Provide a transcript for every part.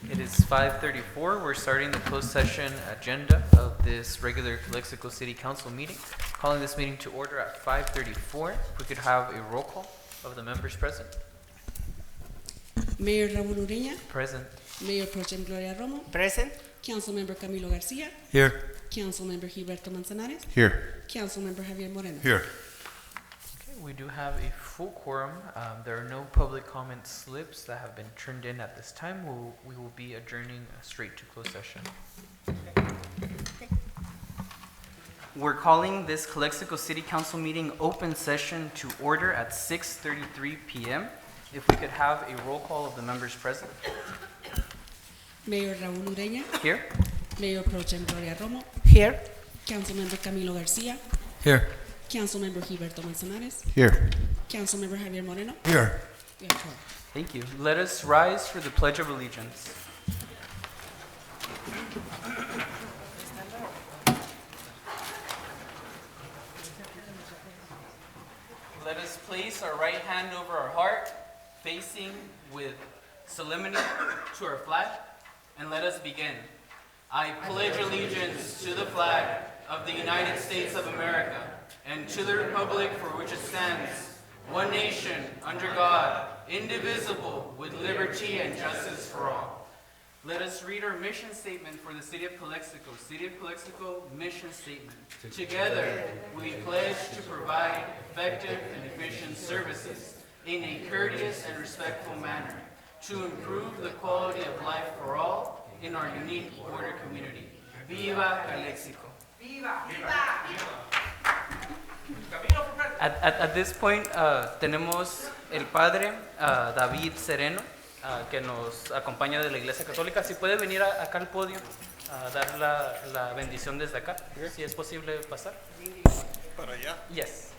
It is 5:34. We're starting the closed session agenda of this regular Calexico City Council meeting. Calling this meeting to order at 5:34. If we could have a roll call of the members present. Mayor Raúl Ureña. Present. Mayor Pro Tem Gloria Romo. Present. Councilmember Camilo Garcia. Here. Councilmember Gilberto Manzanares. Here. Councilmember Javier Moreno. Here. Okay, we do have a full quorum. There are no public comment slips that have been turned in at this time. We will be adjourning straight to closed session. We're calling this Calexico City Council meeting open session to order at 6:33 p.m. If we could have a roll call of the members present. Mayor Raúl Ureña. Here. Mayor Pro Tem Gloria Romo. Here. Councilmember Camilo Garcia. Here. Councilmember Gilberto Manzanares. Here. Councilmember Javier Moreno. Here. We have quorum. Thank you. Let us rise for the Pledge of Allegiance. Let us place our right hand over our heart, facing with solemnity to our flag, and let us begin. I pledge allegiance to the flag of the United States of America and to the republic for which it stands, one nation, under God, indivisible, with liberty and justice for all. Let us read our mission statement for the City of Calexico. City of Calexico mission statement. Together, we pledge to provide effective and efficient services in a courteous and respectful manner to improve the quality of life for all in our unique border community. Viva Calexico! Viva! Viva! At this point, tenemos el Padre David Sereno, que nos acompaña de la Iglesia Católica. Si puede venir acá al podio a dar la bendición desde acá, si es posible pasar. Para allá. Yes.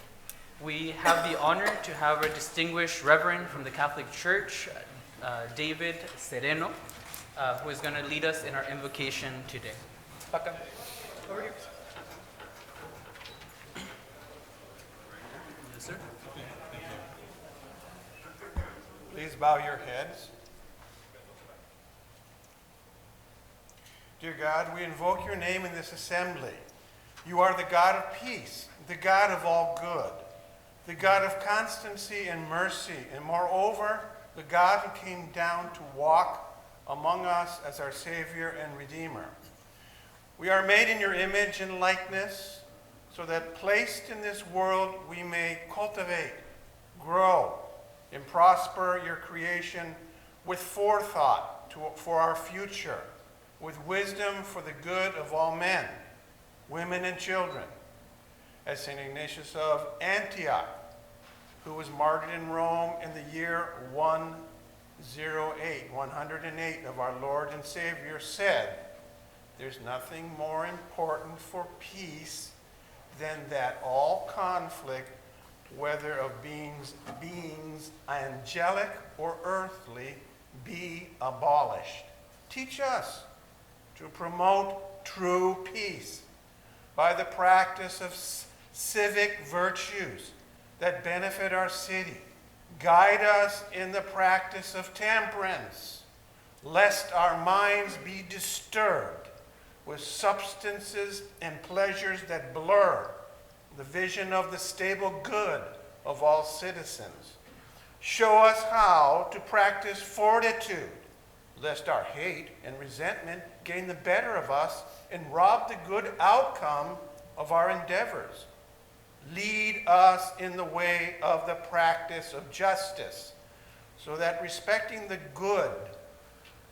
We have the honor to have a distinguished reverend from the Catholic Church, David Sereno, who is going to lead us in our invocation today. Paca, over here. Yes, sir. Please bow your heads. Dear God, we invoke your name in this assembly. You are the God of peace, the God of all good, the God of constancy and mercy, and moreover, the God who came down to walk among us as our Savior and Redeemer. We are made in your image and likeness, so that placed in this world we may cultivate, grow, and prosper your creation with forethought for our future, with wisdom for the good of all men, women, and children. As St. Ignatius of Antioch, who was martyred in Rome in the year 108 of our Lord and Savior, said, "There's nothing more important for peace than that all conflict, whether of beings angelic or earthly, be abolished." Teach us to promote true peace by the practice of civic virtues that benefit our city. Guide us in the practice of temperance, lest our minds be disturbed with substances and pleasures that blur the vision of the stable good of all citizens. Show us how to practice fortitude, lest our hate and resentment gain the better of us and rob the good outcome of our endeavors. Lead us in the way of the practice of justice, so that respecting the good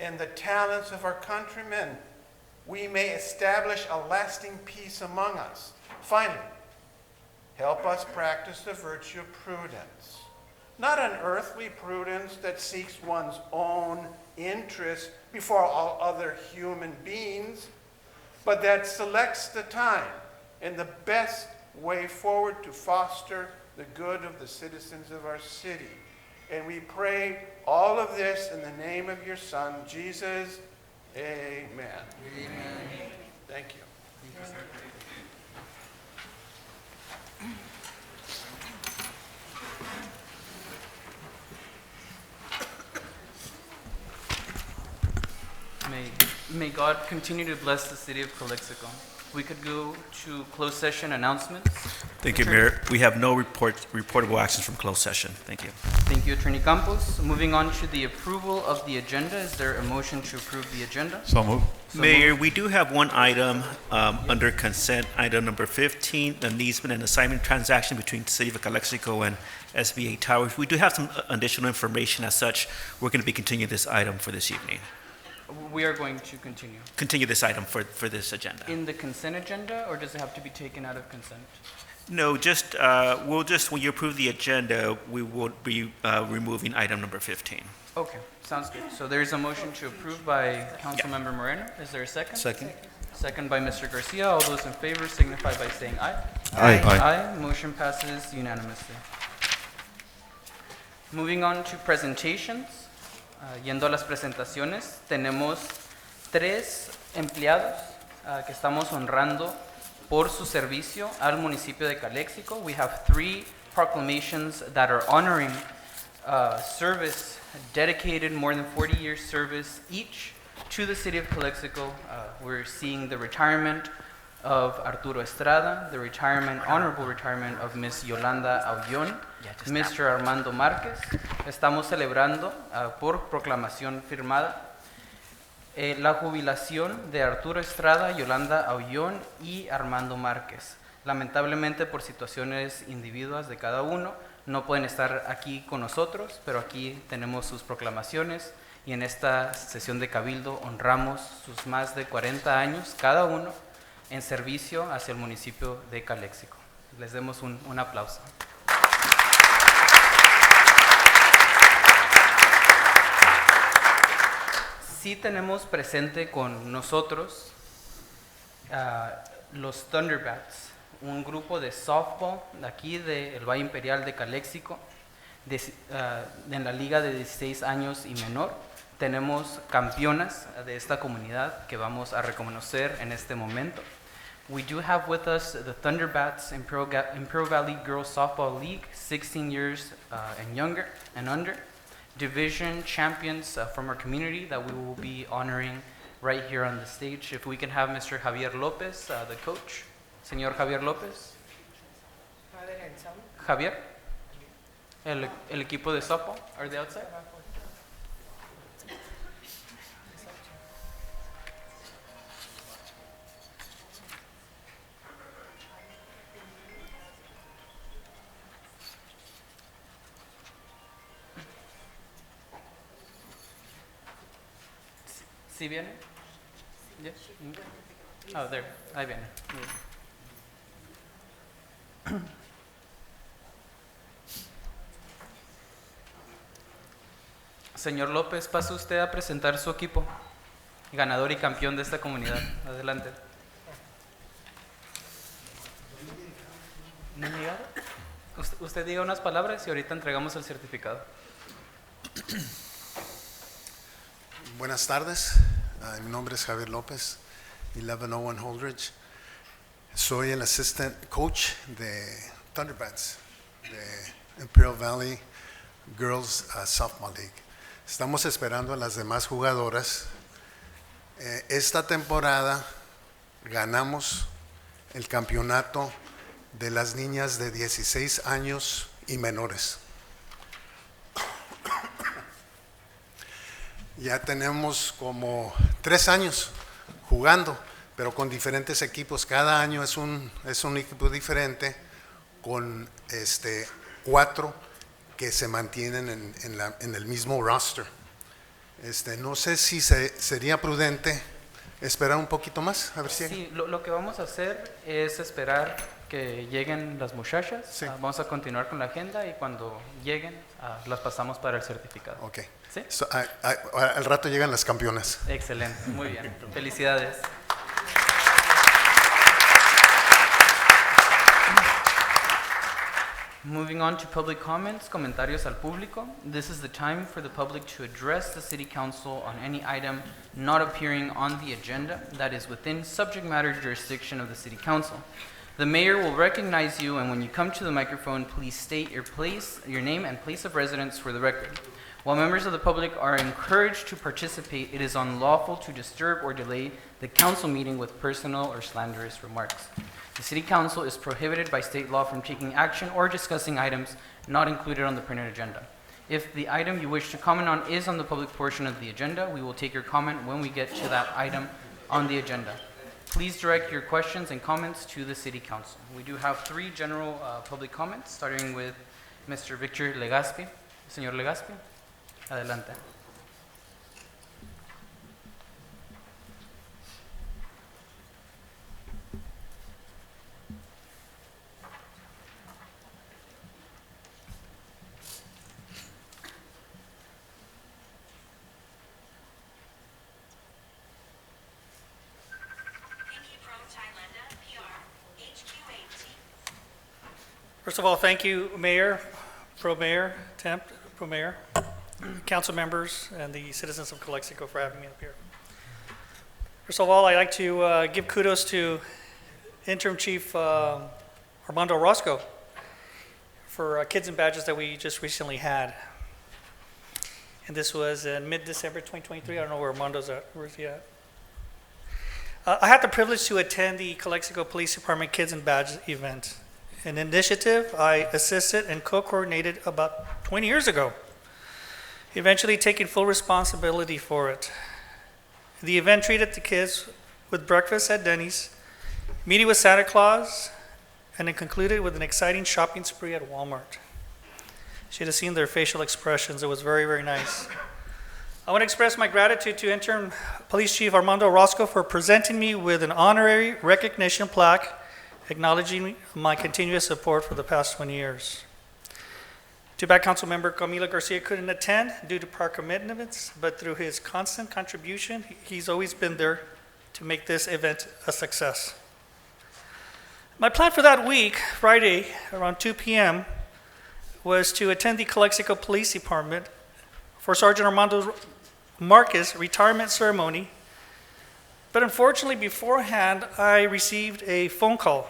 and the talents of our countrymen, we may establish a lasting peace among us. Finally, help us practice the virtue of prudence, not an earthly prudence that seeks one's own interest before all other human beings, but that selects the time and the best way forward to foster the good of the citizens of our city. And we pray all of this in the name of your Son, Jesus. Amen. Amen. Thank you. May God continue to bless the city of Calexico. We could go to closed session announcements. Thank you, Attorney- Mayor. We have no reportable actions from closed session. Thank you. Thank you, Attorney Campos. Moving on to the approval of the agenda. Is there a motion to approve the agenda? So moved. So Mayor, we do have one item under consent, item number 15, an easement and assignment transaction between the City of Calexico and SBA Towers. We do have some additional information. As such, we're going to be continuing this item for this evening. We are going to continue. Continue this item for this agenda. In the consent agenda, or does it have to be taken out of consent? No, when you approve the agenda, we will be removing item number 15. Okay, sounds good. So there's a motion to approve by Councilmember Moreno. Is there a second? Second. Second by Mr. Garcia. All those in favor signify by saying aye. Aye. Aye. Motion passes unanimously. Moving on to presentations. Yendo a las presentaciones, tenemos 3 empleados que estamos honrando por su servicio al municipio de Calexico. We have 3 proclamations that are honoring service dedicated, more than 40 years service each to the city of Calexico. We're seeing the retirement of Arturo Estrada, the honorable retirement of Ms. Yolanda Aullón, Mr. Armando Márquez. Estamos celebrando por proclamación firmada la jubilación de Arturo Estrada, Yolanda Aullón y Armando Márquez. Lamentablemente, por situaciones individuas de cada uno, no pueden estar aquí con nosotros, pero aquí tenemos sus proclamaciones y en esta sesión de cabildo honramos sus más de 40 años cada uno en servicio hacia el municipio de Calexico. Les demos un aplauso. Sí tenemos presente con nosotros los Thunderbats, un grupo de softball de aquí del Valle Imperial de Calexico, en la liga de 16 años y menor. Tenemos campeonas de esta comunidad que vamos a reconocer en este momento. We do have with us the Thunderbats Imperial Valley Girls Softball League, 16 years and younger and under, division champions from our community that we will be honoring right here on the stage. If we can have Mr. Javier Lopez, the coach. Señor Javier Lopez. Javier. El equipo de softball, are they outside? ¿Sí viene? Yes. Oh, there. Ahí viene. Muy bien. Señor López, pase usted a presentar su equipo, ganador y campeón de esta comunidad. Adelante. ¿No han llegado? Usted diga unas palabras y ahorita entregamos el certificado. Buenas tardes, mi nombre es Javier López, 1101 Holdridge. Soy el assistant coach de Thunderbats, de Imperial Valley Girls Softball League. Estamos esperando a las demás jugadoras. Esta temporada ganamos el campeonato de las niñas de 16 años y menores. Ya tenemos como 3 años jugando, pero con diferentes equipos. Cada año es un equipo diferente, con 4 que se mantienen en el mismo roster. No sé si sería prudente esperar un poquito más, a ver si... Sí, lo que vamos a hacer es esperar que lleguen las muchachas. Sí. Vamos a continuar con la agenda y cuando lleguen las pasamos para el certificado. Ok. ¿Sí? Al rato llegan las campeonas. Excelente, muy bien. Felicidades. Moving on to public comments, comentarios al público. This is the time for the public to address the City Council on any item not appearing on the agenda that is within subject matter jurisdiction of the City Council. The mayor will recognize you, and when you come to the microphone, please state your name and place of residence for the record. While members of the public are encouraged to participate, it is unlawful to disturb or delay the council meeting with personal or slanderous remarks. The city council is prohibited by state law from taking action or discussing items not included on the printed agenda. If the item you wish to comment on is on the public portion of the agenda, we will take your comment when we get to that item on the agenda. Please direct your questions and comments to the city council. We do have 3 general public comments, starting with Mr. Victor Legaspi. Señor Legaspi, adelante. First of all, thank you, Mayor, Pro Mayor, Temp, Pro Mayor, council members, and the citizens of Calexico for having me up here. First of all, I'd like to give kudos to Interim Chief Armando Orozco for kids and badges that we just recently had. And this was in mid-December 2023. I don't know where Armando's at. Where's he at? I had the privilege to attend the Calexico Police Department Kids and Badges event, an initiative I assisted and co-coordinated about 20 years ago, eventually taking full responsibility for it. The event treated the kids with breakfast at Denny's, meeting with Santa Claus, and it concluded with an exciting shopping spree at Walmart. Should have seen their facial expressions. It was very, very nice. I want to express my gratitude to Interim Police Chief Armando Orozco for presenting me with an honorary recognition plaque acknowledging my continuous support for the past 20 years. Too bad Council Member Camilo Garcia couldn't attend due to prior commitments, but through his constant contribution, he's always been there to make this event a success. My plan for that week, Friday, around 2 p.m., was to attend the Calexico Police Department for Sergeant Armando Marquez' retirement ceremony, but unfortunately beforehand, I received a phone call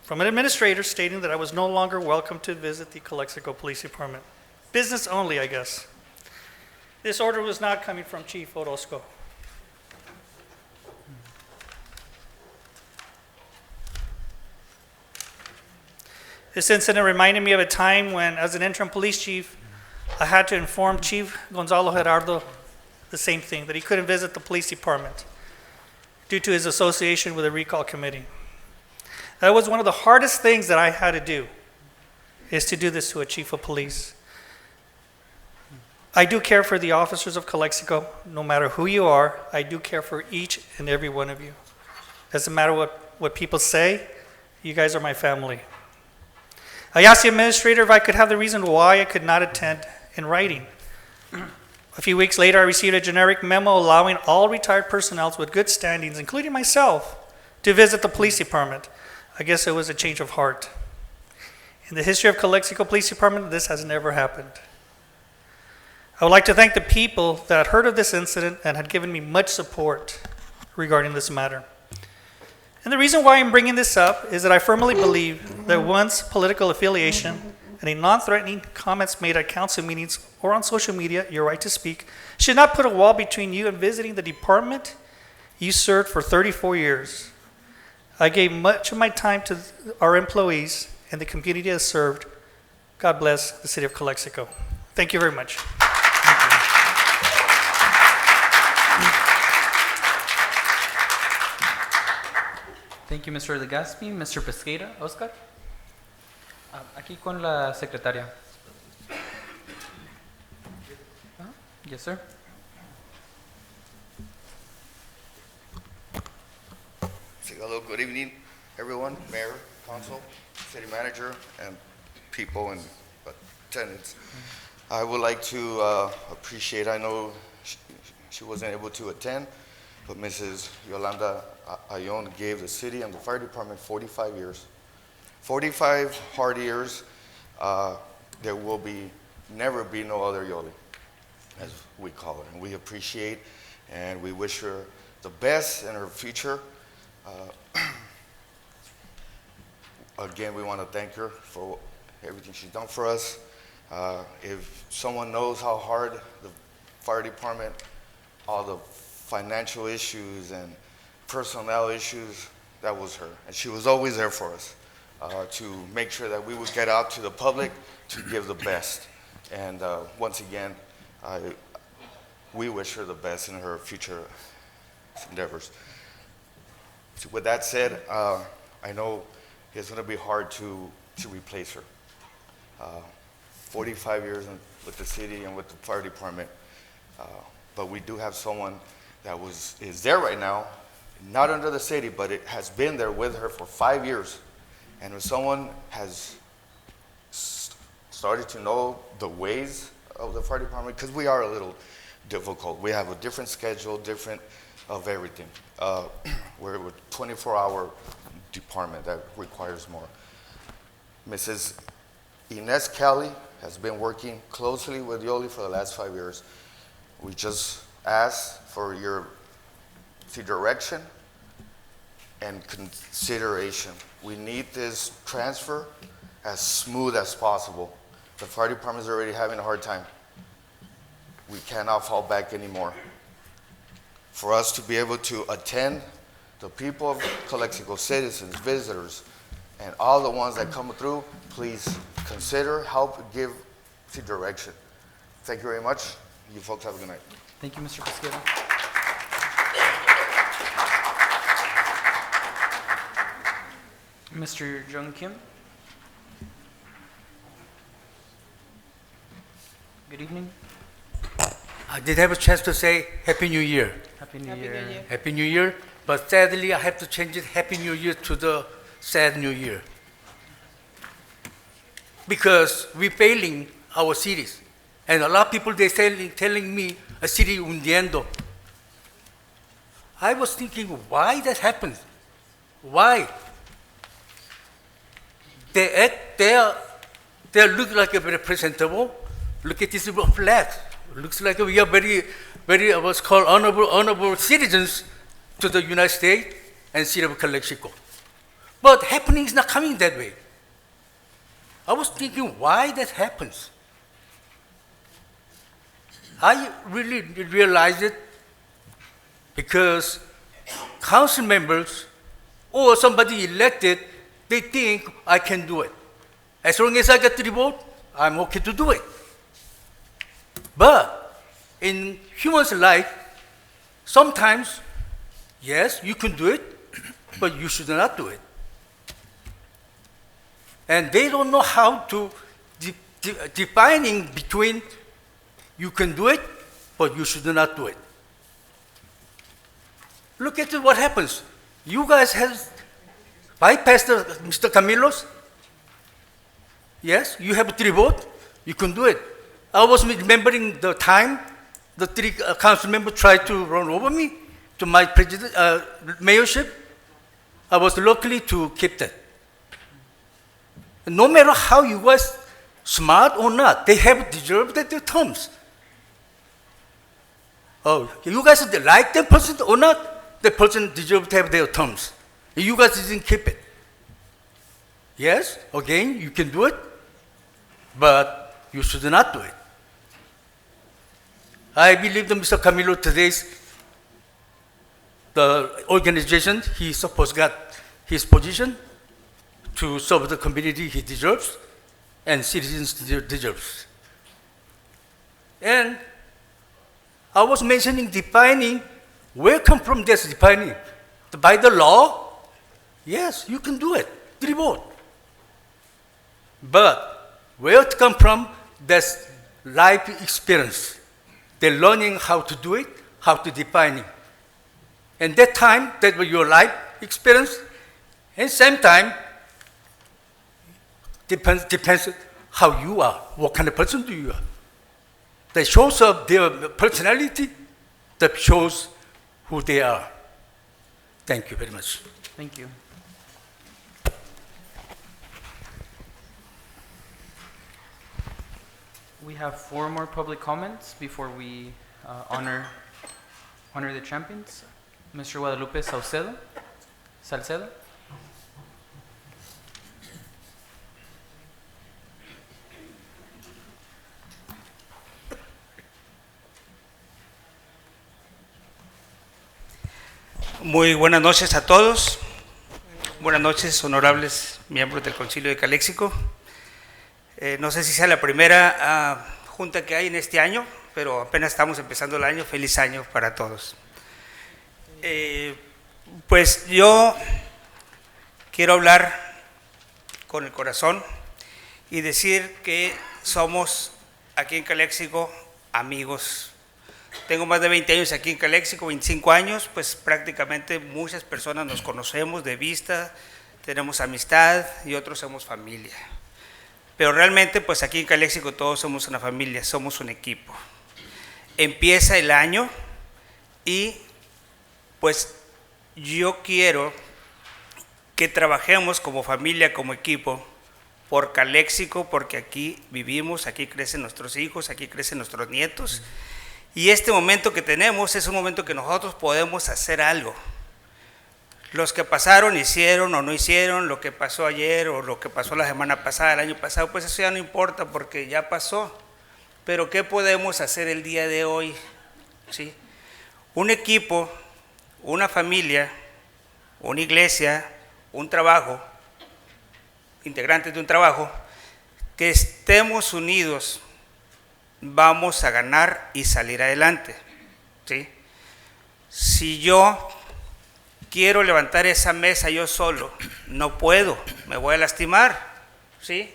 from an administrator stating that I was no longer welcome to visit the Calexico Police Department. Business only, I guess. This order was not coming from Chief Orozco. This incident reminded me of a time when, as an interim police chief, I had to inform Chief Gonzalo Gerardo the same thing, that he couldn't visit the police department due to his association with the recall committee. That was one of the hardest things that I had to do, is to do this to a chief of police. I do care for the officers of Calexico, no matter who you are. I do care for each and every one of you. Doesn't matter what people say, you guys are my family. I asked the administrator if I could have the reason why I could not attend in writing. A few weeks later, I received a generic memo allowing all retired personnel with good standings, including myself, to visit the police department. I guess it was a change of heart. In the history of Calexico Police Department, this has never happened. I would like to thank the people that heard of this incident and had given me much support regarding this matter. And the reason why I'm bringing this up is that I firmly believe that one's political affiliation and a non-threatening comments made at council meetings or on social media, your right to speak, should not put a wall between you and visiting the department you served for 34 years. I gave much of my time to our employees and the community I served. God bless the city of Calexico. Thank you very much. Thank you, Mr. Legaspi. Mr. Pesqueira, Oscar. Aquí con la secretaria. Yes, sir. Hello, good evening, everyone, mayor, council, city manager, and people and attendants. I would like to appreciate, I know she wasn't able to attend, but Mrs. Yolanda Ayon gave the city and the fire department 45 years. 45 hard years. There will never be no other Yoli, as we call her. And we appreciate and we wish her the best in her future. again, we want to thank her for everything she's done for us. If someone knows how hard the fire department, all the financial issues and personnel issues, that was her. And she was always there for us to make sure that we would get out to the public to give the best. And once again, we wish her the best in her future endeavors. So with that said, I know it's going to be hard to replace her. 45 years with the city and with the fire department, but we do have someone that is there right now, not under the city, but it has been there with her for 5 years. And when someone has started to know the ways of the fire department, because we are a little difficult. We have a different schedule, different of everything. We're a 24-hour department that requires more. Mrs. Inez Kelly has been working closely with Yoli for the last 5 years. We just ask for your direction and consideration. We need this transfer as smooth as possible. The fire department is already having a hard time. We cannot fall back anymore. For us to be able to attend the people of Calexico, citizens, visitors, and all the ones that come through, please consider, help, give the direction. Thank you very much. You folks have a good night. Thank you, Mr. Pesquera. Mr. Jung Kim. Good evening. I did have a chance to say Happy New Year. Happy New Year. Happy New Year, but sadly I have to change it Happy New Year to the Sad New Year. Because we're failing our cities. And a lot of people, they're telling me a city hundiendo. I was thinking, why that happens? Why? They look like a very presentable. Look at this flag. Looks like we are very, what's called honorable citizens to the United States and city of Calexico. But happening is not coming that way. I was thinking why that happens. I really realized it because council members or somebody elected, they think I can do it. As long as I get 3 votes, I'm okay to do it. But in human's life, sometimes, yes, you can do it, but you should not do it. And they don't know how to defining between you can do it, but you should not do it. Look at what happens. You guys have bypassed Mr. Camilos. Yes, you have 3 votes. You can do it. I was remembering the time the 3 council members tried to run over me to my mayorship. I was lucky to keep that. No matter how you guys smart or not, they have deserved their terms. Oh, you guys like that person or not? The person deserves to have their terms. You guys didn't keep it. Yes, again, you can do it, but you should not do it. I believe that Mr. Camilo today's the organization he supposed got his position to serve the community he deserves and citizens deserves. And I was mentioning defining, where come from this defining? By the law? Yes, you can do it, 3 votes. But where it come from? That's life experience. They're learning how to do it, how to define it. And that time, that was your life experience. And same time, depends how you are, what kind of person do you are. That shows up their personality, that shows who they are. Thank you very much. Thank you. We have 4 more public comments before we honor the champions. Mr. Guadalupe Salcedo. Muy buenas noches a todos. Buenas noches, honorables miembros del Concilio de Calexico. No sé si sea la primera junta que hay en este año, pero apenas estamos empezando el año. Feliz año para todos. Pues yo quiero hablar con el corazón y decir que somos aquí en Calexico amigos. Tengo más de 20 años aquí en Calexico, 25 años, pues prácticamente muchas personas nos conocemos de vista, tenemos amistad y otros somos familia. Pero realmente pues aquí en Calexico todos somos una familia, somos un equipo. Empieza el año y pues yo quiero que trabajemos como familia, como equipo, por Calexico, porque aquí vivimos, aquí crecen nuestros hijos, aquí crecen nuestros nietos. Y este momento que tenemos es un momento que nosotros podemos hacer algo. Los que pasaron, hicieron o no hicieron, lo que pasó ayer o lo que pasó la semana pasada, el año pasado, pues eso ya no importa porque ya pasó. Pero ¿qué podemos hacer el día de hoy? ¿Sí? Un equipo, una familia, una iglesia, un trabajo, integrantes de un trabajo, que estemos unidos, vamos a ganar y salir adelante, ¿sí? Si yo quiero levantar esa mesa yo solo, no puedo, me voy a lastimar, ¿sí?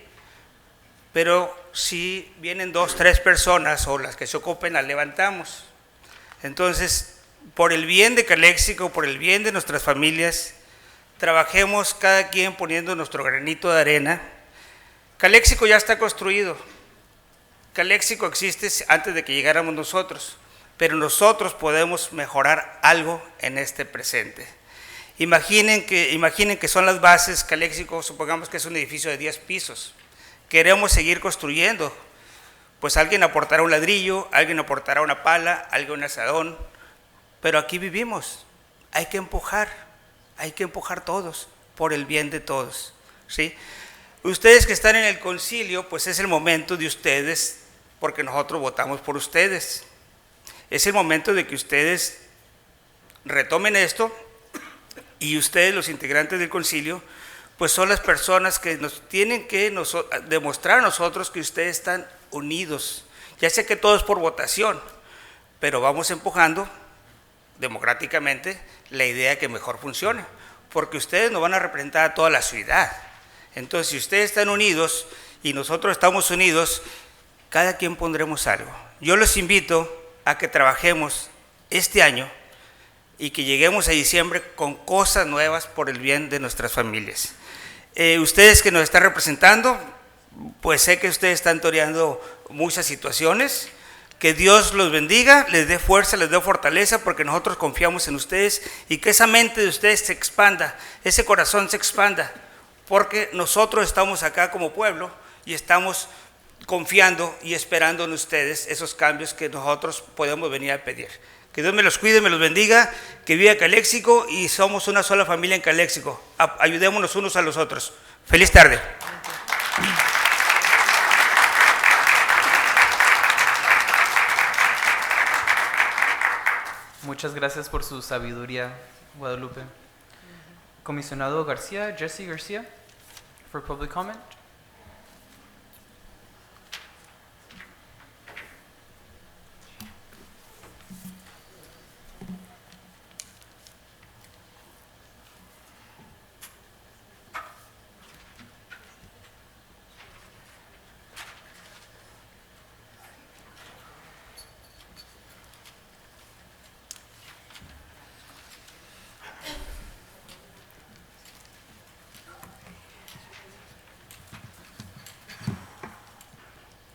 Pero si vienen 2, 3 personas o las que se ocupen, las levantamos. Entonces, por el bien de Calexico, por el bien de nuestras familias, trabajemos cada quien poniendo nuestro granito de arena. Calexico ya está construido. Calexico existe antes de que llegáramos nosotros, pero nosotros podemos mejorar algo en este presente. Imaginen que son las bases. Calexico, supongamos que es un edificio de 10 pisos. Queremos seguir construyendo. Pues alguien aportará un ladrillo, alguien aportará una pala, alguien un asadón, pero aquí vivimos. Hay que empujar todos, por el bien de todos, ¿sí? Ustedes que están en el concilio, pues es el momento de ustedes, porque nosotros votamos por ustedes. Es el momento de que ustedes retomen esto y ustedes, los integrantes del concilio, pues son las personas que nos tienen que demostrar a nosotros que ustedes están unidos. Ya sé que todo es por votación, pero vamos empujando democráticamente la idea que mejor funcione, porque ustedes nos van a representar a toda la ciudad. Entonces, si ustedes están unidos y nosotros estamos unidos, cada quien pondremos algo. Yo los invito a que trabajemos este año y que lleguemos a diciembre con cosas nuevas por el bien de nuestras familias. Ustedes que nos están representando, pues sé que ustedes están toreando muchas situaciones. Que Dios los bendiga, les dé fuerza, les dé fortaleza, porque nosotros confiamos en ustedes y que esa mente de ustedes se expanda, ese corazón se expanda, porque nosotros estamos acá como pueblo y estamos confiando y esperando en ustedes esos cambios que nosotros podemos venir a pedir. Que Dios me los cuide, me los bendiga, que viva Calexico y somos una sola familia en Calexico. Ayudémonos unos a los otros. Feliz tarde. Muchas gracias por su sabiduría, Guadalupe. Comisionado García, Jesse García, for public comment.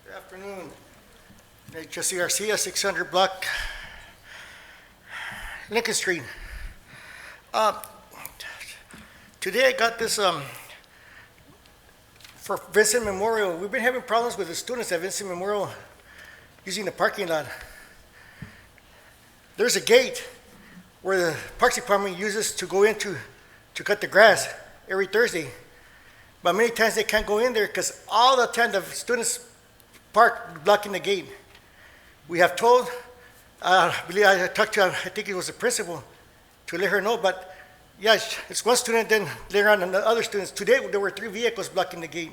Good afternoon. Jesse Garcia, 600 block, Lincoln Street. Today I got this for Vincent Memorial. We've been having problems with the students at Vincent Memorial using the parking lot. There's a gate where the Parks Department uses to go into to cut the grass every Thursday. But many times they can't go in there because all the time the students park blocking the gate. We have told, I talked to, I think it was the principal, to let her know. But yeah, it's one student, then later on the other students. Today there were 3 vehicles blocking the gate.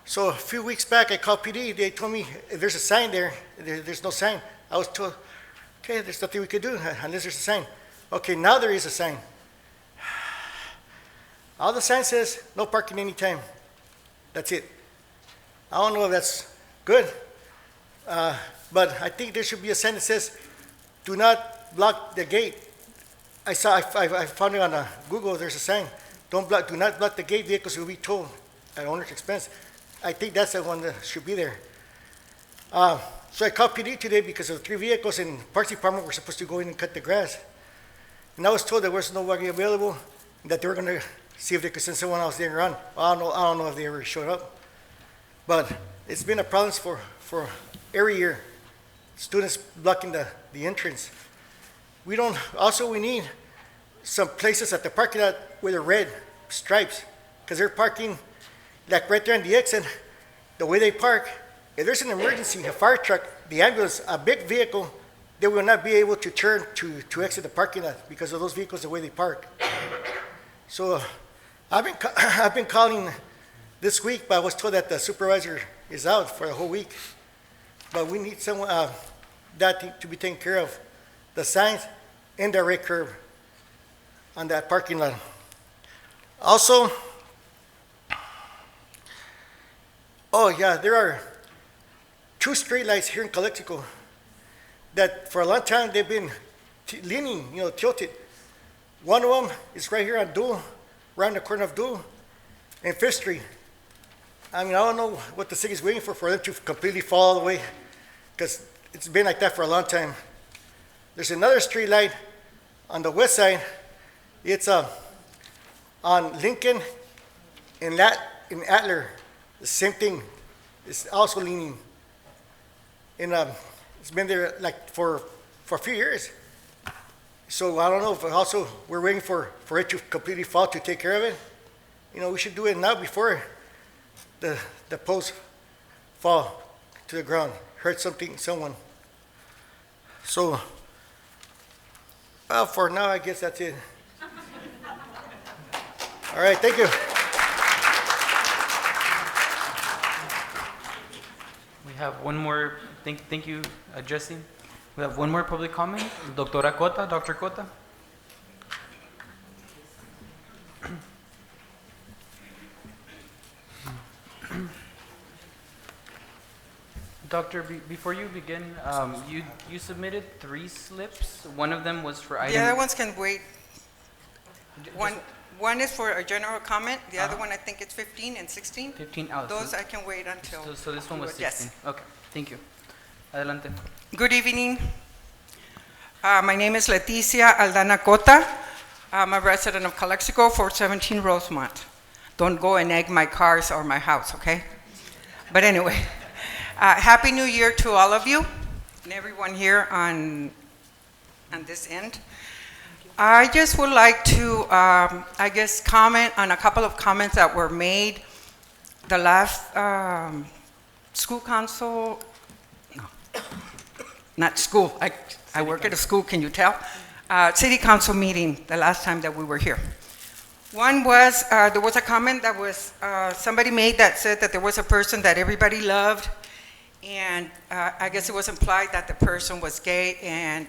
So a few weeks back, I called PD. They told me if there's a sign there, there's no sign. I was told, okay, there's nothing we could do unless there's a sign. Okay, now there is a sign. All the sign says, no parking anytime. That's it. I don't know if that's good, but I think there should be a sign that says, do not block the gate. I found it on Google, there's a sign. Do not block the gate, vehicles will be towed at owner's expense. I think that's the one that should be there. So I called PD today because of 3 vehicles, and Parks Department were supposed to go in and cut the grass. And I was told there was nobody available, and that they were gonna see if they could send someone else there and run. I don't know if they ever showed up. But it's been a problem for every year, students blocking the entrance. We need some places at the parking lot with the red stripes, because they're parking like right there on the exit. The way they park, if there's an emergency, a fire truck, the ambulance, a big vehicle, they will not be able to turn to exit the parking lot because of those vehicles, the way they park. So I've been calling this week, but I was told that the supervisor is out for the whole week. But we need someone, that to be taken care of, the signs and the red curb on that parking lot. Also, oh yeah, there are 2 street lights here in Calexico that for a long time they've been leaning, tilted. One of them is right here on Dual, around the corner of Dual and Fifth Street. I mean, I don't know what the city is waiting for them to completely fall all the way, because it's been like that for a long time. There's another street light on the west side. It's on Lincoln and Adler. The same thing. It's also leaning. And it's been there like for a few years. So I don't know if also we're waiting for it to completely fall to take care of it. We should do it now before the posts fall to the ground, hurt someone. So, well, for now, I guess that's it. All right, thank you. We have one more, thank you, Jesse. We have one more public comment. Dr. Cota. Doctor, before you begin, you submitted 3 slips. One of them was for item. The other ones can wait. One is for a general comment. The other one, I think it's 15 and 16. 15 out. Those I can wait until. So this one was 16. Yes. Okay, thank you. Adelante. Good evening. My name is Leticia Aldana Cota. I'm a resident of Calexico, 417 Rosemont. Don't go and egg my cars or my house, okay? But anyway. Happy New Year to all of you and everyone here on this end. I just would like to, comment on a couple of comments that were made the last school council, no, not school, I work at a school, can you tell? City council meeting the last time that we were here. One was, there was a comment that was, somebody made that said that there was a person that everybody loved. And I guess it was implied that the person was gay, and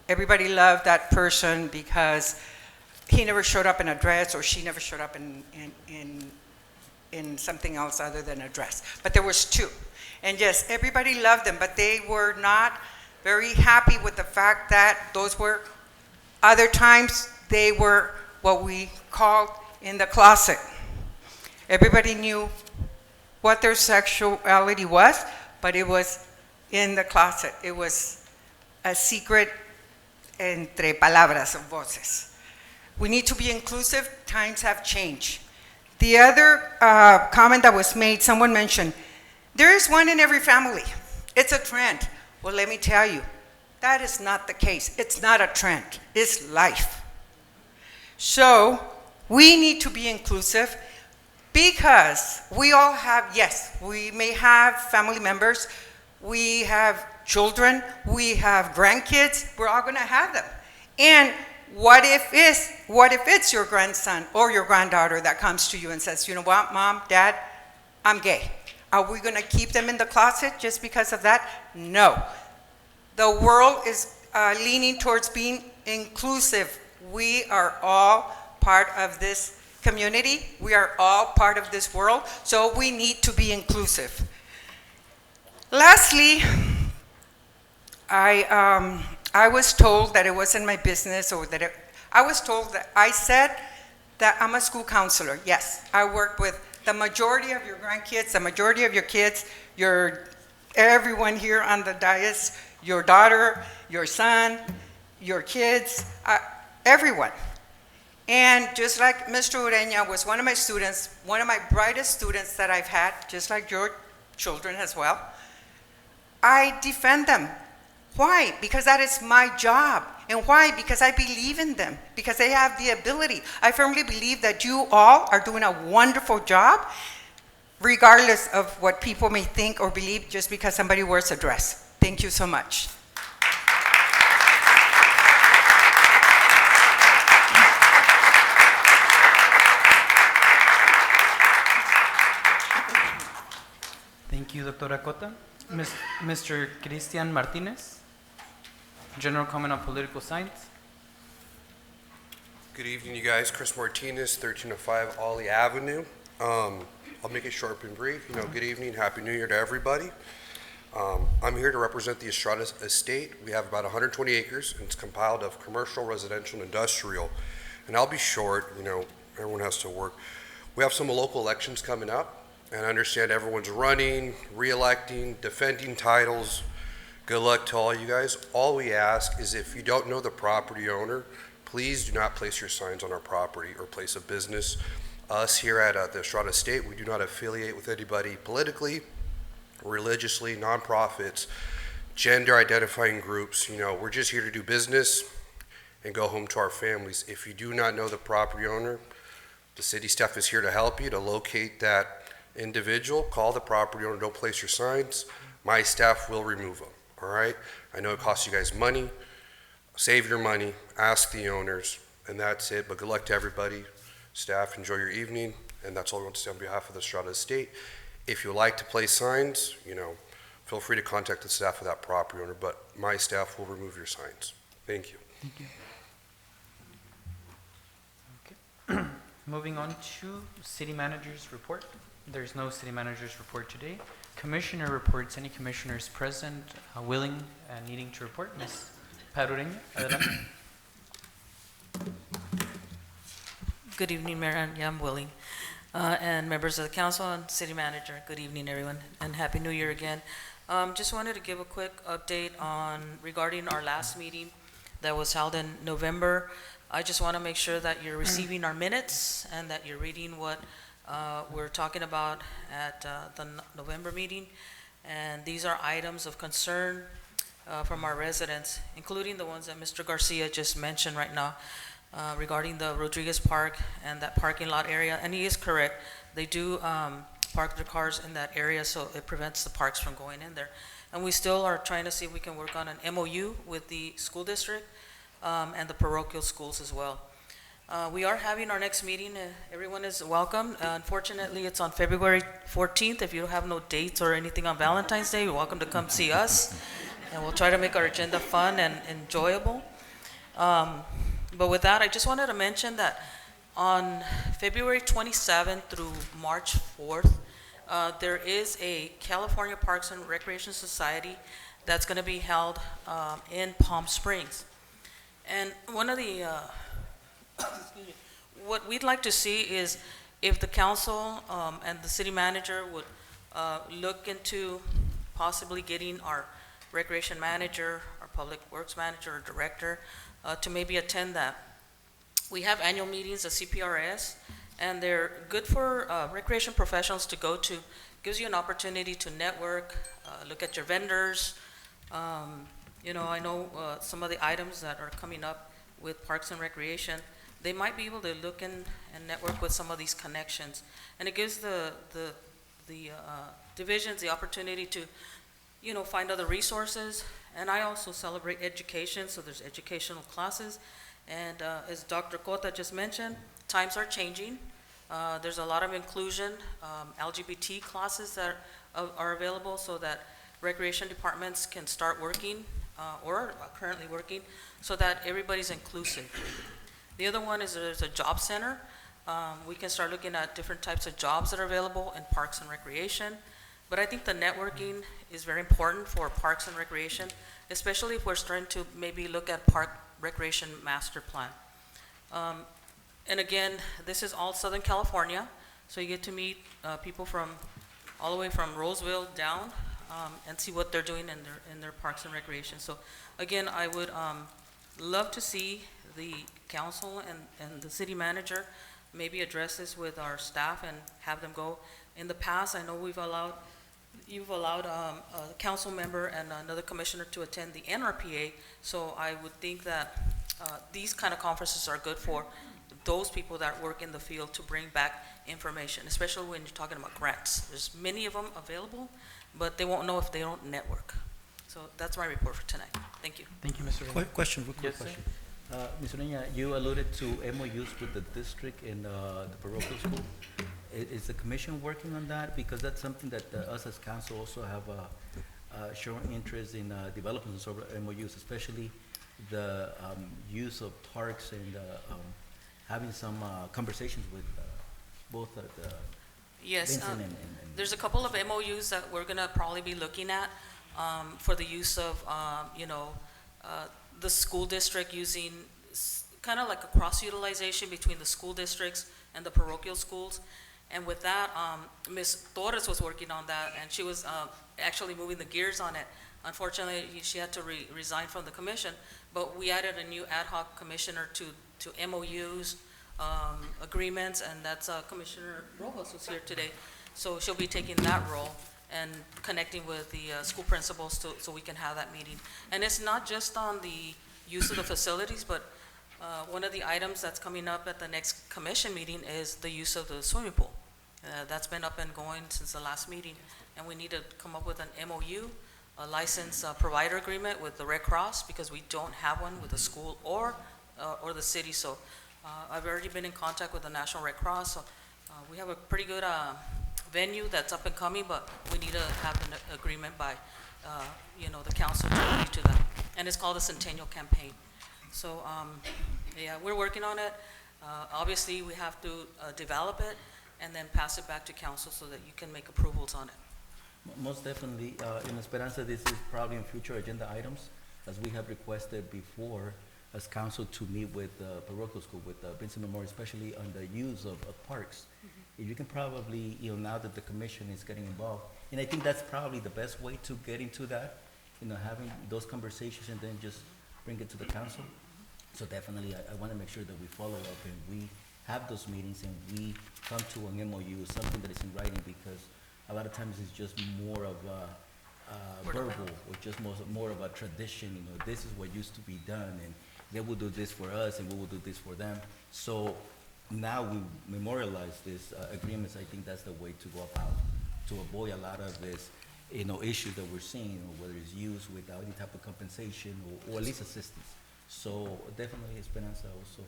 everybody loved that person because he never showed up in a dress, or she never showed up in something else other than a dress. But there was 2. And yes, everybody loved them, but they were not very happy with the fact that those were, other times, they were what we called in the closet. Everybody knew what their sexuality was, but it was in the closet. It was a secret entre palabras, of voces. We need to be inclusive. Times have changed. The other comment that was made, someone mentioned, there is one in every family. It's a trend. Well, let me tell you, that is not the case. It's not a trend. It's life. So we need to be inclusive. Because we all have, yes, we may have family members, we have children, we have grandkids, we're all gonna have them. And what if it's your grandson or your granddaughter that comes to you and says, you know what, Mom, Dad, I'm gay. Are we going to keep them in the closet just because of that? No. The world is leaning towards being inclusive. We are all part of this community. We are all part of this world, so we need to be inclusive. Lastly, I was told that it wasn't my business, or that I was told that I said that I'm a school counselor. Yes, I work with the majority of your grandkids, the majority of your kids, everyone here on the dais, your daughter, your son, your kids, everyone. And just like Mr. Ureña was one of my students, one of my brightest students that I've had, just like your children as well, I defend them. Why? Because that is my job. And why? Because I believe in them, because they have the ability. I firmly believe that you all are doing a wonderful job, regardless of what people may think or believe just because somebody wears a dress. Thank you so much. Thank you, Dr. Cota. Mr. Cristian Martinez, General Comment on Political Science. Good evening, you guys. Chris Martinez, 1305 Ollie Avenue. I'll make it short and brief. Good evening, Happy New Year to everybody. I'm here to represent the Estrada Estate. We have about 120 acres, and it's compiled of commercial, residential, and industrial. And I'll be short, everyone has to work. We have some local elections coming up, and I understand everyone's running, re-electing, defending titles. Good luck to all you guys. All we ask is, if you don't know the property owner, please do not place your signs on our property or place of business. Us here at the Estrada Estate, we do not affiliate with anybody politically, religiously, nonprofits, gender identifying groups. We're just here to do business and go home to our families. If you do not know the property owner, the city staff is here to help you to locate that individual. Call the property owner, don't place your signs. My staff will remove them, all right? I know it costs you guys money. Save your money, ask the owners, and that's it. But good luck to everybody. Staff, enjoy your evening, and that's all we want to say on behalf of the Estrada Estate. If you would like to place signs, feel free to contact the staff of that property owner, but my staff will remove your signs. Thank you. Thank you. Okay. Moving on to City Manager's report. There's no City Manager's report today. Commissioner reports. Any commissioners present, willing, and needing to report? Ms. Parureña, adelante. Good evening, Mayor. Yeah, I'm willing. And members of the council and city manager, good evening, everyone, and Happy New Year again. Just wanted to give a quick update regarding our last meeting that was held in November. I just want to make sure that you're receiving our minutes and that you're reading what we're talking about at the November meeting. And these are items of concern from our residents, including the ones that Mr. Garcia just mentioned right now. Regarding the Rodriguez Park and that parking lot area, and he is correct. They do park their cars in that area, so it prevents the parks from going in there. And we still are trying to see if we can work on an MOU with the school district and the parochial schools as well. We are having our next meeting. Everyone is welcome. Unfortunately, it's on February 14th. If you have no dates or anything on Valentine's Day, you're welcome to come see us. And we'll try to make our agenda fun and enjoyable. But with that, I just wanted to mention that on February 27th through March 4th, there is a California Parks and Recreation Society that's going to be held in Palm Springs. And one of the, what we'd like to see is if the council and the city manager would look into possibly getting our recreation manager, our public works manager, or director, to maybe attend that. We have annual meetings at CPRS, and they're good for recreation professionals to go to. Gives you an opportunity to network, look at your vendors. I know some of the items that are coming up with Parks and Recreation, they might be able to look and network with some of these connections. And it gives the divisions the opportunity to, find other resources. And I also celebrate education, so there's educational classes. And as Dr. Cota just mentioned, times are changing. There's a lot of inclusion, LGBT classes that are available so that recreation departments can start working or are currently working so that everybody's inclusive. The other one is there's a job center. We can start looking at different types of jobs that are available in parks and recreation. But I think the networking is very important for parks and recreation, especially if we're starting to maybe look at park recreation master plan. And again, this is all Southern California, so you get to meet people from all the way from Roseville down and see what they're doing in their parks and recreation. So again, I would love to see the council and the city manager maybe address this with our staff and have them go. In the past, I know you've allowed a council member and another commissioner to attend the NRPA, so I would think that these kind of conferences are good for those people that work in the field to bring back information, especially when you're talking about grants. There's many of them available, but they won't know if they don't network. So that's my report for tonight. Thank you. Thank you, Mr. Reina. Quick question, real quick Yes, sir. question. Mr. Reina, you alluded to MOUs with the district and the parochial school. Is the commission working on that? Because that's something that us as council also have shown interest in developing sort of MOUs, especially the use of parks and having some conversations with both the Yes, Vincent and there's a couple of MOUs that we're gonna probably be looking at for the use of, the school district using kind of like a cross-utilization between the school districts and the parochial schools. And with that, Ms. Torres was working on that, and she was actually moving the gears on it. Unfortunately, she had to resign from the commission, but we added a new ad hoc commissioner to MOUs, agreements, and that's Commissioner Rojas who's here today. So she'll be taking that role and connecting with the school principals so we can have that meeting. And it's not just on the use of the facilities, but one of the items that's coming up at the next commission meeting is the use of the swimming pool. That's been up and going since the last meeting, and we need to come up with an MOU, a license provider agreement with the Red Cross, because we don't have one with the school or the city. So I've already been in contact with the National Red Cross. So we have a pretty good venue that's up and coming, but we need to have an agreement by, the council to agree to that. And it's called the Centennial Campaign. So, yeah, we're working on it. Obviously, we have to develop it and then pass it back to council so that you can make approvals on it. most definitely, in Esperanza, this is probably in future agenda items, as we have requested before as council to meet with the parochial school, with Vincent Memorial, especially on the use of parks. If you can probably, now that the commission is getting involved, and I think that's probably the best way to get into that, having those conversations and then just bring it to the council. So definitely, I want to make sure that we follow up and we have those meetings and we come to an MOU, something that is in writing, because a lot of times it's just more of a verbal, or just more of a tradition. This is what used to be done, and they will do this for us and we will do this for them. So now we memorialize these agreements. I think that's the way to go about, to avoid a lot of this issues that we're seeing, or whether it's used without any type of compensation or at least assistance. So definitely Esperanza also.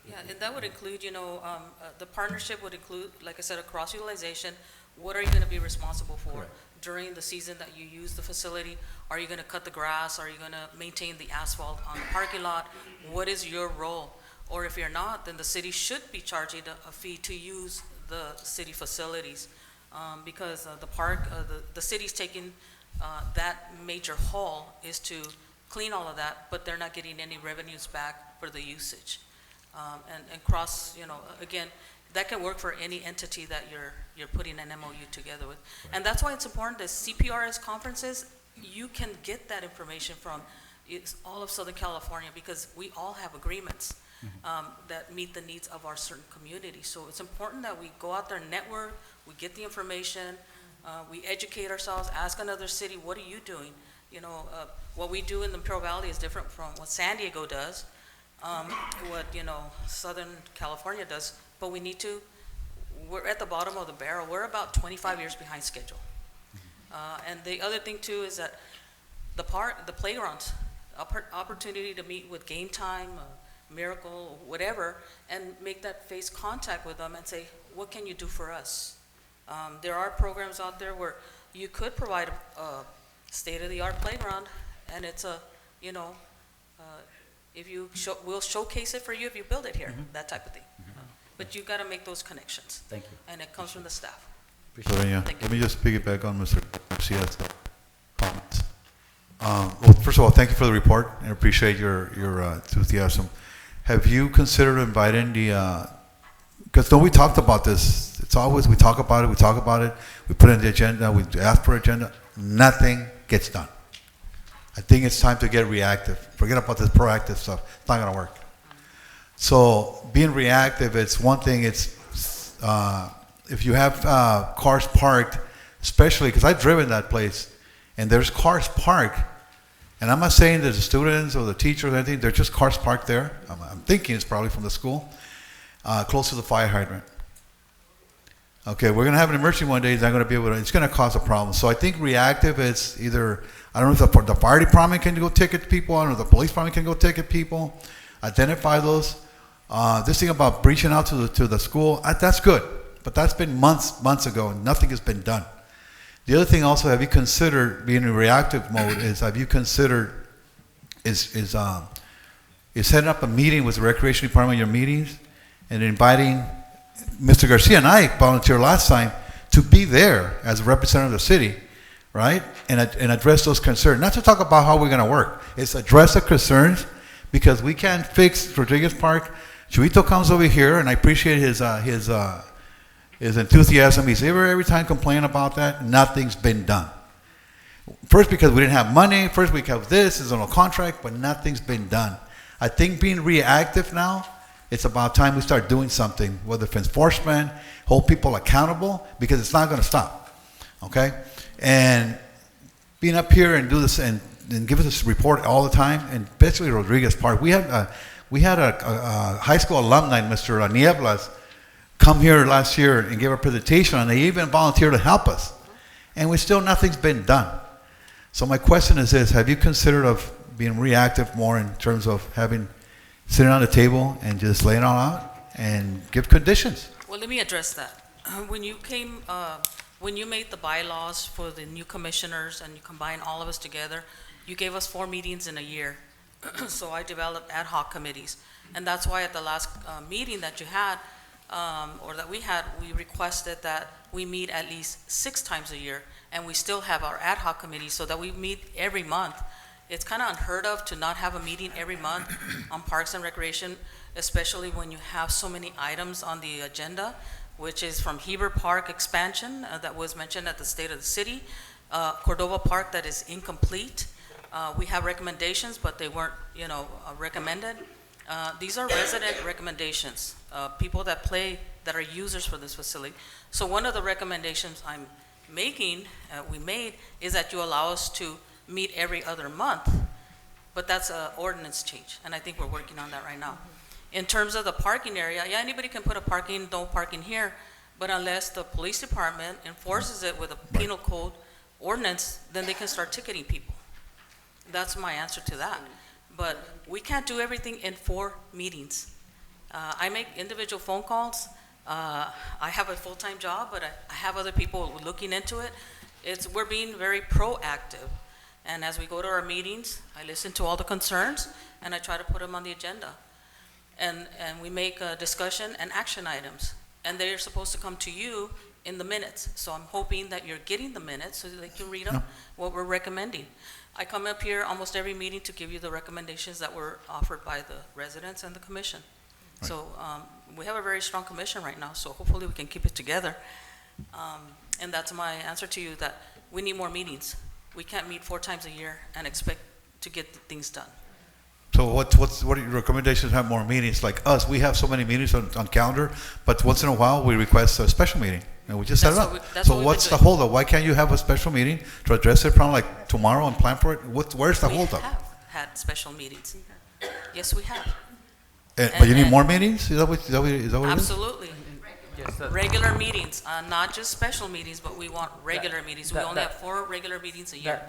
Yeah, and that would include, the partnership would include, like I said, a cross-utilization. What are you going to be responsible for? Correct. During the season that you use the facility? Are you going to cut the grass? Are you going to maintain the asphalt on the parking lot? What is your role? Or if you're not, then the city should be charging a fee to use the city facilities, because the park, the city's taking that major haul is to clean all of that, but they're not getting any revenues back for the usage. And cross, again, that can work for any entity that you're putting an MOU together with. And that's why it's important that CPRS conferences, you can get that information from all of Southern California, because we all have agreements that meet the needs of our certain communities. So it's important that we go out there and network, we get the information, we educate ourselves, ask another city, what are you doing? What we do in the Imperial Valley is different from what San Diego does, what, Southern California does, but we're at the bottom of the barrel. We're about 25 years behind schedule. And the other thing too is that the playgrounds, opportunity to meet with game time, Miracle, whatever, and make that face contact with them and say, what can you do for us? There are programs out there where you could provide a state-of-the-art playground, and it's a, you know, if you we'll showcase it for you if you build it here, that type of thing. But you got to make those connections. Thank you. And it comes from the staff. Lorena, Thank you. let me just piggyback on Mr. Garcia's comments. Well, first of all, thank you for the report and appreciate your enthusiasm. Have you considered inviting because we talked about this, it's always we talk about it, we put it in the agenda, we ask for agenda, nothing gets done. I think it's time to get reactive. Forget about this proactive stuff. It's not going to work. So being reactive, it's one thing. It's if you have cars parked, especially because I've driven that place, and there's cars parked, and I'm not saying that the students or the teachers or anything, they're just cars parked there. I'm thinking it's probably from the school, close to the fire hydrant. Okay, we're going to have an emergency one day. It's not going to be able to. It's going to cause a problem. So I think reactive is either, I don't know if the fire department can go ticket people. I don't know if the police department can go ticket people. Identify those. This thing about reaching out to the school, that's good. But that's been months ago, and nothing has been done. The other thing also, have you considered being in reactive mode? Have you considered is setting up a meeting with the recreation department, your meetings, and inviting Mr. Garcia and I volunteered last time to be there as a representative of the city, right? And address those concerns. Not to talk about how we're going to work. It's address the concerns, because we can't fix Rodriguez Park. Chuito comes over here, and I appreciate his enthusiasm. He's every time complaining about that. Nothing's been done. First, because we didn't have money. First, because this is on a contract, but nothing's been done. I think being reactive now, it's about time we start doing something, whether it's enforcement, hold people accountable, because it's not going to stop. Okay? And being up here and do this and give us this report all the time, and especially Rodriguez Park. We had a high school alumni, Mr. Nieblas, come here last year and give a presentation, and they even volunteered to help us. And nothing's been done. So my question is this: have you considered of being reactive more in terms of sitting on the table and just laying it all out and give conditions? Well, let me address that. When you made the bylaws for the new commissioners and you combined all of us together, you gave us 4 meetings in a year. So I developed ad hoc committees. And that's why at the last meeting that you had, or that we had, we requested that we meet at least 6 times a year. And we still have our ad hoc committees so that we meet every month. It's kind of unheard of to not have a meeting every month on Parks and Recreation, especially when you have so many items on the agenda, which is from Heber Park expansion that was mentioned at the State of the City, Cordova Park that is incomplete. We have recommendations, but they weren't, recommended. These are resident recommendations, people that are users for this facility. So one of the recommendations we made, is that you allow us to meet every other month, but that's an ordinance change, and I think we're working on that right now. In terms of the parking area, anybody can put no parking here, but unless the police department enforces it with a penal code ordinance, then they can start ticketing people. That's my answer to that. But we can't do everything in 4 meetings. I make individual phone calls. I have a full-time job, but I have other people looking into it. We're being very proactive. And as we go to our meetings, I listen to all the concerns, and I try to put them on the agenda. And we make a discussion and action items. And they're supposed to come to you in the minutes. So I'm hoping that you're getting the minutes so that they can read up what we're recommending. I come up here almost every meeting to give you the recommendations that were offered by the residents and the commission. Right. So we have a very strong commission right now, so hopefully we can keep it together. And that's my answer to you, that we need more meetings. We can't meet 4 times a year and expect to get things done. So what are your recommendations? Have more meetings? Like us, we have so many meetings on calendar, but once in a while we request a special meeting, and we just set it up. So what's the holdup? Why can't you have a special meeting to address it from like tomorrow and plan for it? Where's the holdup? We have had special meetings. Yes, we have. But you need more meetings? Is that what it is? Absolutely. Regular meetings, not just special meetings, but we want regular meetings. We only have 4 regular meetings a year.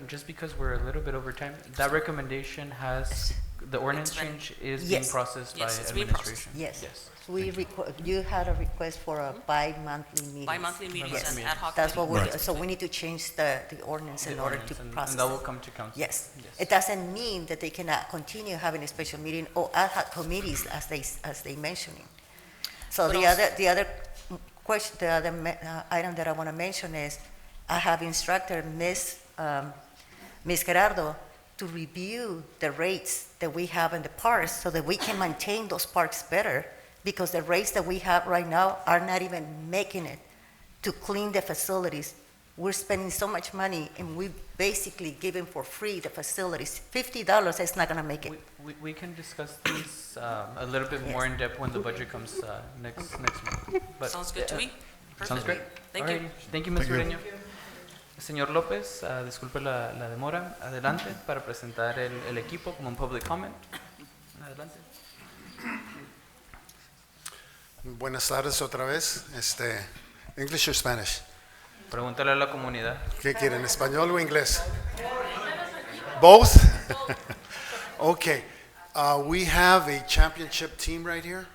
Just because we're a little bit over time, that recommendation has The ordinance It's been- change is being Yes. processed by Yes, it's being administration. processed. Yes. You had a request for a bi-monthly meeting. Bi-monthly meetings Yes. and ad hoc That's what we, Right. so we need to change the ordinance in The order to ordinance, and- process And that will it. come to council. Yes. It doesn't mean that they cannot continue having a special meeting or ad hoc committees as they mentioning. So But the also- other question, the other item that I want to mention is, I have instructed Ms. Gerardo to review the rates that we have in the parks so that we can maintain those parks better, because the rates that we have right now are not even making it to clean the facilities. We're spending so much money and we basically giving for free the facilities. $50 is not gonna make it. We can discuss these a little bit more in depth when the budget comes next month. But, Sounds good to me. Sounds Perfect. great. Thank you. Alrighty. Thank you, Ms. Thank you. Ureña. Señor López, disculpe la demora. Adelante para presentar el equipo como un public comment. Adelante. Buenas tardes otra vez. English or Spanish? Pregúntale a la comunidad. ¿Qué quieren, español o inglés? Both? Okay. We have a championship team right here.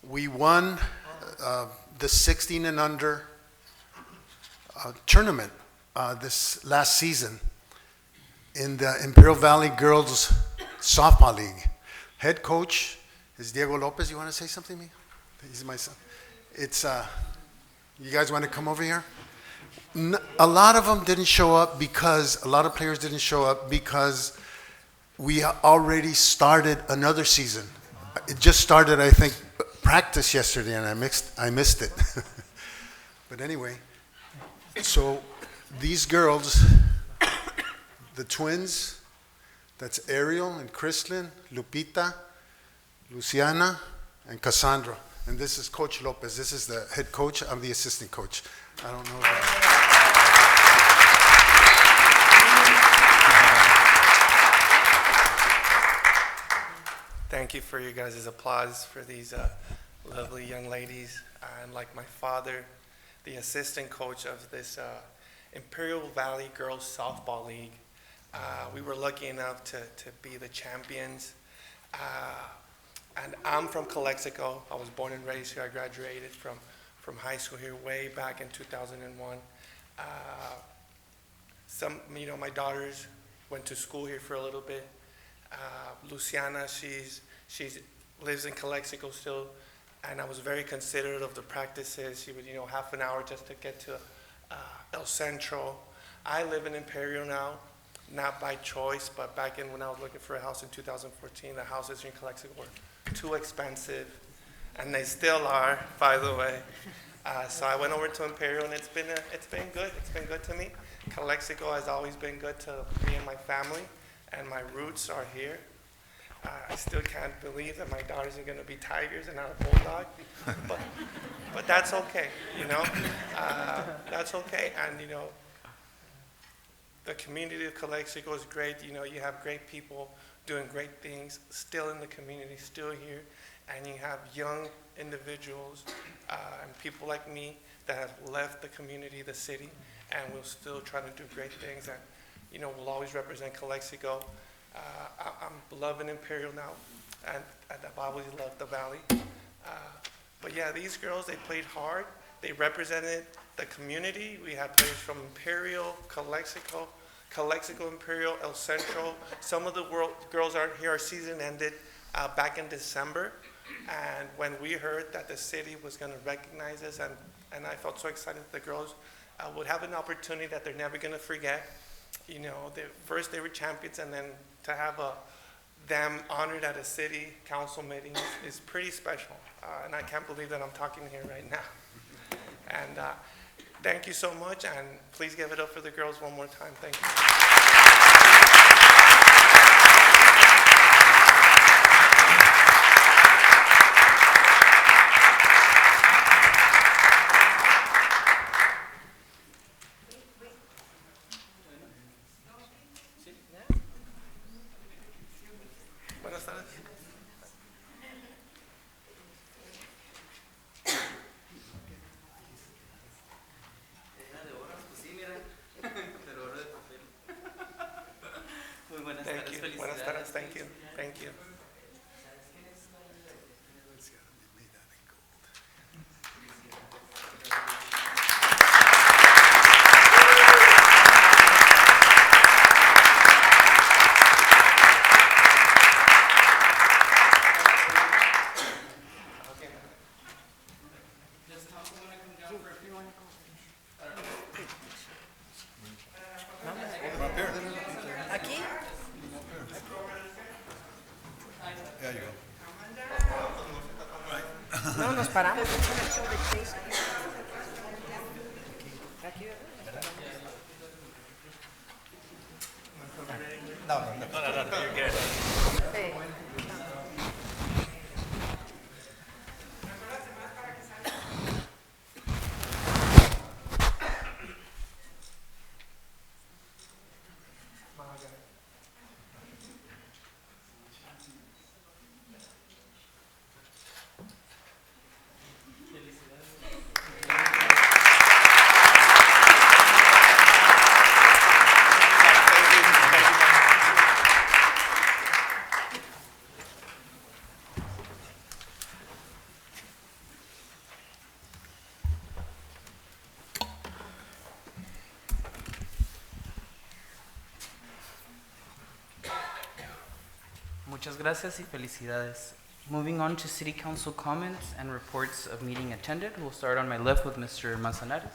We won the 16 and under tournament this last season in the Imperial Valley Girls Softball League. Head coach is Diego Lopez. You want to say something to me? He's my son. It's, you guys want to come over here? A lot of them didn't show up because, a lot of players didn't show up because we already started another season. It just started, I think, practice yesterday, and I missed it. But anyway, so these girls, the twins, that's Ariel and Kristlyn, Lupita, Luciana, and Cassandra. And this is Coach Lopez. This is the head coach. I'm the assistant coach. I don't know that. Thank you for your guys' applause for these lovely young ladies. And like my father, the assistant coach of this Imperial Valley Girls Softball League, we were lucky enough to be the champions. And I'm from Calexico. I was born and raised here. I graduated from high school here way back in 2001. My daughters went to school here for a little bit. Luciana, she lives in Calexico still, and I was very considerate of the practices. She would, half an hour just to get to El Centro. I live in Imperial now, not by choice, but back when I was looking for a house in 2014, the houses in Calexico were too expensive, and they still are, by the way. So I went over to Imperial, and it's been good. It's been good to me. Calexico has always been good to me and my family, and my roots are here. I still can't believe that my daughters are going to be tigers and not a bulldog, but that's okay, That's okay, and the community of Calexico is great. You have great people doing great things still in the community, still here, and you have young individuals and people like me that have left the community, the city, and will still try to do great things, and we'll always represent Calexico. I'm loving Imperial now, and I've always loved the Valley. But yeah, these girls, they played hard. They represented the community. We had players from Imperial, Calexico, Imperial, El Centro. Some of the girls aren't here. Our season ended back in December, and when we heard that the city was going to recognize us, and I felt so excited that the girls would have an opportunity that they're never going to forget. First they were champions, and then to have them honored at a city council meeting is pretty special. And I can't believe that I'm talking here right now. And thank you so much, and please give it up for the girls one more time. Thank you. Buenas tardes. Thank you. Thank you. Aquí. No, nos paramos. Muchas gracias y felicidades. Moving on to City Council comments and reports of meeting attended. We'll start on my left with Mr. Manzanares.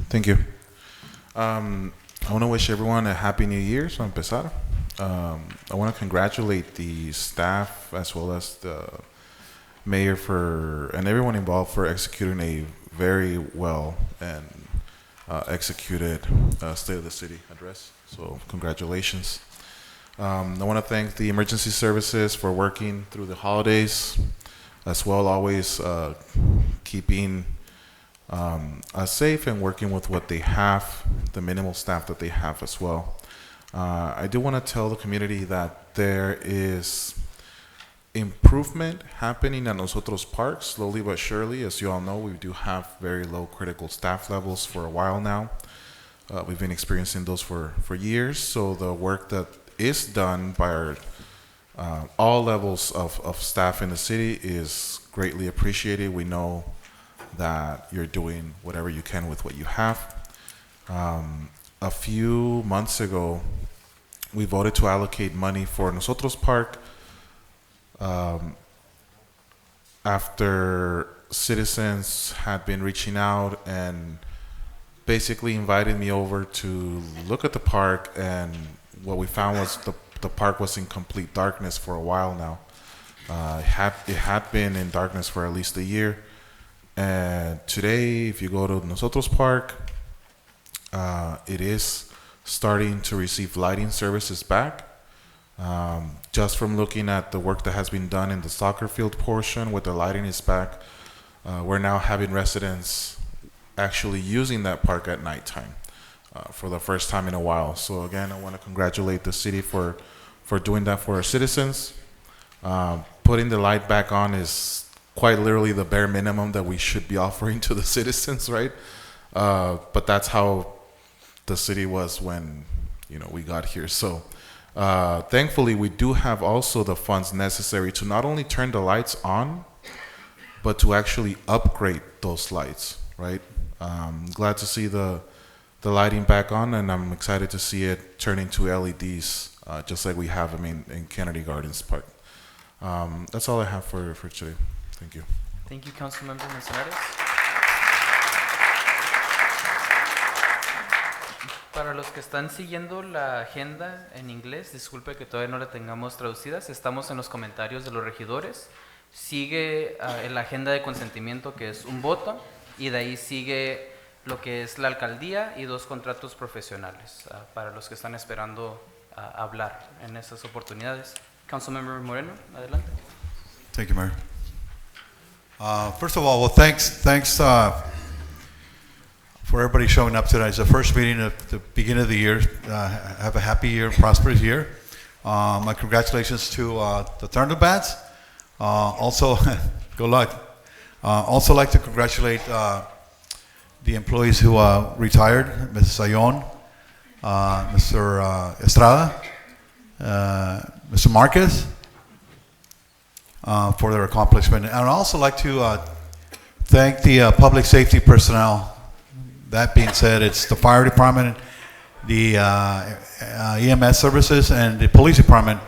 Thank you. I want to wish everyone a happy new year, so empezar. I want to congratulate the staff as well as the mayor and everyone involved for executing a very well and executed State of the City address. So congratulations. I want to thank the emergency services for working through the holidays as well, always keeping us safe and working with what they have, the minimal staff that they have as well. I do want to tell the community that there is improvement happening at Nosotros Park, slowly but surely. As you all know, we do have very low critical staff levels for a while now. We've been experiencing those for years, so the work that is done by our all levels of staff in the city is greatly appreciated. We know that you're doing whatever you can with what you have. A few months ago, we voted to allocate money for Nosotros Park after citizens had been reaching out and basically invited me over to look at the park, and what we found was the park was in complete darkness for a while now. It had been in darkness for at least a year. And today, if you go to Nosotros Park, it is starting to receive lighting services back. Just from looking at the work that has been done in the soccer field portion, with the lighting is back, we're now having residents actually using that park at nighttime for the first time in a while. So again, I want to congratulate the city for doing that for our citizens. Putting the light back on is quite literally the bare minimum that we should be offering to the citizens, right? But that's how the city was when we got here. So thankfully, we do have also the funds necessary to not only turn the lights on, but to actually upgrade those lights, right? Glad to see the lighting back on, and I'm excited to see it turn into LEDs, just like we have in Kennedy Gardens Park. That's all I have for today. Thank you. Thank you, Councilmember Manzanares. Para los que están siguiendo la agenda en inglés, disculpe que todavía no la tengamos traducidas, estamos en los comentarios de los regidores. Sigue la agenda de consentimiento, que es un voto, y de ahí sigue lo que es la alcaldía y 2 contratos profesionales para los que están esperando hablar en esas oportunidades. Councilmember Moreno, adelante. Thank you, Mayor. First of all, well, thanks for everybody showing up tonight. It's the first meeting at the beginning of the year. Have a happy year, prosperous year. My congratulations to the Thunderbats. Also, good luck. Also like to congratulate the employees who retired, Mrs. Sayon, Mr. Estrada, Mr. Marquez for their accomplishment. And I'd also like to thank the public safety personnel. That being said, it's the fire department, the EMS services, and the police department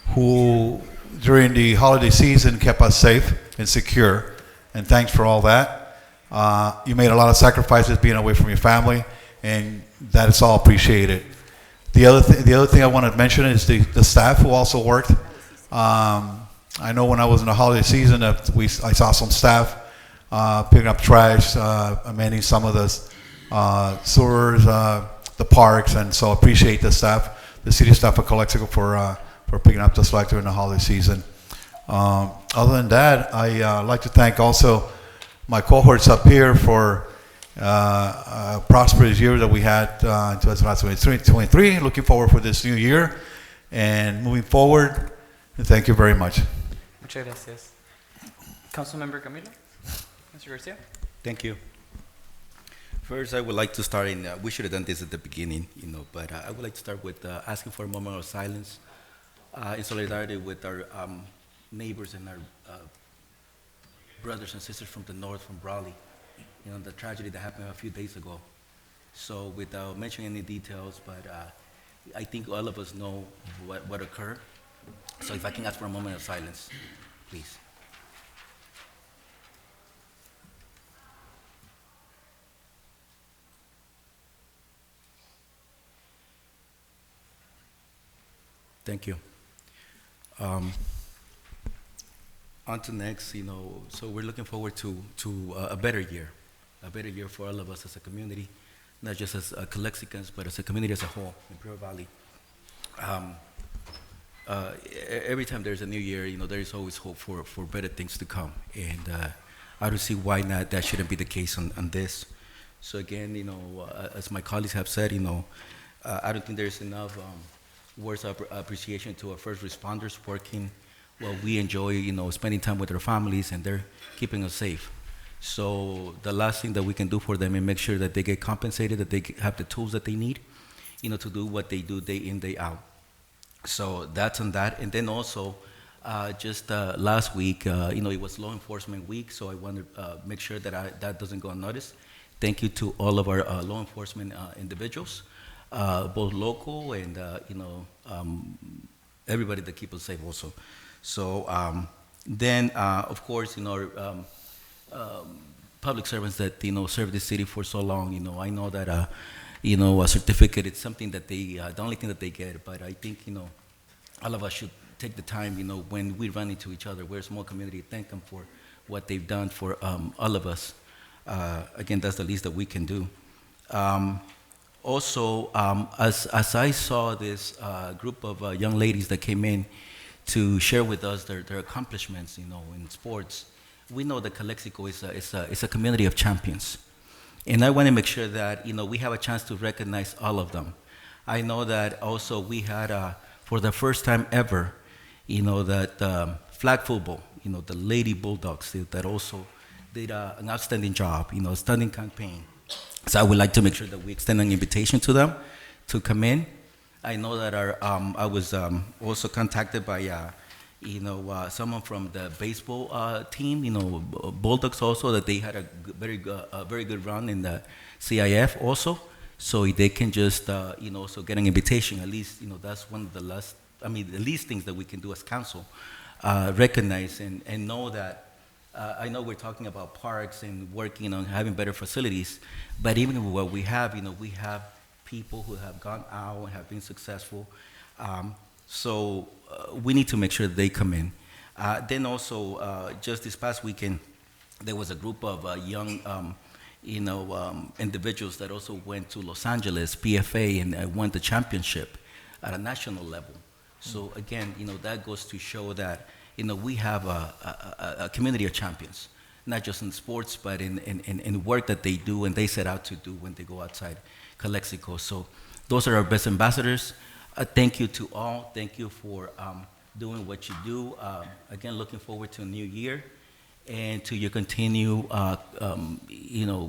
who, during the holiday season, kept us safe and secure. And thanks for all that. You made a lot of sacrifices being away from your family, and that is all appreciated. The other thing I want to mention is the staff who also worked. I know when I was in the holiday season, I saw some staff picking up trash, manning some of the sewers, the parks, and so appreciate the staff, the city staff of Calexico for picking up the slack during the holiday season. Other than that, I like to thank also my cohorts up here for a prosperous year that we had in 2023. Looking forward for this new year and moving forward. And thank you very much. Muchas gracias. Councilmember Camilo? Mr. Garcia? Thank you. First, I would like to start in, we should have done this at the beginning, but I would like to start with asking for a moment of silence in solidarity with our neighbors and our brothers and sisters from the north, from Raleigh, the tragedy that happened a few days ago. So without mentioning any details, but I think all of us know what occurred. So if I can ask for a moment of silence, please. Thank you. On to next, so we're looking forward to a better year for all of us as a community, not just as Calexicans, but as a community as a whole in Pure Valley. Every time there's a new year, there is always hope for better things to come, and I don't see why not that shouldn't be the case on this. So again, as my colleagues have said, I don't think there's enough words of appreciation to our first responders working while we enjoy, spending time with our families, and they're keeping us safe. So the last thing that we can do for them is make sure that they get compensated, that they have the tools that they need, to do what they do day in, day out. So that's on that. And then also, just last week, it was Law Enforcement Week, so I want to make sure that that doesn't go unnoticed. Thank you to all of our law enforcement individuals, both local and, everybody that keep us safe also. So then, of course, our public servants that, serve the city for so long, I know that, a certificate, it's something that they, the only thing that they get, but I think, all of us should take the time, when we run into each other, we're a small community, thank them for what they've done for all of us. Again, that's the least that we can do. Also, as I saw this group of young ladies that came in to share with us their accomplishments, in sports, we know that Calexico is a community of champions. And I want to make sure that, we have a chance to recognize all of them. I know that also we had, for the first time ever, that flag football, the Lady Bulldogs that also did an outstanding job, a stunning campaign. So I would like to make sure that we extend an invitation to them to come in. I know that I was also contacted by, someone from the baseball team, Bulldogs also, that they had a very good run in the CIF also. So they can just, so get an invitation. At least, that's one of the least things that we can do as council, recognize and know that. I know we're talking about parks and working on having better facilities, but even with what we have, we have people who have gone out and have been successful. So we need to make sure that they come in. Then also, just this past weekend, there was a group of young, individuals that also went to Los Angeles, PFA, and won the championship at a national level. So again, that goes to show that, we have a community of champions, not just in sports, but in work that they do and they set out to do when they go outside Calexico. So those are our best ambassadors. Thank you to all. Thank you for doing what you do. Again, looking forward to a new year and to your continued,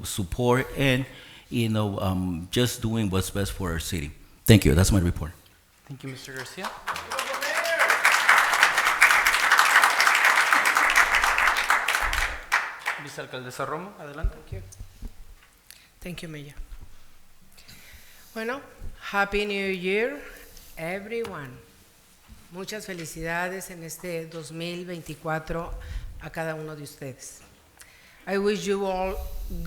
support and, just doing what's best for our city. Thank you. That's my report. Thank you, Mr. Garcia. Vicealcaldesa Romo, adelante. Thank you, Mayor. Bueno, Happy New Year, everyone. Muchas felicidades en este 2024 a cada uno de ustedes. I wish you all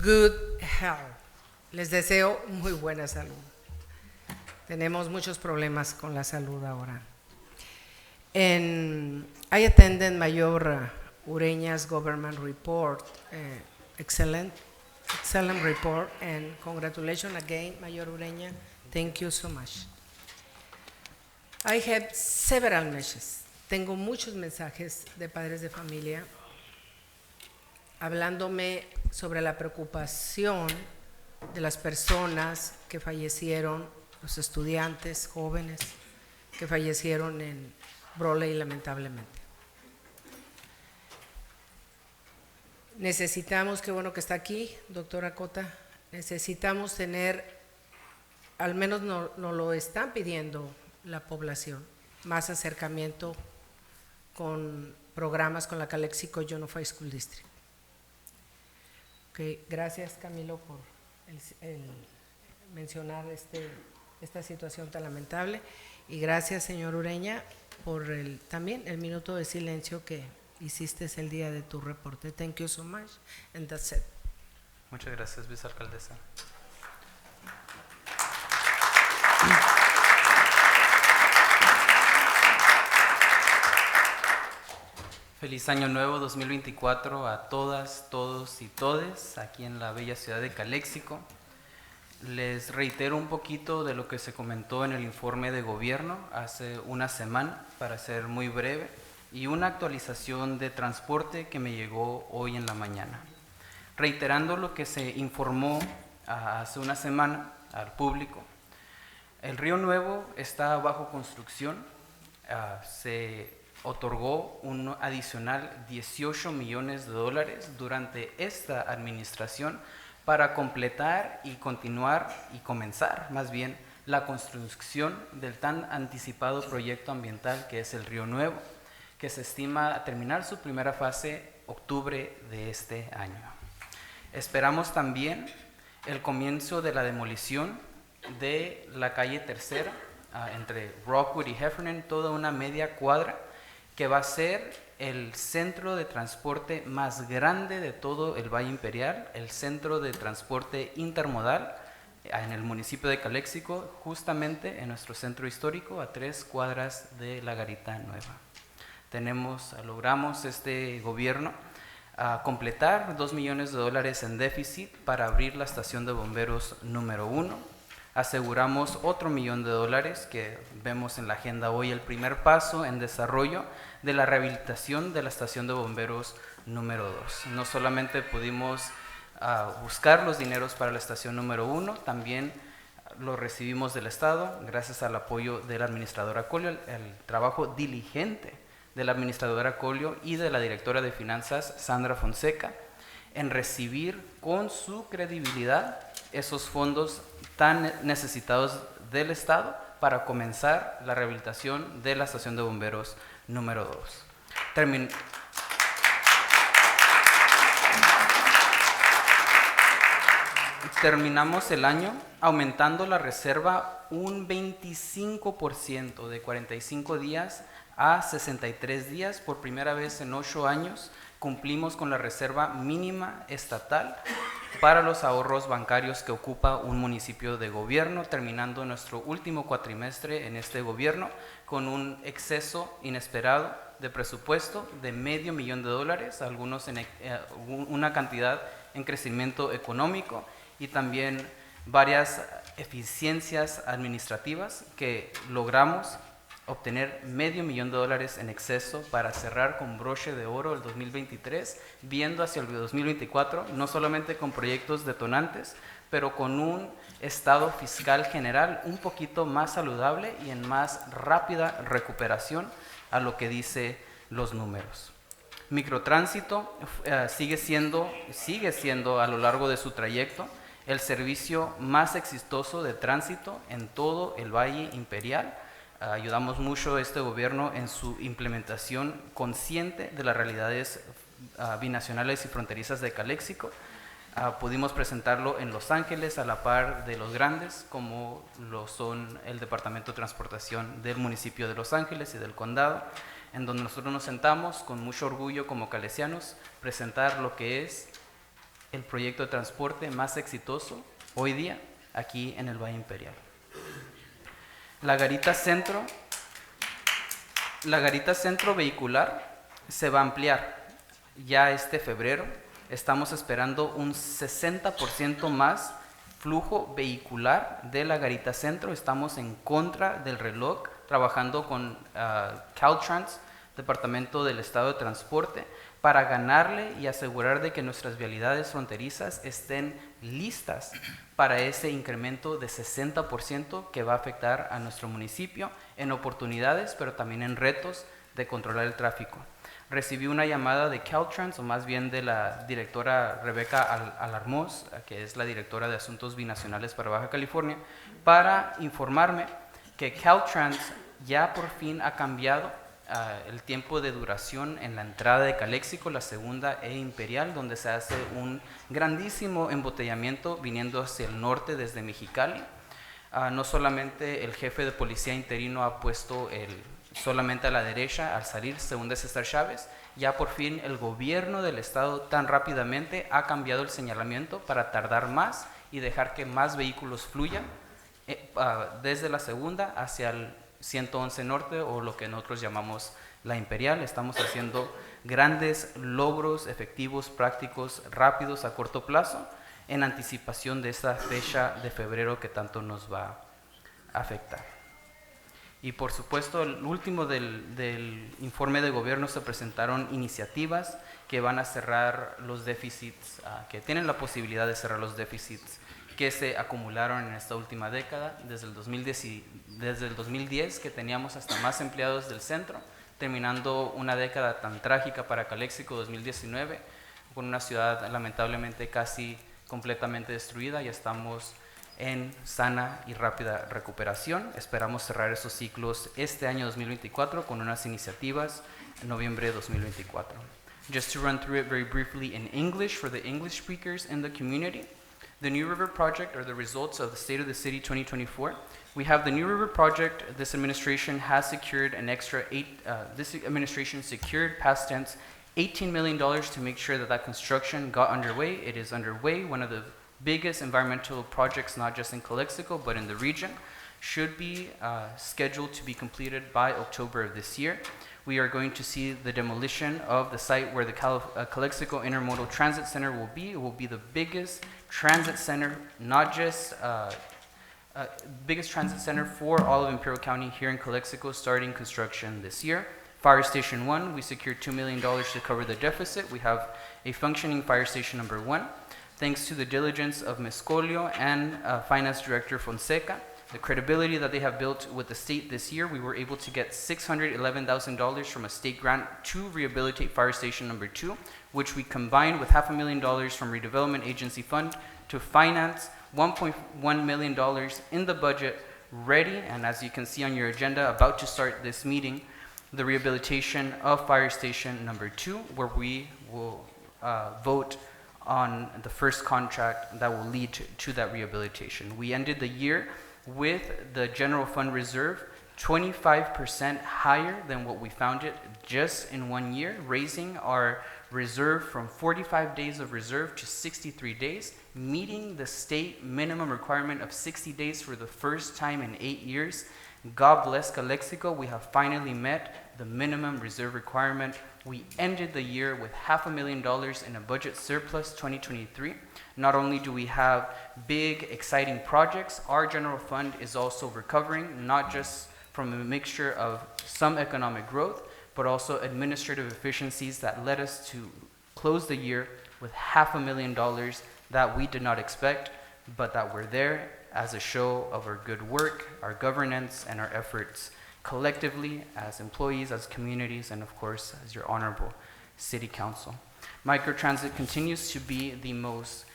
good health. Les deseo muy buena salud. Tenemos muchos problemas con la salud ahora. I attended Mayor Ureña's government report, excellent report, and congratulations again, Mayor Ureña. Thank you so much. I have several messages. Tengo muchos mensajes de padres de familia hablándome sobre la preocupación de las personas que fallecieron, los estudiantes jóvenes que fallecieron en Broley lamentablemente. Necesitamos, qué bueno que está aquí, doctora Cota, necesitamos tener, al menos nos lo están pidiendo la población, más acercamiento con programas con la Calexico Unified School District. Okay, gracias Camilo por el mencionar esta situación tan lamentable y gracias señor Ureña por también el minuto de silencio que hiciste el día de tu reporte. Thank you so much and that's it. Muchas gracias, vicealcaldesa. Feliz Año Nuevo 2024 a todas, todos y todes aquí en la bella ciudad de Calexico. Les reitero un poquito de lo que se comentó en el informe de gobierno hace una semana, para ser muy breve, y una actualización de transporte que me llegó hoy en la mañana. Reiterando lo que se informó hace una semana al público, el Río Nuevo está bajo construcción, se otorgó un adicional $18 millones durante esta administración para completar y continuar y comenzar más bien la construcción del tan anticipado proyecto ambiental que es el Río Nuevo, que se estima terminar su primera fase octubre de este año. Esperamos también el comienzo de la demolición de la calle Tercera entre Rockwood y Heffernan, toda una media cuadra que va a ser el centro de transporte más grande de todo el Valle Imperial, el centro de transporte intermodal en el municipio de Calexico, justamente en nuestro centro histórico, a 3 cuadras de la Garita Nueva. Logramos este gobierno completar $2 millones en déficit para abrir la estación de bomberos número 1. Aseguramos otro $1 millón que vemos en la agenda hoy, el primer paso en desarrollo de la rehabilitación de la estación de bomberos número 2. No solamente pudimos buscar los dineros para la estación número 1, también lo recibimos del Estado, gracias al apoyo de la administradora Colio, el trabajo diligente de la administradora Colio y de la directora de finanzas, Sandra Fonseca, en recibir con su credibilidad esos fondos tan necesitados del Estado para comenzar la rehabilitación de la estación de bomberos número 2. Terminamos el año aumentando la reserva un 25%, de 45 días a 63 días. Por primera vez en 8 años cumplimos con la reserva mínima estatal para los ahorros bancarios que ocupa un municipio de gobierno, terminando nuestro último cuatrimestre en este gobierno con un exceso inesperado de presupuesto de $500 millones, algunos en una cantidad en crecimiento económico y también varias eficiencias administrativas que logramos obtener $500 millones en exceso para cerrar con broche de oro el 2023, viendo hacia el 2024, no solamente con proyectos detonantes, pero con un estado fiscal general un poquito más saludable y en más rápida recuperación a lo que dice los números. Microtránsito sigue siendo a lo largo de su trayecto el servicio más exitoso de tránsito en todo el Valle Imperial. Ayudamos mucho a este gobierno en su implementación consciente de las realidades binacionales y fronterizas de Calexico. Pudimos presentarlo en Los Ángeles a la par de los grandes, como lo son el Departamento de Transportación del municipio de Los Ángeles y del condado, en donde nosotros nos sentamos con mucho orgullo como calesianos, presentar lo que es el proyecto de transporte más exitoso hoy día aquí en el Valle Imperial. La garita centro vehicular se va a ampliar ya este febrero. Estamos esperando un 60% más flujo vehicular de la garita centro. Estamos en contra del reloj, trabajando con Caltrans, Departamento del Estado de Transporte, para ganarle y asegurar de que nuestras vialidades fronterizas estén listas para ese incremento de 60% que va a afectar a nuestro municipio en oportunidades, pero también en retos de controlar el tráfico. Recibí una llamada de Caltrans, o más bien de la directora Rebeca Alarmós, que es la directora de Asuntos Binacionales para Baja California, para informarme que Caltrans ya por fin ha cambiado el tiempo de duración en la entrada de Calexico, la segunda e Imperial, donde se hace un grandísimo embotellamiento viniendo hacia el norte desde Mexicali. No solamente el jefe de policía interino ha puesto solamente a la derecha al salir, según de César Chávez, ya por fin el gobierno del estado tan rápidamente ha cambiado el señalamiento para tardar más y dejar que más vehículos fluyan desde la segunda hacia el 111 Norte, o lo que nosotros llamamos la Imperial. Estamos haciendo grandes logros efectivos, prácticos, rápidos a corto plazo, en anticipación de esta fecha de febrero que tanto nos va a afectar. Y por supuesto, el último del informe de gobierno, se presentaron iniciativas que van a cerrar los déficits, que tienen la posibilidad de cerrar los déficits que se acumularon en esta última década, desde el 2010, que teníamos hasta más empleados del centro, terminando una década tan trágica para Calexico, 2019, con una ciudad lamentablemente casi completamente destruida. Ya estamos en sana y rápida recuperación. Esperamos cerrar esos ciclos este año 2024 con unas iniciativas en noviembre de 2024. Just to run through it very briefly in English for the English speakers in the community. The New River Project are the results of the State of the City 2024. We have the New River Project. This administration has secured an extra secured past tense $18 million to make sure that construction got underway. It is underway. One of the biggest environmental projects, not just in Calexico, but in the region, should be scheduled to be completed by October of this year. We are going to see the demolition of the site where the Calexico Intermodal Transit Center will be. It will be the biggest transit center, not just biggest transit center for all of Imperial County here in Calexico, starting construction this year. Fire Station 1, we secured $2 million to cover the deficit. We have a functioning Fire Station number 1. Thanks to the diligence of Ms. Colio and Finance Director Fonseca, the credibility that they have built with the state this year, we were able to get $611,000 from a state grant to rehabilitate Fire Station number 2, which we combined with $500,000 from Redevelopment Agency Fund to finance $1.1 million in the budget ready, and as you can see on your agenda, about to start this meeting, the rehabilitation of Fire Station number 2, where we will vote on the first contract that will lead to that rehabilitation. We ended the year with the general fund reserve 25% higher than what we found it just in 1 year, raising our reserve from 45 days of reserve to 63 days, meeting the state minimum requirement of 60 days for the first time in 8 years. God bless Calexico, we have finally met the minimum reserve requirement. We ended the year with $500,000 in a budget surplus 2023. Not only do we have big, exciting projects, our general fund is also recovering, not just from a mixture of some economic growth, but also administrative efficiencies that led us to close the year with $500,000 that we did not expect, but that were there as a show of our good work, our governance, and our efforts collectively as employees, as communities, and of course, as your honorable city council. Microtransit continues to be the most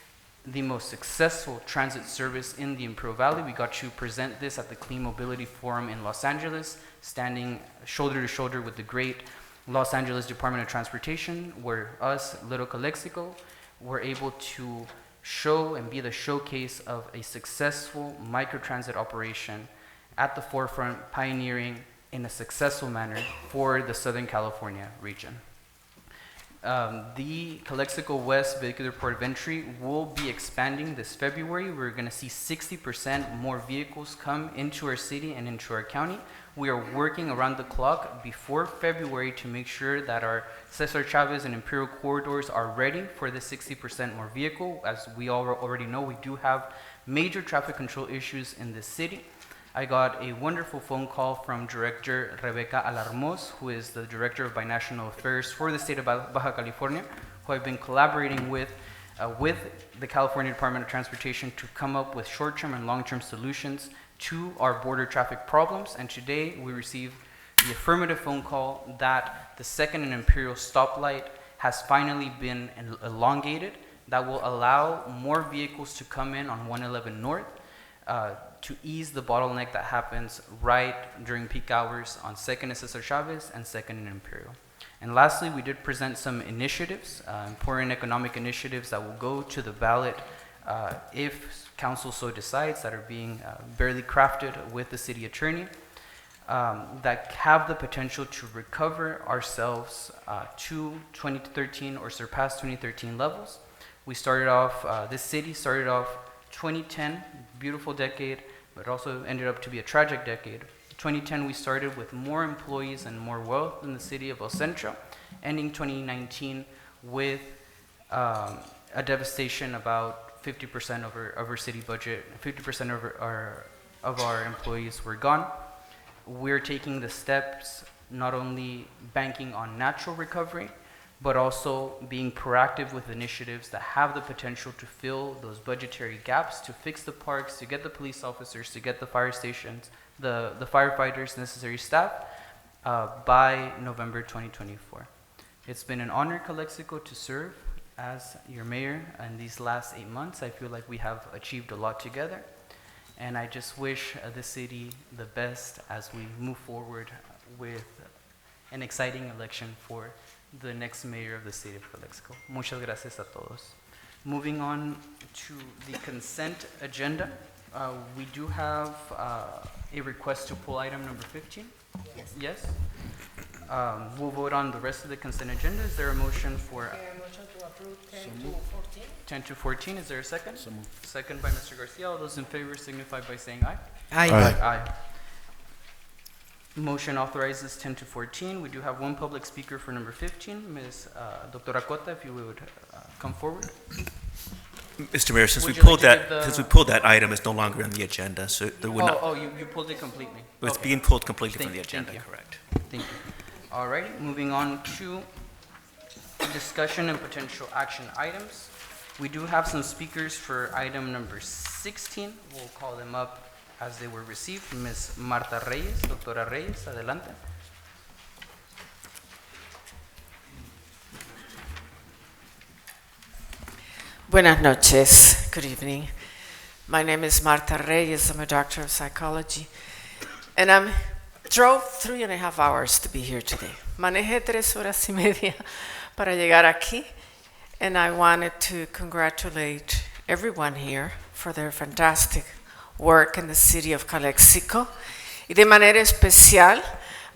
successful transit service in the Imperial Valley. We got to present this at the Clean Mobility Forum in Los Angeles, standing shoulder to shoulder with the great Los Angeles Department of Transportation, where us, Little Calexico, were able to show and be the showcase of a successful microtransit operation at the forefront, pioneering in a successful manner for the Southern California region. The Calexico West Vehicular Port of Entry will be expanding this February. We're going to see 60% more vehicles come into our city and into our county. We are working around the clock before February to make sure that our Cesar Chavez and Imperial corridors are ready for the 60% more vehicle. As we all already know, we do have major traffic control issues in this city. I got a wonderful phone call from Director Rebecca Alarmos, who is the Director of Binational Affairs for the state of Baja California, who I've been collaborating with the California Department of Transportation to come up with short-term and long-term solutions to our border traffic problems. And today we received the affirmative phone call that the Second and Imperial stoplight has finally been elongated. That will allow more vehicles to come in on 111 North, to ease the bottleneck that happens right during peak hours on 2nd and Cesar Chavez and 2nd and Imperial. And lastly, we did present some initiatives, important economic initiatives that will go to the ballot if council so decides, that are being barely crafted with the city attorney, that have the potential to recover ourselves to 2013 or surpass 2013 levels. We started off, this city started off 2010, beautiful decade, but also ended up to be a tragic decade. 2010, we started with more employees and more wealth in the city of El Centro, ending 2019 with a devastation about 50% of our city budget, 50% of our employees were gone. We're taking the steps, not only banking on natural recovery, but also being proactive with initiatives that have the potential to fill those budgetary gaps, to fix the parks, to get the police officers, to get the fire stations, the firefighters, necessary staff, by November 2024. It's been an honor, Calexico, to serve as your mayor in these last 8 months. I feel like we have achieved a lot together, and I just wish the city the best as we move forward with an exciting election for the next mayor of the city of Calexico. Muchas gracias a todos. Moving on to the consent agenda, we do have a request to pull item number 15. Yes. Yes? We'll vote on the rest of the consent agenda. Is there a motion for Motion to approve 10 to 14. 10 to 14? Is there a second? Second by Mr. Garcia. All those in favor signify by saying aye. Aye. Aye. Motion authorizes 10 to 14. We do have one public speaker for number 15. Ms. Dr. Cota, if you would come forward. Mr. Mayor, since we Would you like pulled to that, give the- since we pulled that item, it's no longer on the agenda, so there would not. Oh, you pulled it completely. It's Okay. being pulled completely from the Thank agenda, you. correct? Thank you. All right, moving on to discussion and potential action items. We do have some speakers for item number 16. We'll call them up as they were received. Ms. Marta Reyes, Doctora Reyes, adelante. Buenas noches. Good evening. My name is Marta Reyes. I'm a doctor of psychology. And I drove 3.5 hours to be here today. Manejé 3 horas y media para llegar aquí. And I wanted to congratulate everyone here for their fantastic work in the city of Calexico. Y de manera especial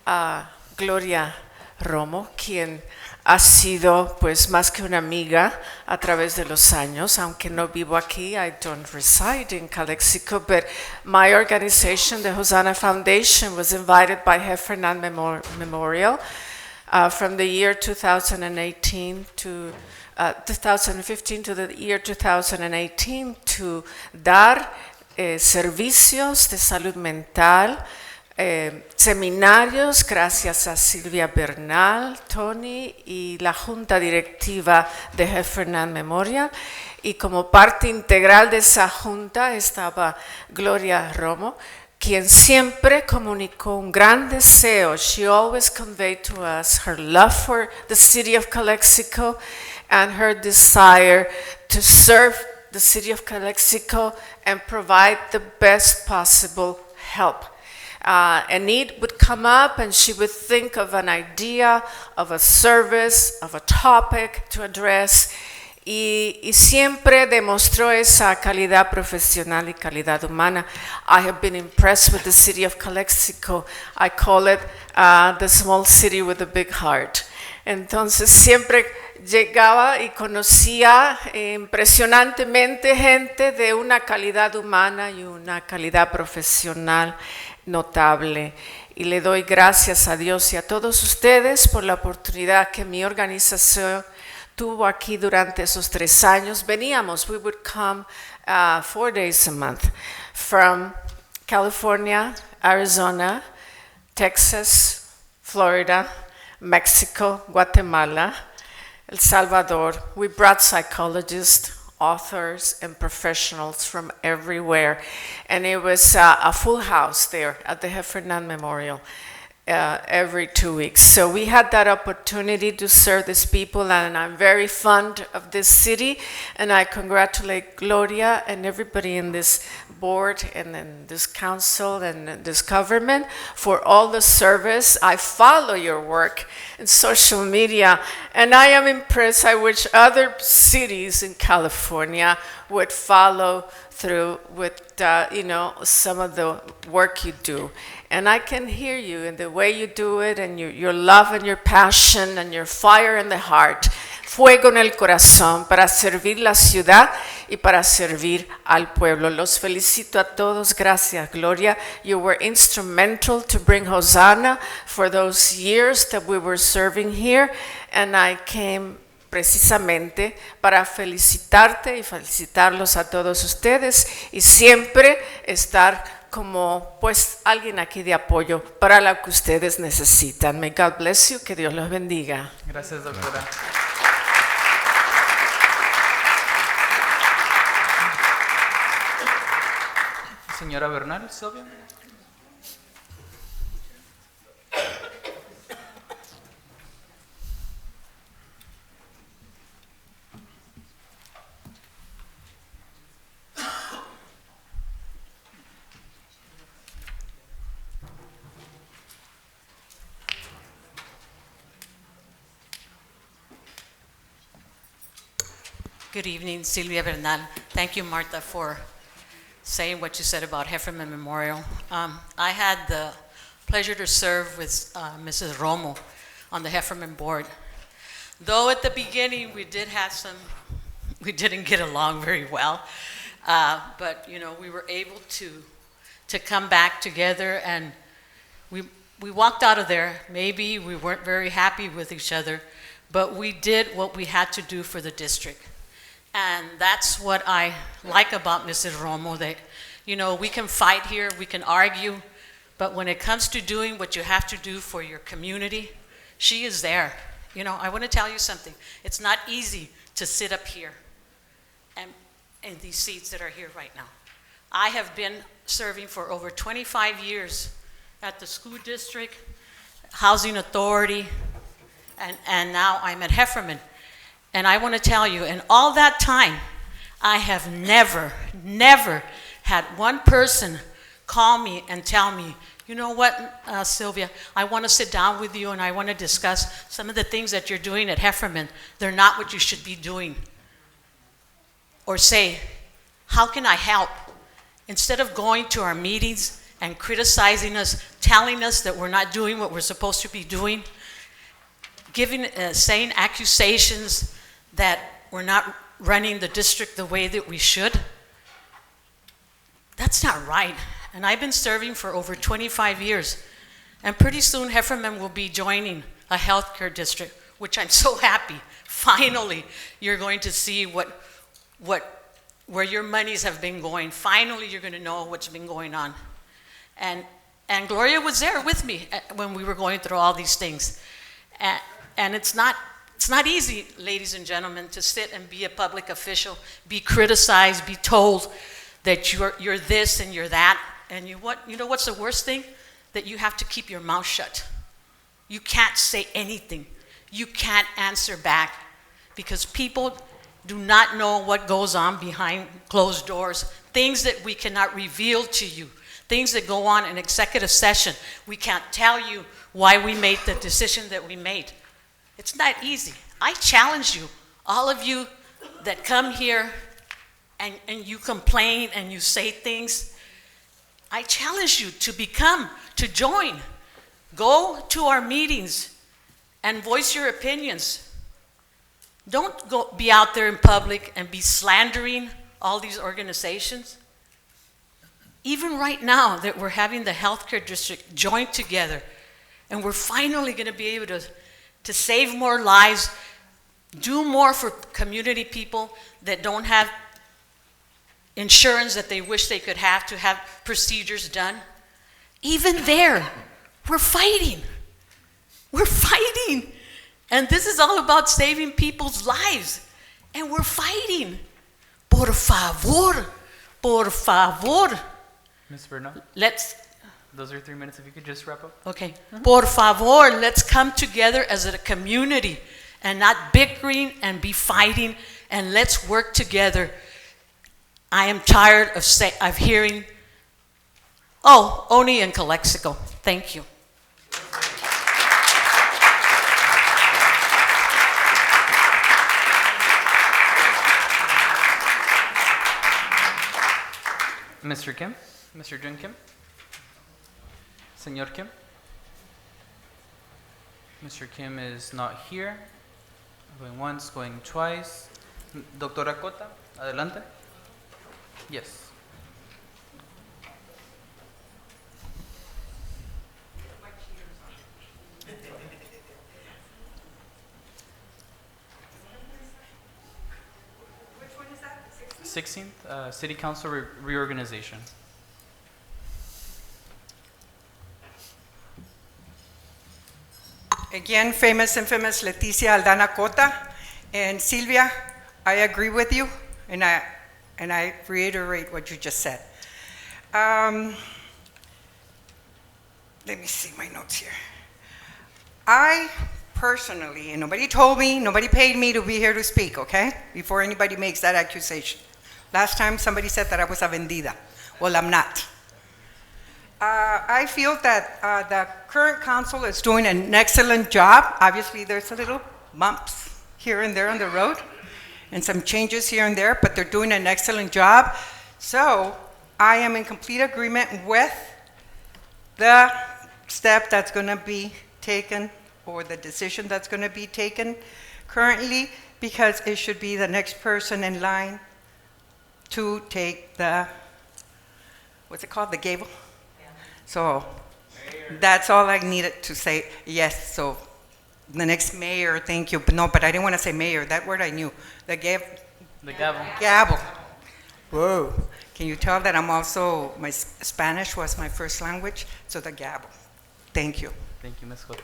a Gloria Romo, quien ha sido pues más que una amiga a través de los años, aunque no vivo aquí. I don't reside in Calexico, but my organization, the Hosanna Foundation, was invited by Heffernan Memorial from the year 2015 to the year 2018 to dar servicios de salud mental, seminarios gracias a Silvia Bernal, Tony y la junta directiva de Heffernan Memorial. Y como parte integral de esa junta estaba Gloria Romo, quien siempre comunicó un gran deseo. She always conveyed to us her love for the city of Calexico and her desire to serve the city of Calexico and provide the best possible help. a need would come up and she would think of an idea, of a service, of a topic to address. Y siempre demostró esa calidad profesional y calidad humana. I have been impressed with the city of Calexico. I call it the small city with a big heart. Entonces siempre llegaba y conocía impresionantemente gente de una calidad humana y una calidad profesional notable. Y le doy gracias a Dios y a todos ustedes por la oportunidad que mi organización tuvo aquí durante esos 3 años. Veníamos, we would come 4 days a month from California, Arizona, Texas, Florida, Mexico, Guatemala, El Salvador. We brought psychologists, authors, and professionals from everywhere. And it was a full house there at the Heffernan Memorial every 2 weeks. So we had that opportunity to serve these people, and I'm very fond of this city. And I congratulate Gloria and everybody in this board and in this council and this government for all the service. I follow your work in social media, and I am impressed. I wish other cities in California would follow through with some of the work you do. And I can hear you in the way you do it, and your love and your passion and your fire in the heart, fuego en el corazón para servir la ciudad y para servir al pueblo. Los felicito a todos. Gracias, Gloria. You were instrumental to bring Hosanna for those years that we were serving here, and I came precisamente para felicitarte y felicitarlos a todos ustedes y siempre estar como pues alguien aquí de apoyo para lo que ustedes necesitan. May God bless you, que Dios los bendiga. Gracias, doctora. Señora Bernal, Silvia. Good evening, Silvia Bernal. Thank you, Martha, for saying what you said about Hefferman Memorial. I had the pleasure to serve with Mrs. Romo on the Hefferman board. Though at the beginning we didn't get along very well, but we were able to come back together, and we walked out of there. Maybe we weren't very happy with each other, but we did what we had to do for the district. And that's what I like about Mrs. Romo, that, we can fight here, we can argue, but when it comes to doing what you have to do for your community, she is there. I want to tell you something. It's not easy to sit up here and in these seats that are here right now. I have been serving for over 25 years at the school district, housing authority, and now I'm at Hefferman. And I want to tell you, in all that time, I have never had one person call me and tell me, you know what, Sylvia, I want to sit down with you and I want to discuss some of the things that you're doing at Hefferman. They're not what you should be doing. Or say, how can I help? Instead of going to our meetings and criticizing us, telling us that we're not doing what we're supposed to be doing, saying accusations that we're not running the district the way that we should. That's not right. And I've been serving for over 25 years. And pretty soon Hefferman will be joining a healthcare district, which I'm so happy. Finally, you're going to see where your monies have been going. Finally, you're going to know what's been going on. And Gloria was there with me when we were going through all these things. And it's not easy, ladies and gentlemen, to sit and be a public official, be criticized, be told that you're this and you're that. And you know what's the worst thing? That you have to keep your mouth shut. You can't say anything. You can't answer back because people do not know what goes on behind closed doors, things that we cannot reveal to you, things that go on in executive session. We can't tell you why we made the decision that we made. It's not easy. I challenge you, all of you that come here and you complain and you say things, I challenge you to join. Go to our meetings and voice your opinions. Don't be out there in public and be slandering all these organizations. Even right now that we're having the healthcare district joined together and we're finally going to be able to save more lives, do more for community people that don't have insurance that they wish they could have to have procedures done. Even there, we're fighting. We're fighting. And this is all about saving people's lives. And we're fighting. Por favor, por favor. Ms. Bernal, those are 3 minutes. If you could just wrap up. Okay. Por favor, let's come together as a community and not bickering and be fighting, and let's work together. I am tired of hearing, oh, only in Calexico. Thank you. Mr. Kim? Mr. Jun Kim? Señor Kim? Mr. Kim is not here. Going once, going twice. Doctora Cota, adelante. Yes. Which one is that? 16th, City Council reorganization. Again, famous, infamous Leticia Aldana Cota. And Silvia, I agree with you, and I reiterate what you just said. Let me see my notes here. I personally, and nobody told me, nobody paid me to be here to speak, okay? Before anybody makes that accusation. Last time somebody said that I was a vendida. Well, I'm not. I feel that the current council is doing an excellent job. Obviously, there's a little bumps here and there on the road and some changes here and there, but they're doing an excellent job. So I am in complete agreement with the step that's going to be taken, or the decision that's going to be taken currently, because it should be the next person in line to take the, what's it called, the gavel? So that's all I needed to say. Yes, so the next mayor, thank you. No, but I didn't want to say mayor. That word I knew. The gavel. The gavel. Gavel. Whoa. Can you tell that I'm also, my Spanish was my first language, so the gavel. Thank you. Thank you, Ms. Cota.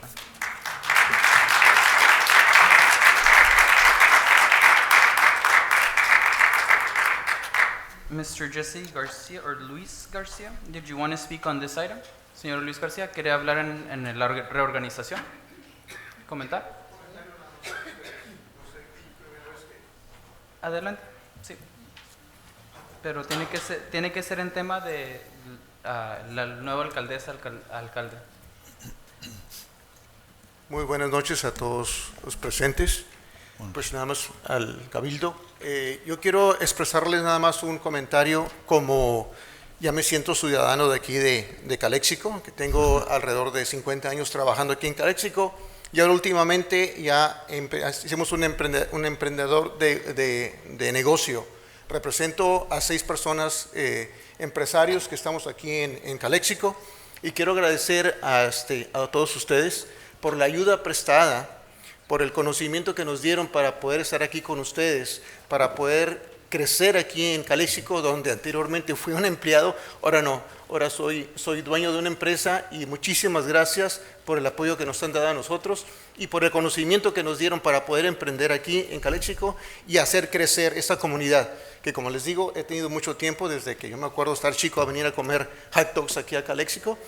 Mr. Jesse Garcia, or Luis Garcia, did you want to speak on this item? Señor Luis Garcia, ¿quiere hablar en la reorganización? ¿Comentar? Adelante, sí. Pero tiene que ser en tema de la nueva alcaldesa, alcalde. Muy buenas noches a todos los presentes. Pues nada más al cabildo. Yo quiero expresarles nada más un comentario, como ya me siento ciudadano de aquí de Calexico, que tengo alrededor de 50 años trabajando aquí en Calexico, y ahora últimamente ya hicimos un emprendedor de negocio. Represento a 6 personas, empresarios que estamos aquí en Calexico, y quiero agradecer a todos ustedes por la ayuda prestada, por el conocimiento que nos dieron para poder estar aquí con ustedes, para poder crecer aquí en Calexico, donde anteriormente fui un empleado, ahora no, ahora soy dueño de una empresa, y muchísimas gracias por el apoyo que nos han dado a nosotros y por el conocimiento que nos dieron para poder emprender aquí en Calexico y hacer crecer esta comunidad, que como les digo, he tenido mucho tiempo, desde que yo me acuerdo estar chico, a venir a comer hot dogs aquí a Calexico.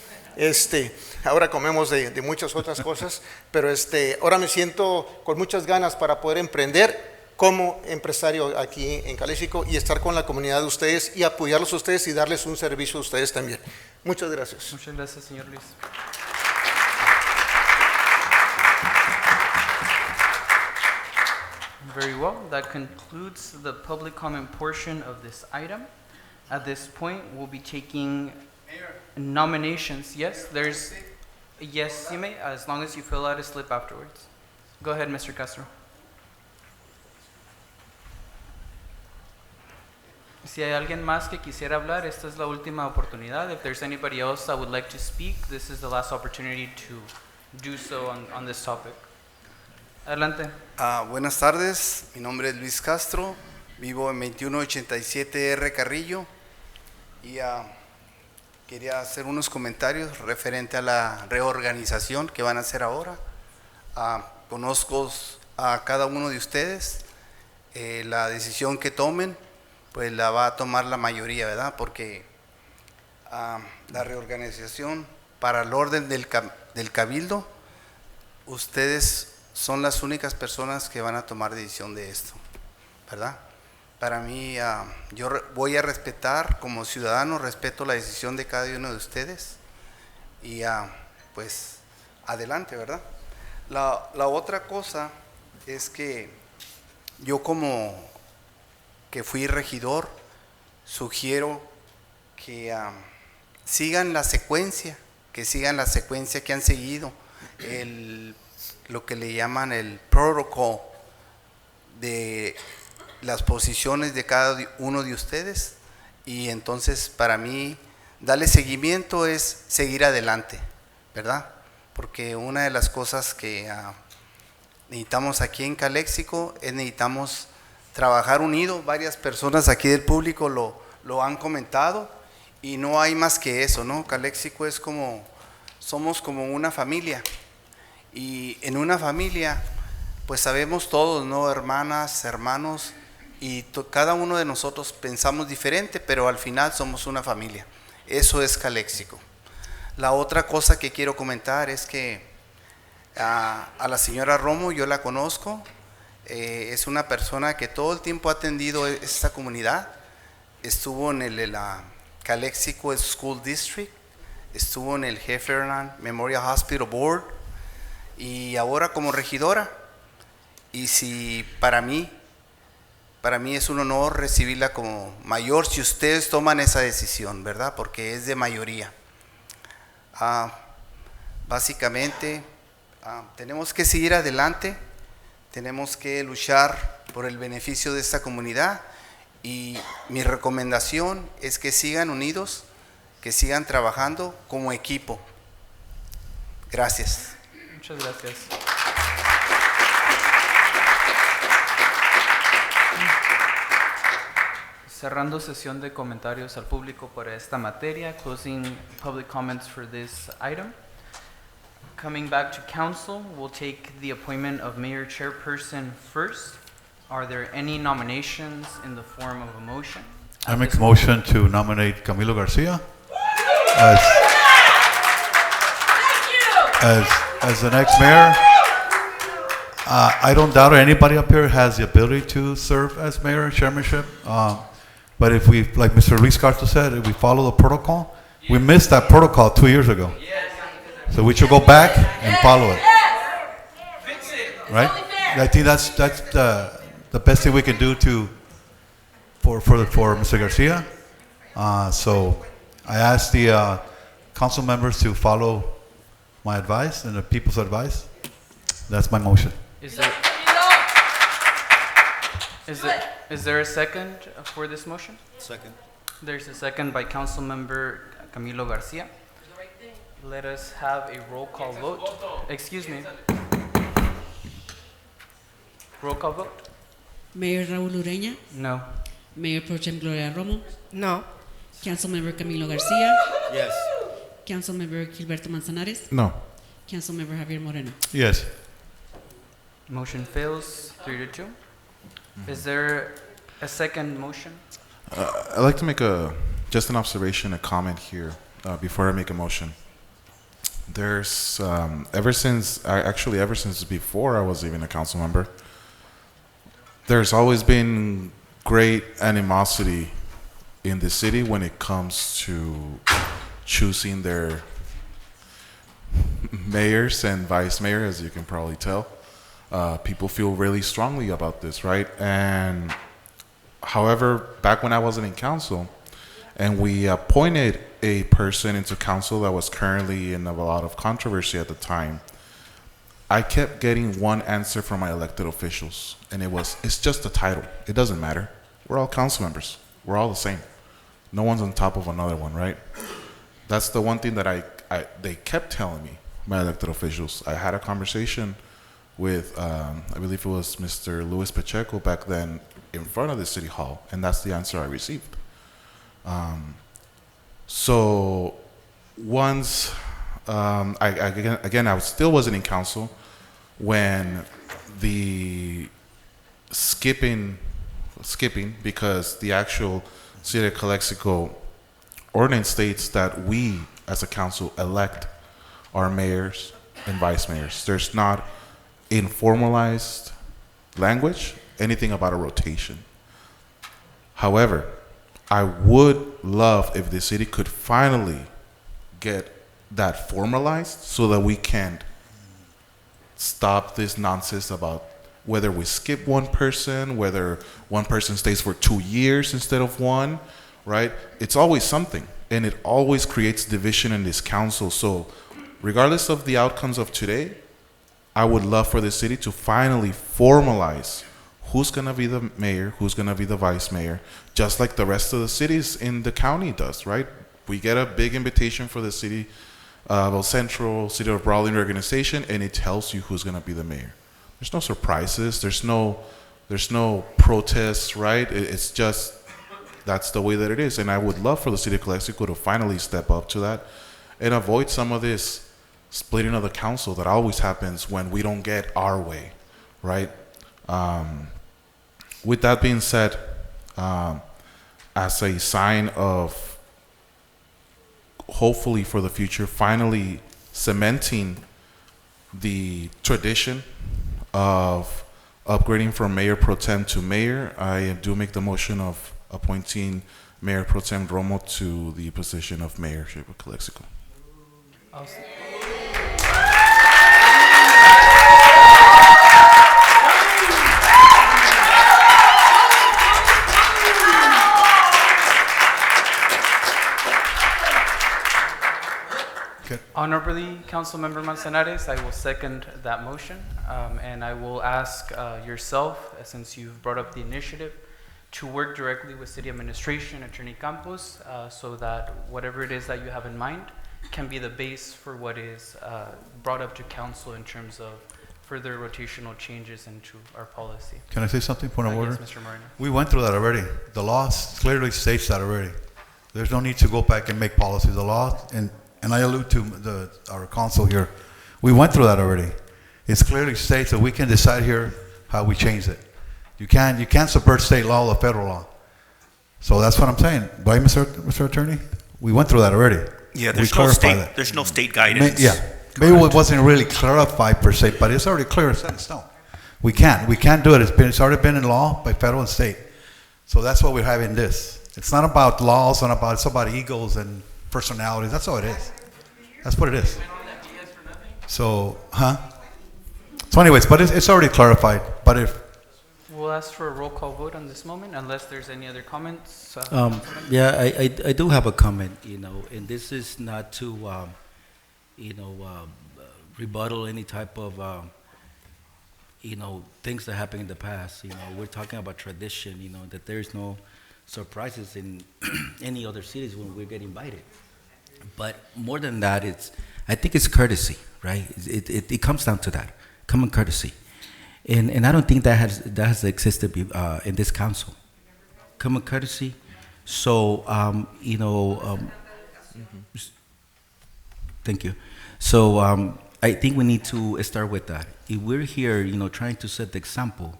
Ahora comemos de muchas otras cosas, pero ahora me siento con muchas ganas para poder emprender como empresario aquí en Calexico y estar con la comunidad de ustedes y apoyarlos a ustedes y darles un servicio a ustedes también. Muchas gracias. Muchas gracias, señor Luis. Very well. That concludes the public comment portion of this item. At this point, we'll be taking nominations. Yes, there's, yes, you may, as long as you fill out a slip afterwards. Go ahead, Mr. Castro. Si hay alguien más que quisiera hablar, esta es la última oportunidad. If there's anybody else that would like to speak, this is the last opportunity to do so on this topic. Adelante. Buenas tardes, mi nombre es Luis Castro, vivo en 2187 R Carrillo y quería hacer unos comentarios referente a la reorganización que van a hacer ahora. Conozco a cada uno de ustedes, la decisión que tomen pues la va a tomar la mayoría, ¿verdad? Porque la reorganización para el orden del cabildo, ustedes son las únicas personas que van a tomar decisión de esto, ¿verdad? Para mí, yo voy a respetar, como ciudadano, respeto la decisión de cada uno de ustedes y pues adelante, ¿verdad? La otra cosa es que yo como que fui regidor, sugiero que sigan la secuencia, que han seguido, lo que le llaman el protocolo de las posiciones de cada uno de ustedes, y entonces para mí darle seguimiento es seguir adelante, ¿verdad? Porque una de las cosas que necesitamos aquí en Calexico es necesitamos trabajar unidos. Varias personas aquí del público lo han comentado y no hay más que eso, ¿no? Calexico es somos como una familia. Y en una familia, pues sabemos todos, ¿no? Hermanas, hermanos, y cada uno de nosotros pensamos diferente, pero al final somos una familia. Eso es Calexico. La otra cosa que quiero comentar es que a la señora Romo yo la conozco, es una persona que todo el tiempo ha atendido esta comunidad. Estuvo en el Calexico School District, estuvo en el Heffernan Memorial Hospital Board, y ahora como regidora. Y si para mí es un honor recibirla como mayor si ustedes toman esa decisión, ¿verdad? Porque es de mayoría. Básicamente tenemos que seguir adelante, tenemos que luchar por el beneficio de esta comunidad, y mi recomendación es que sigan unidos, que sigan trabajando como equipo. Gracias. Muchas gracias. Cerrando sesión de comentarios al público por esta materia, closing public comments for this item. Coming back to council, we'll take the appointment of mayor chairperson first. Are there any nominations in the form of a motion? I make a motion to nominate Camilo Garcia as the next mayor. I don't doubt anybody up here has the ability to serve as mayor and chairmanship. But if we, like Mr. Luis Castro said, if we follow the protocol, we missed that protocol 2 years ago. So we should go back and follow it. Right? I think that's the best thing we can do for Mr. Garcia. So I ask the council members to follow my advice and the people's advice. That's my motion. Is there a second for this motion? Second. There's a second by Council Member Camilo Garcia. Let us have a roll call vote. Excuse me. Roll call vote? Mayor Raúl Ureña? No. Mayor Pro Tem Gloria Romo? No. Councilmember Camilo Garcia? Yes. Councilmember Gilberto Manzanares? No. Councilmember Javier Moreno? Yes. Motion fails 3-2. Is there a second motion? I'd like to make just an observation, a comment here before I make a motion. There's ever since before I was even a council member, there's always been great animosity in the city when it comes to choosing their mayors and vice mayor, as you can probably tell. People feel really strongly about this, right? And however, back when I wasn't in council and we appointed a person into council that was currently in a lot of controversy at the time, I kept getting one answer from my elected officials, and it's just a title. It doesn't matter. We're all council members. We're all the same. No one's on top of another one, right? That's the one thing that they kept telling me, my elected officials. I had a conversation with, I believe it was Mr. Luis Pacheco back then in front of the city hall, and that's the answer I received. So once, I still wasn't in council when the skipping, because the actual City of Calexico ordinance states that we as a council elect our mayors and vice mayors. There's not in formalized language anything about a rotation. However, I would love if the city could finally get that formalized so that we can stop this nonsense about whether we skip one person, whether one person stays for 2 years instead of one, right? It's always something, and it always creates division in this council. So regardless of the outcomes of today, I would love for the city to finally formalize who's going to be the mayor, who's going to be the vice mayor, just like the rest of the cities in the county does, right? We get a big invitation for the city, Central City of Brawling organization, and it tells you who's going to be the mayor. There's no surprises. There's no protests, right? It's just, that's the way that it is. And I would love for the city of Calexico to finally step up to that and avoid some of this splitting of the council that always happens when we don't get our way, right? With that being said, as a sign of hopefully for the future, finally cementing the tradition of upgrading from mayor pro tem to mayor, I do make the motion of appointing Mayor Pro Tem Romo to the position of mayorship of Calexico. Honorably, Councilmember Manzanares, I will second that motion, and I will ask yourself, since you've brought up the initiative, to work directly with City Administration, Attorney Campos, so that whatever it is that you have in mind can be the base for what is brought up to Council in terms of further rotational changes into our policy. Can I say something, point of order? Yes, Mr. Moreno. We went through that already. The law clearly states that already. There's no need to go back and make policies. The law, and I allude to our council here, we went through that already. It clearly states that we can decide here how we change it. You can't subvert state law or federal law. So that's what I'm saying. Right, Mr. Attorney? We went through that already. Yeah, We clarified that. there's no state guidance. Yeah, maybe it wasn't really clarified per se, but it's already clear, set in stone. We can't do it. It's already been in law by federal and state. So that's why we're having this. It's not about laws, it's about egos and personalities. That's all it is. That's what it is. So, So anyways, but it's already clarified. But if We'll ask for a roll call vote on this moment, unless there's any other comments. Yeah, I do have a comment, and this is not to, rebuttal any type of, things that happened in the past. We're talking about tradition, that there's no surprises in any other cities when we get invited. But more than that, I think it's courtesy, right? It comes down to that, common courtesy. And I don't think that has existed in this council. Common courtesy. So, thank you. So I think we need to start with that. If we're here, trying to set the example,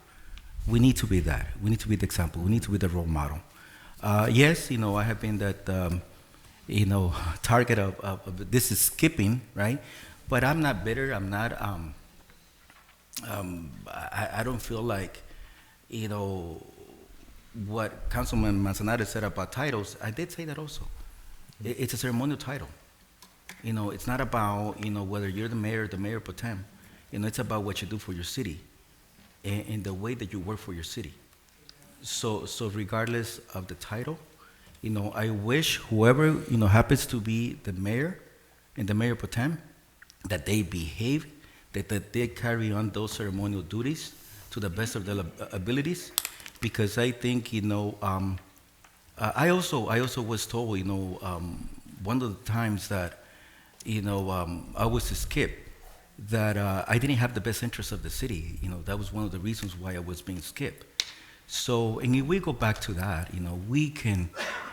we need to be that. We need to be the example. We need to be the role model. Yes, I have been that, target of this is skipping, right? But I'm not bitter. I'm not. I don't feel like, you know, what Councilman Manzanares said about titles, I did say that also. It's a ceremonial title. You know, it's not about, you know, whether you're the mayor pro tem. You know, it's about what you do for your city and the way that you work for your city. So regardless of the title, you know, I wish whoever, you know, happens to be the mayor and the mayor pro tem, that they behave, that they carry on those ceremonial duties to the best of their abilities, because I think, you know, I also was told, you know, one of the times that, you know, I was to skip, that I didn't have the best interest of the city. You know, that was one of the reasons why I was being skipped. So, and if we go back to that, you know, we can,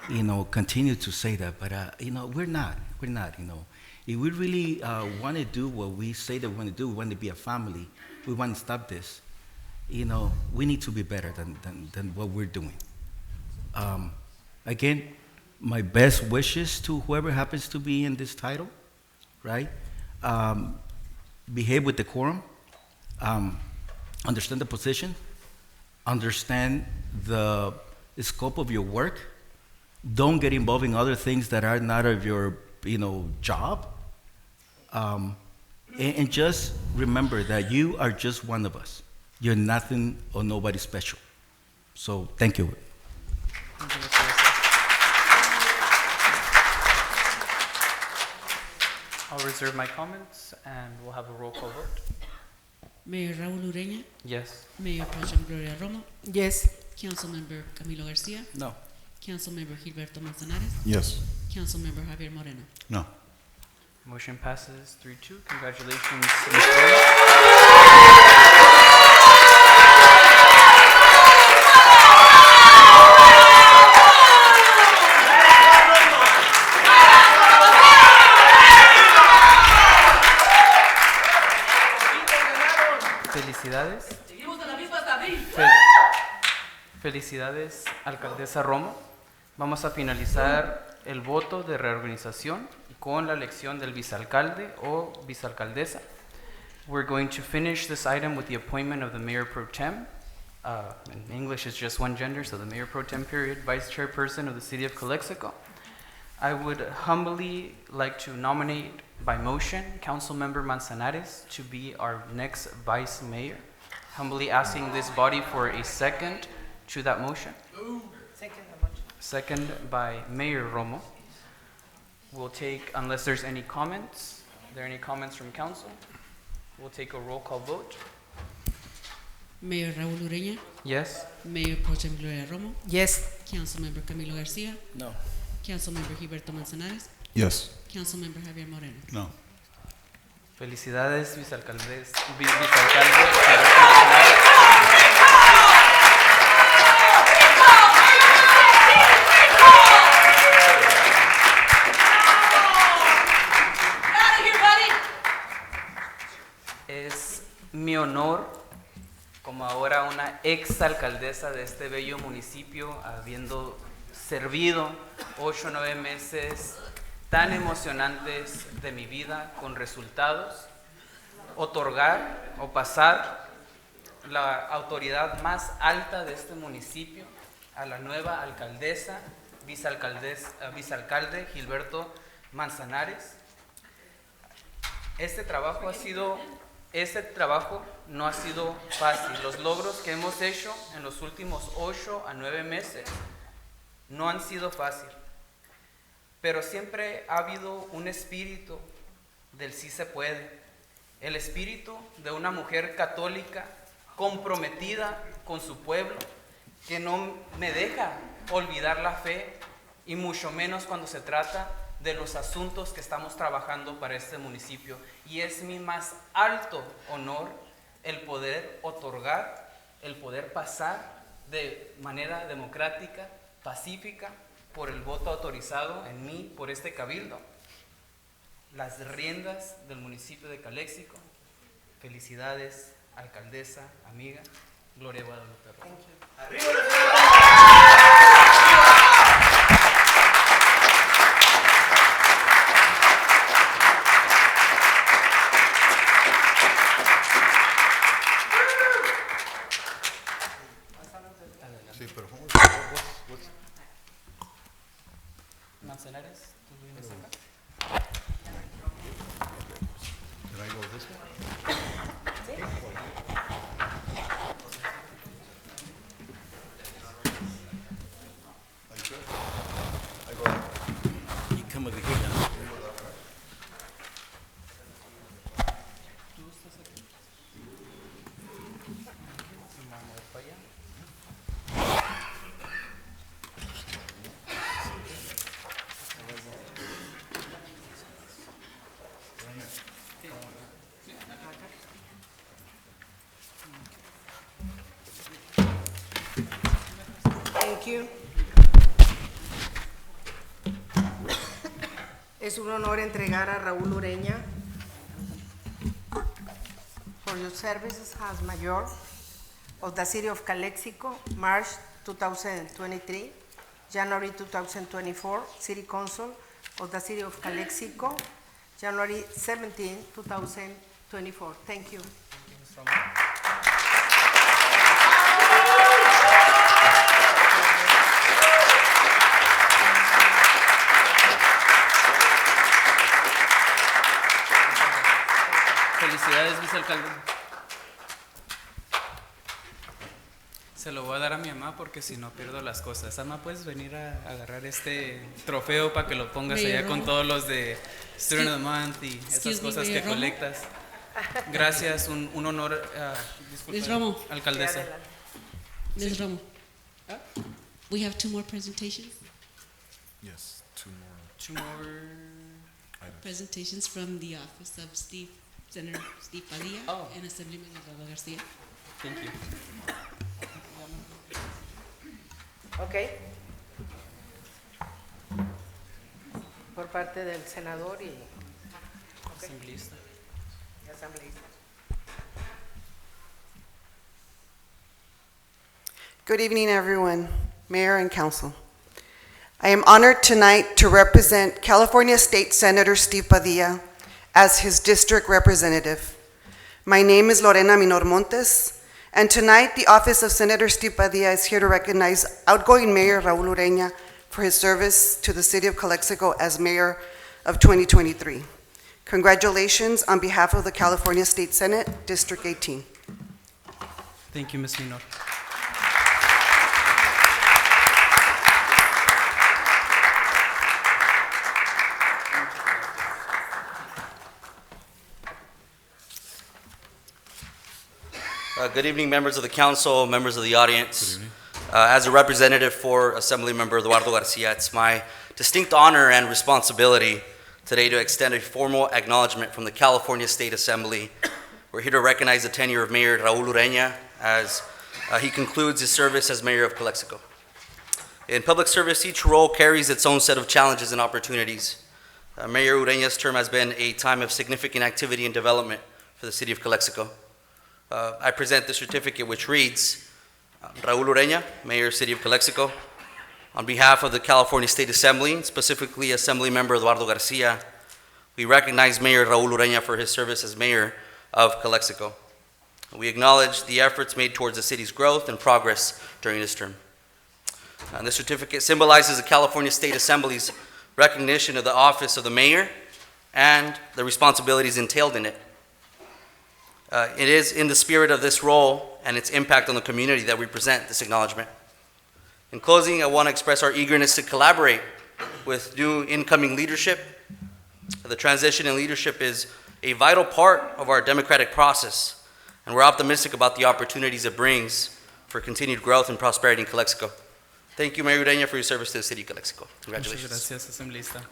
you know, continue to say that, but, you know, we're not, you know. If we really want to do what we say that we want to do, we want to be a family, we want to stop this, you know, we need to be better than what we're doing. Again, my best wishes to whoever happens to be in this title, right? Behave with decorum, understand the position, understand the scope of your work, don't get involved in other things that are not of your, you know, job, and just remember that you are just one of us. You're nothing or nobody special. So thank you. Thank you, Mr. Issa. I'll reserve my comments and we'll have a roll call vote. Mayor Raul Ureña, Yes. Mayor Pro Tem Gloria Romo, Yes. Councilmember Camilo Garcia, No. Councilmember Gilberto Manzanares, Yes. Councilmember Javier Moreno. No. Motion passes 3-2. Congratulations, Mr. Issa. Felicidades. Felicidades, alcaldesa Romo. Vamos a finalizar el voto de reorganización con la elección del vicealcalde o vicealcaldesa. We're going to finish this item with the appointment of the mayor pro tem. In English, it's just one gender, so the mayor pro tem period, vice chairperson of the city of Calexico. I would humbly like to nominate by motion Councilmember Manzanares to be our next vice mayor. Humbly asking this body for a second to that motion. Second by Mayor Romo. We'll take, unless there's any comments, are there any comments from council? We'll take a roll call vote. Mayor Raul Ureña, Yes? Mayor Pro Tem Gloria Romo, Yes. Councilmember Camilo Garcia, No. Councilmember Gilberto Manzanares, Yes. Councilmember Javier Moreno. No. Felicidades, vicealcalde Gilberto Manzanares. Es mi honor, como ahora una exalcaldesa de este bello municipio, habiendo servido 8 o 9 meses tan emocionantes de mi vida con resultados, otorgar o pasar la autoridad más alta de este municipio a la nueva alcaldesa, vicealcalde Gilberto Manzanares. Este trabajo no ha sido fácil. Los logros que hemos hecho en los últimos 8 a 9 meses no han sido fácil. Pero siempre ha habido un espíritu del sí se puede. El espíritu de una mujer católica comprometida con su pueblo, que no me deja olvidar la fe, y mucho menos cuando se trata de los asuntos que estamos trabajando para este municipio. Y es mi más alto honor el poder otorgar, el poder pasar de manera democrática, pacífica, por el voto autorizado en mí, por este cabildo, las riendas del municipio de Calexico. Felicidades, alcaldesa, amiga, Gloria Guadalupe Romo. Thank you. Es un honor entregar a Raúl Ureña for your services as mayor of the city of Calexico, March 2023, January 2024, city council of the city of Calexico, January 17, 2024. Thank you. Felicidades, vicealcalde. Se lo voy a dar a mi mamá porque si no pierdo las cosas. Mamá, ¿puedes venir a agarrar este trofeo para que lo pongas Mayor allá con Romo. todos los de Student of the Month y esas Excuse me, cosas que Mayor Romo. colectas? Gracias, un honor. Disculpe, Ms. Romo. alcaldesa. Ms. Romo, we have 2 more presentations. Yes, two Two more. Presentations from the office of Senator Steve Padilla and Assemblyman Eduardo Garcia. Thank you. Ok. Por parte del senador y Asambleísta. asambleísta. Good evening, everyone, Mayor and Council. I am honored tonight to represent California State Senator Steve Padilla as his district representative. My name is Lorena Minor Montes, and tonight the office of Senator Steve Padilla is here to recognize outgoing Mayor Raul Ureña for his service to the city of Calexico as mayor of 2023. Congratulations on behalf of the California State Senate, District 18. Thank you, Ms. Minor. Good evening, members of the council, members of the audience. As a representative for Assemblymember Eduardo Garcia, it's my distinct honor and responsibility today to extend a formal acknowledgement from the California State Assembly. We're here to recognize the tenure of Mayor Raul Ureña as he concludes his service as mayor of Calexico. In public service, each role carries its own set of challenges and opportunities. Mayor Ureña's term has been a time of significant activity and development for the city of Calexico. I present the certificate which reads, Raul Ureña, Mayor, City of Calexico, on behalf of the California State Assembly, specifically Assemblymember Eduardo Garcia, we recognize Mayor Raul Ureña for his service as mayor of Calexico. We acknowledge the efforts made towards the city's growth and progress during this term. And the certificate symbolizes the California State Assembly's recognition of the office of the mayor and the responsibilities entailed in it. It is in the spirit of this role and its impact on the community that we present this acknowledgement. In closing, I want to express our eagerness to collaborate with new incoming leadership. The transition in leadership is a vital part of our democratic process, and we're optimistic about the opportunities it brings for continued growth and prosperity in Calexico. Thank you, Mayor Ureña, for your service to the city of Calexico. Congratulations. Muchas gracias, asambleísta.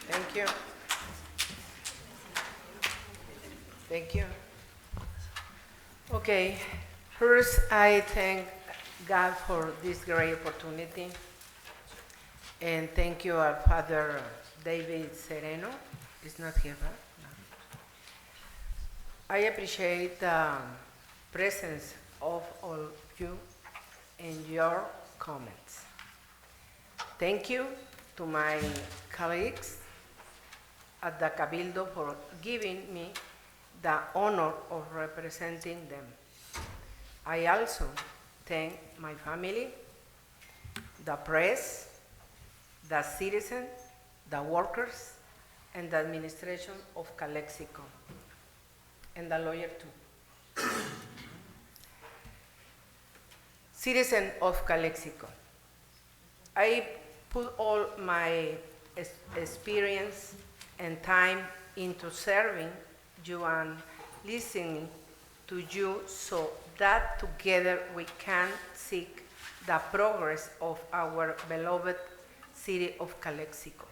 Thank you. Thank you. Okay, first I thank God for this great opportunity. And thank you, our Father David Sereno. He's not here, right? No. I appreciate the presence of all you and your comments. Thank you to my colleagues at the Cabildo for giving me the honor of representing them. I also thank my family, the press, the citizens, the workers, and the administration of Calexico, and the lawyer too. Citizen of Calexico, I put all my experience and time into serving you and listening to you so that together we can seek the progress of our beloved city of Calexico.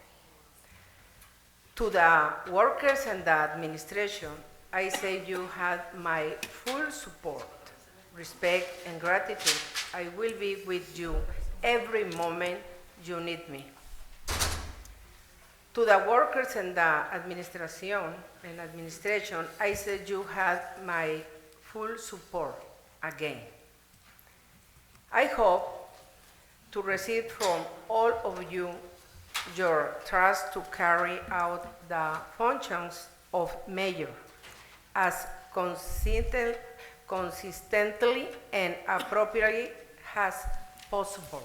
To the workers and the administration, I say you had my full support, respect, and gratitude. I will be with you every moment you need me. To the workers and the administration, I said you had my full support again. I hope to receive from all of you your trust to carry out the functions of mayor as consistently and appropriately as possible,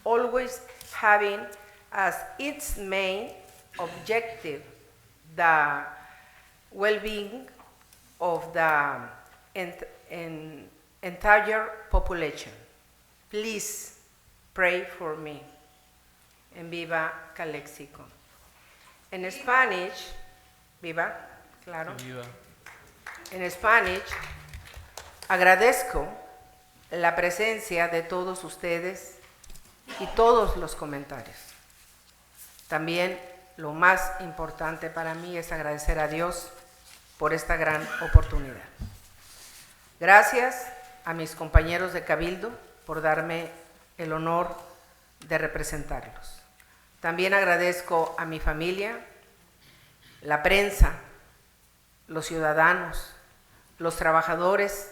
always having as its main objective the well-being of the entire population. Please pray for me. En viva Calexico. En Spanish, viva, claro. Viva. En Spanish, agradezco la presencia de todos ustedes y todos los comentarios. También lo más importante para mí es agradecer a Dios por esta gran oportunidad. Gracias a mis compañeros de Cabildo por darme el honor de representarlos. También agradezco a mi familia, la prensa, los ciudadanos, los trabajadores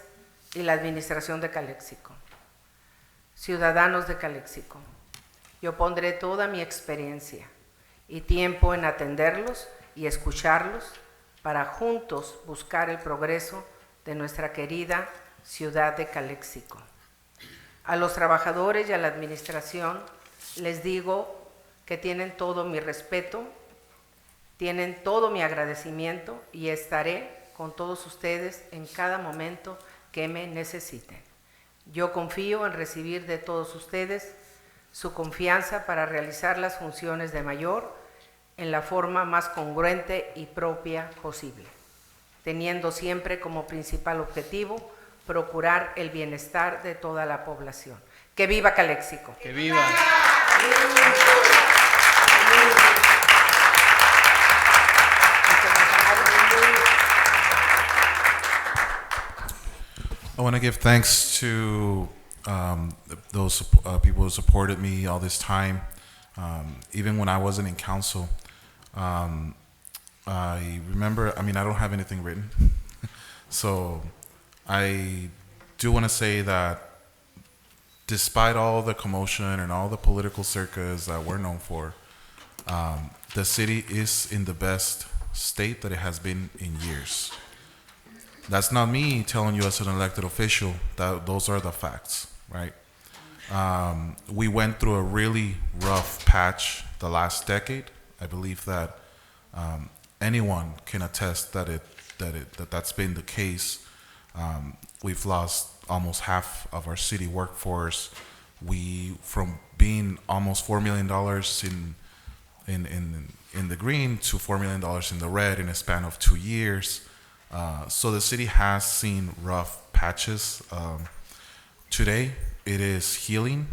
y la administración de Calexico. Ciudadanos de Calexico, yo pondré toda mi experiencia y tiempo en atenderlos y escucharlos para juntos buscar el progreso de nuestra querida ciudad de Calexico. A los trabajadores y a la administración les digo que tienen todo mi respeto, tienen todo mi agradecimiento y estaré con todos ustedes en cada momento que me necesiten. Yo confío en recibir de todos ustedes su confianza para realizar las funciones de mayor en la forma más congruente y propia posible, teniendo siempre como principal objetivo procurar el bienestar de toda la población. ¡Que viva Calexico! ¡Que viva! I want to give thanks to those people who supported me all this time, even when I wasn't in council. I remember, I don't have anything written, so I do want to say that despite all the commotion and all the political circus that we're known for, the city is in the best state that it has been in years. That's not me telling you as an elected official, that those are the facts, right? We went through a really rough patch the last decade. I believe that anyone can attest that's been the case. We've lost almost half of our city workforce. From being almost $4 million in the green to $4 million in the red in a span of 2 years. So the city has seen rough patches. Today, it is healing.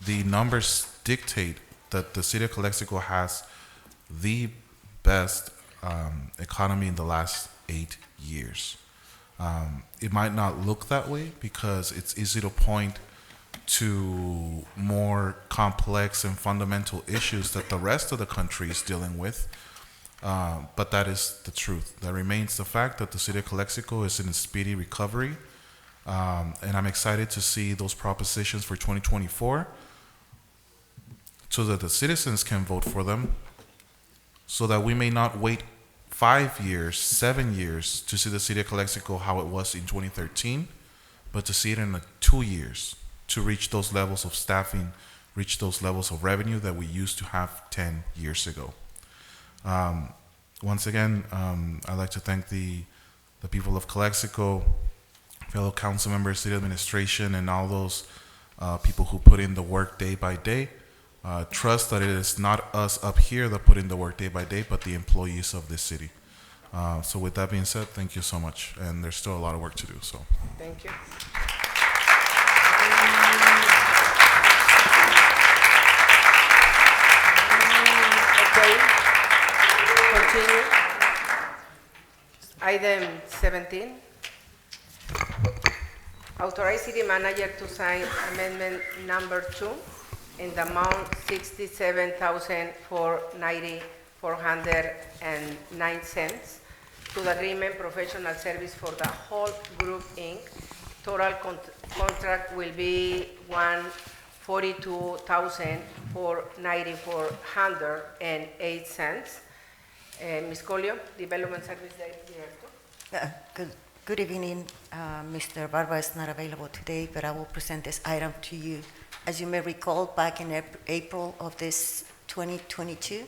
The numbers dictate that the city of Calexico has the best economy in the last 8 years. It might not look that way because it's easy to point to more complex and fundamental issues that the rest of the country is dealing with. But that is the truth. That remains the fact that the city of Calexico is in a speedy recovery. And I'm excited to see those propositions for 2024 so that the citizens can vote for them, so that we may not wait 5 years, 7 years to see the city of Calexico how it was in 2013, but to see it in 2 years to reach those levels of staffing, reach those levels of revenue that we used to have 10 years ago. Once again, I'd like to thank the people of Calexico, fellow council members, city administration, and all those people who put in the work day by day. Trust that it is not us up here that put in the work day by day, but the employees of this city. So with that being said, thank you so much. And there's still a lot of work to do. So Thank you. Item 17, authorize city manager to sign amendment number 2 in the amount $67,409 to the agreement professional service for the whole group Inc. Total contract will be $142,494.08. Ms. Colio, Development Service Director. Good evening. Mr. Barba is not available today, but I will present this item to you. As you may recall, back in April of this 2022,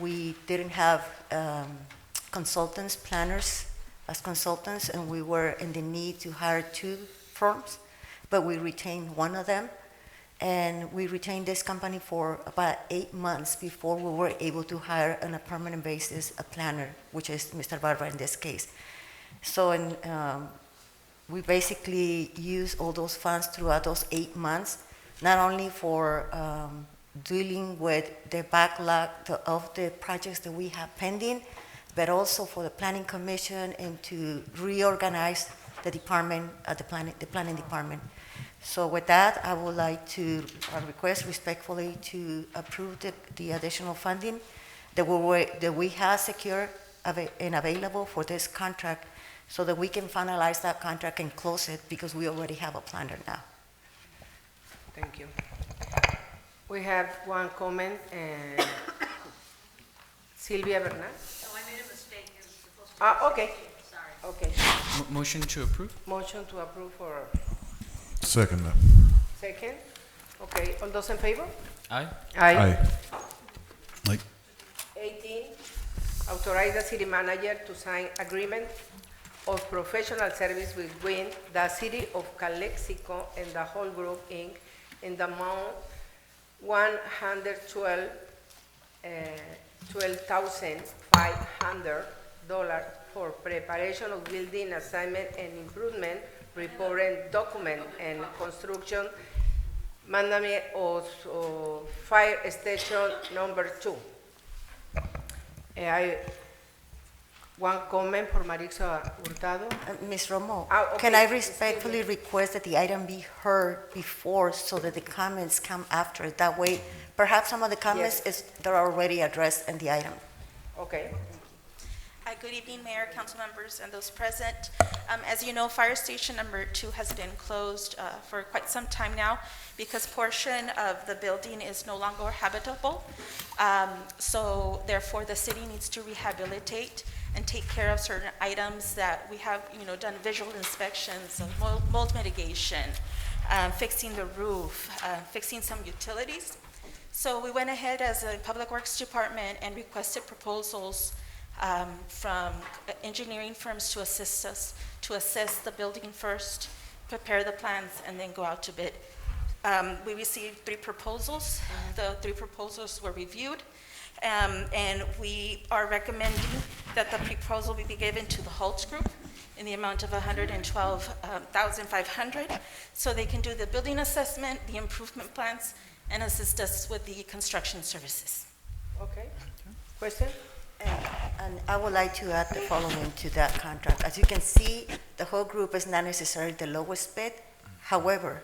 we didn't have consultants, planners as consultants, and we were in the need to hire 2 firms, but we retained one of them. And we retained this company for about 8 months before we were able to hire on a permanent basis a planner, which is Mr. Barba in this case. So we basically used all those funds throughout those 8 months, not only for dealing with the backlog of the projects that we have pending, but also for the Planning Commission and to reorganize the department, the planning department. So with that, I would like to request respectfully to approve the additional funding that we have secured and available for this contract so that we can finalize that contract and close it because we already have a planner now. Thank you. We have one comment. Sylvia Bernal. Oh, I made a mistake. It was supposed to be Okay. 15, sorry. Okay. Motion to approve? Motion to approve for Second. second. Okay, all those in favor? Aye. Aye. Like, 18, authorize the city manager to sign agreement of professional service between the city of Calexico and the whole group Inc. in the amount $12,500 for preparation of building assignment and improvement reporting document and construction management of fire station number 2. One comment for Marisa Hurtado. Ms. Romo, Okay. can I respectfully request that the item be heard before so that the comments come after? That way, perhaps some of the comments they're already addressed in the item. Okay. Good evening, Mayor, council members, and those present. As you know, Fire Station number 2 has been closed for quite some time now because portion of the building is no longer habitable. So therefore, the city needs to rehabilitate and take care of certain items that we have, done visual inspections, of mold mitigation, fixing the roof, fixing some utilities. So we went ahead as a Public Works Department and requested proposals from engineering firms to assist us to assess the building first, prepare the plans, and then go out to bid. We received 3 proposals. The 3 proposals were reviewed, and we are recommending that the proposal be given to the Holtz Group in the amount of $112,500, so they can do the building assessment, the improvement plans, and assist us with the construction services. Okay. Question? And I would like to add the following to that contract. As you can see, the whole group is not necessarily the lowest bid. However,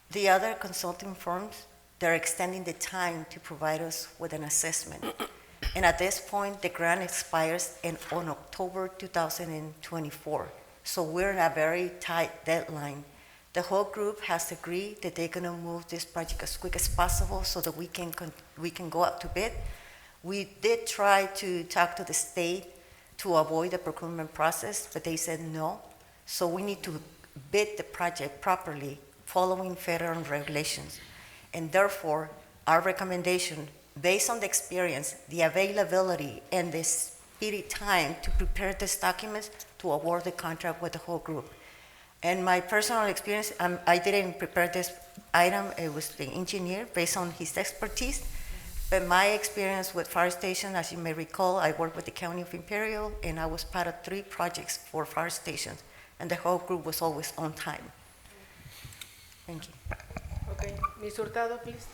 the other consulting firms, they're extending the time to provide us with an assessment. And at this point, the grant expires on October 2024. So we're in a very tight deadline. The whole group has agreed that they're going to move this project as quick as possible so that we can go up to bid. We did try to talk to the state to avoid the procurement process, but they said no. So we need to bid the project properly following federal regulations. And therefore, our recommendation, based on the experience, the availability, and the speedy time to prepare these documents to award the contract with the whole group. And my personal experience, I didn't prepare this item. It was the engineer based on his expertise. But my experience with fire station, as you may recall, I worked with the County of Imperial, and I was part of 3 projects for fire stations, and the whole group was always on time. Thank you. Okay. Ms. Hurtado, please.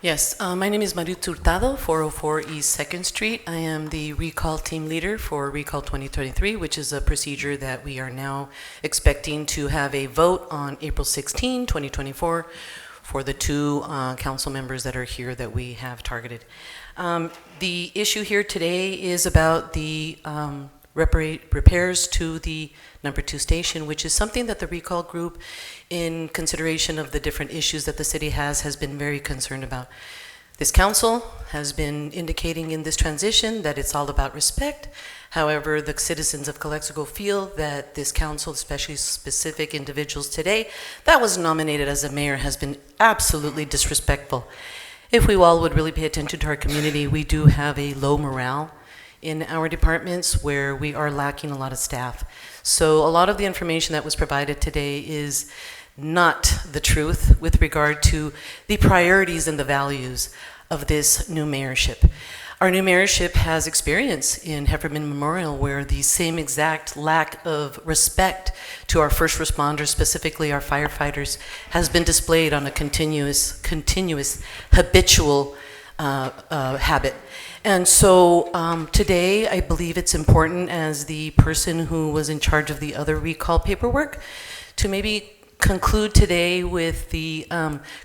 Yes, my name is Marit Hurtado, 404 East 2nd Street. I am the recall team leader for Recall 2023, which is a procedure that we are now expecting to have a vote on April 16, 2024, for the two council members that are here that we have targeted. The issue here today is about the repairs to the number 2 station, which is something that the recall group, in consideration of the different issues that the city has been very concerned about. This council has been indicating in this transition that it's all about respect. However, the citizens of Calexico feel that this council, especially specific individuals today, that was nominated as a mayor, has been absolutely disrespectful. If we all would really pay attention to our community, we do have a low morale in our departments where we are lacking a lot of staff. So a lot of the information that was provided today is not the truth with regard to the priorities and the values of this new mayorship. Our new mayorship has experience in Hefferman Memorial where the same exact lack of respect to our first responders, specifically our firefighters, has been displayed on a continuous habitual habit. And so today, I believe it's important, as the person who was in charge of the other recall paperwork, to maybe conclude today with the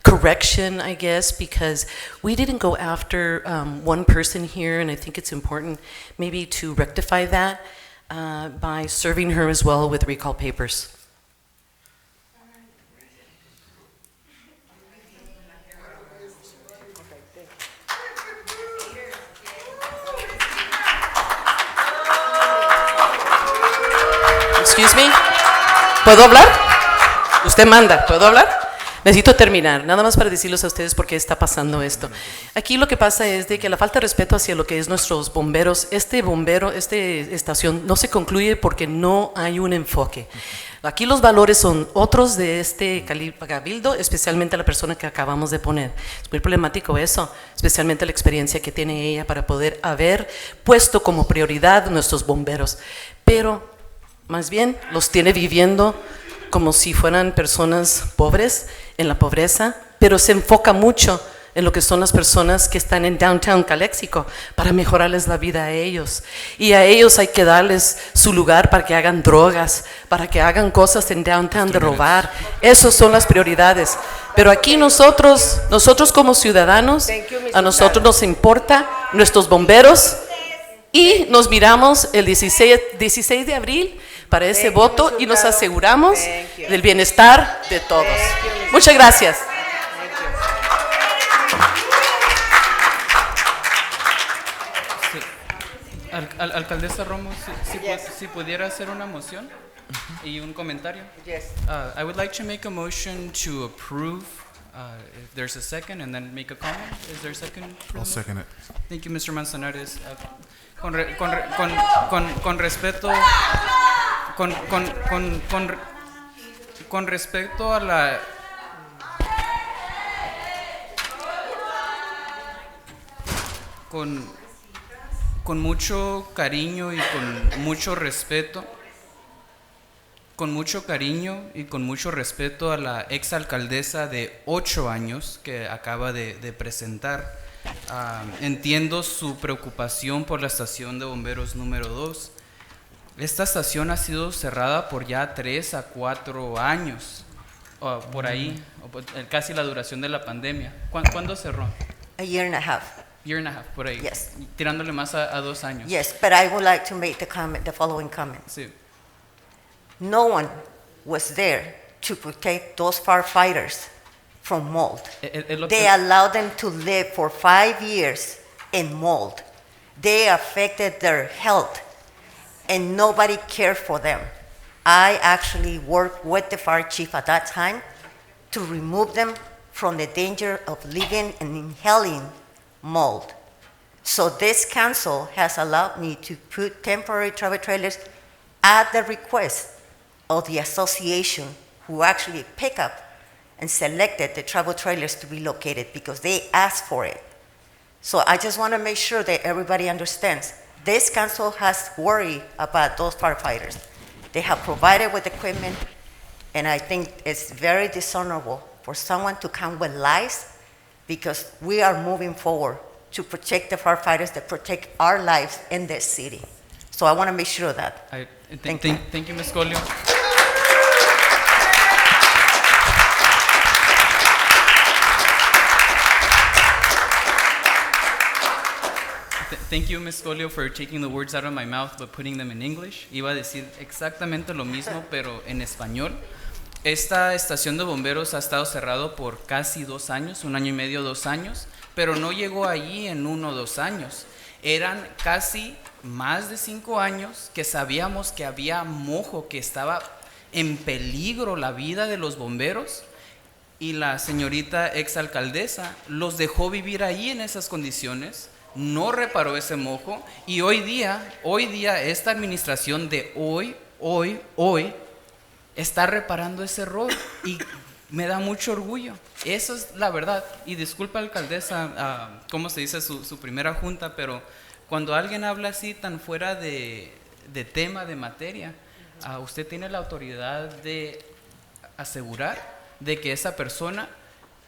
correction, I guess, because we didn't go after one person here, and I think it's important maybe to rectify that by serving her as well with recall papers. Excuse me, ¿puedo hablar? Usted manda, ¿puedo hablar? Necesito terminar, nada más para decirles a ustedes por qué está pasando esto. Aquí lo que pasa es de que la falta de respeto hacia lo que es nuestros bomberos, esta estación no se concluye porque no hay un enfoque. Aquí los valores son otros de este cabildo, especialmente la persona que acabamos de poner. Es muy problemático eso, especialmente la experiencia que tiene ella para poder haber puesto como prioridad nuestros bomberos. Pero más bien los tiene viviendo como si fueran personas pobres, en la pobreza, pero se enfoca mucho en lo que son las personas que están en Downtown Calexico para mejorarles la vida a ellos. Y a ellos hay que darles su lugar para que hagan drogas, para que hagan cosas en Downtown de robar. Esas son las prioridades. Pero aquí nosotros como ciudadanos, a nosotros nos importa nuestros bomberos y nos miramos el 16 de abril para ese voto y nos aseguramos del bienestar de todos. Muchas gracias. Alcaldesa Romo, si pudiera hacer una moción y un comentario. Yes. I would like to make a motion to approve, if there's a second, and then make a comment. Is there a second? I'll second it. Thank you, Mr. Manzanares. Con respeto, con respecto a la... Con mucho cariño y con mucho respeto, a la exalcaldesa de 8 años que acaba de presentar. Entiendo su preocupación por la estación de bomberos número 2. Esta estación ha sido cerrada por ya 3 a 4 años, por ahí, casi la duración de la pandemia. ¿Cuándo cerró? A year and a half. Year and a half, por ahí. Yes. Tirándole más a 2 años. Yes, but I would like to make the following comment. Sí. No one was there to protect those firefighters from mold. They allowed them to live for 5 years in mold. They affected their health, and nobody cared for them. I actually worked with the fire chief at that time to remove them from the danger of living and inhaling mold. So this council has allowed me to put temporary travel trailers at the request of the association, who actually pick up and selected the travel trailers to be located because they asked for it. So I just want to make sure that everybody understands. This council has worried about those firefighters. They have provided with equipment, and I think it's very dishonorable for someone to come with lies because we are moving forward to protect the firefighters that protect our lives in this city. So I want to make sure of that. Thank you, Ms. Colio. Thank you, Ms. Colio, for taking the words out of my mouth but putting them in English. Iba a decir exactamente lo mismo, pero en español. Esta estación de bomberos ha estado cerrado por casi 2 años, 1 año y medio, 2 años, pero no llegó allí en 1 o 2 años. Eran casi más de 5 años que sabíamos que había mojo, que estaba en peligro la vida de los bomberos, y la señorita exalcaldesa los dejó vivir ahí en esas condiciones, no reparó ese mojo, y hoy día esta administración de hoy está reparando ese error, y me da mucho orgullo. Eso es la verdad. Y disculpa, alcaldesa, cómo se dice su primera junta, pero cuando alguien habla así tan fuera de tema, de materia, usted tiene la autoridad de asegurar de que esa persona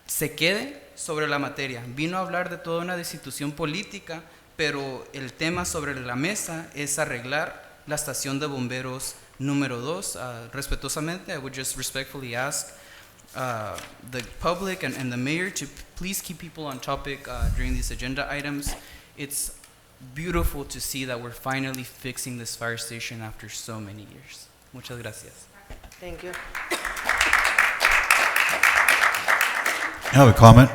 se quede sobre la materia. Vino a hablar de toda una destitución política, pero el tema sobre la mesa es arreglar la estación de bomberos número 2. Respetuosamente, I would just respectfully ask the public and the mayor to please keep people on topic during these agenda items. It's beautiful to see that we're finally fixing this fire station after so many years. Muchas gracias. Thank you. I have a comment.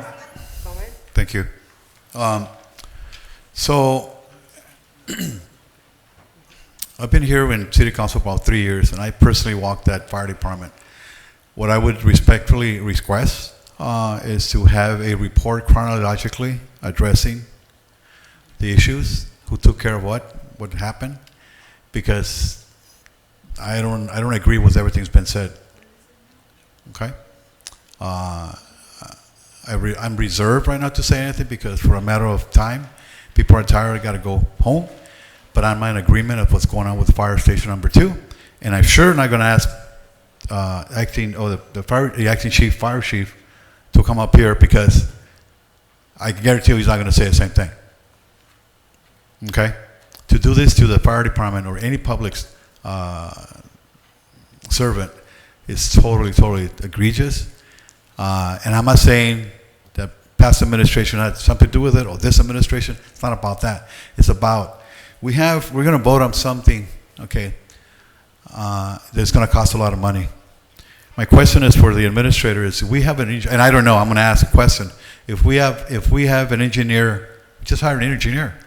Comment? Thank you. So, I've been here in City Council for about 3 years, and I personally walked that fire department. What I would respectfully request is to have a report chronologically addressing the issues, who took care of what happened, because I don't agree with everything's been said. Okay? I'm reserved right now to say anything because for a matter of time, people are tired, got to go home. But I'm in agreement of what's going on with fire station number 2, and I'm sure not going to ask the acting chief, fire chief, to come up here because I can guarantee you he's not going to say the same thing. Okay, to do this to the fire department or any public servant is totally egregious. And I'm not saying that past administration had something to do with it or this administration. It's not about that. It's about we're going to vote on something, okay, that's going to cost a lot of money. My question is for the administrator is, we have an and I don't know, I'm going to ask a question. If we have an engineer, just hire an engineer.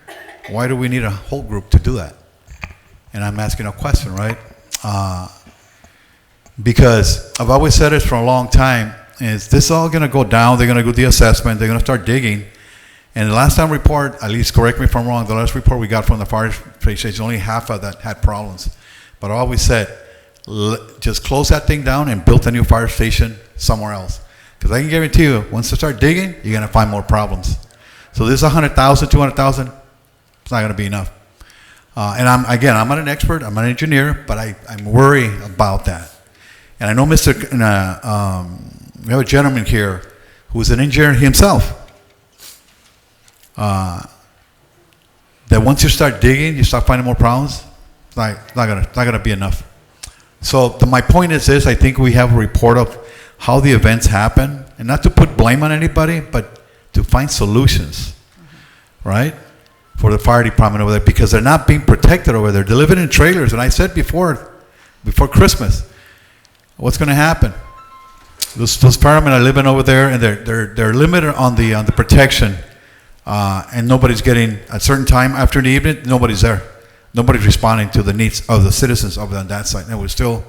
Why do we need a whole group to do that? And I'm asking a question, right? Because I've always said it for a long time, is this all going to go down? They're going to do the assessment. They're going to start digging. And the last time report, at least correct me if I'm wrong, the last report we got from the fire station, only half of that had problems. But I always said, just close that thing down and build a new fire station somewhere else. Because I can guarantee you, once they start digging, you're going to find more problems. So this 100,000, 200,000, it's not going to be enough. And I'm not an expert, I'm not an engineer, but I'm worried about that. And I know we have a gentleman here who's an engineer himself. That once you start digging, you start finding more problems. It's not gonna be enough. So my point is this: I think we have a report of how the events happen, and not to put blame on anybody, but to find solutions, right, for the fire department over there, because they're not being protected over there. They're living in trailers, and I said before Christmas, what's going to happen? Those firemen are living over there, and they're limited on the protection, and nobody's getting at a certain time after the evening. Nobody's there. Nobody's responding to the needs of the citizens over on that side. And we're still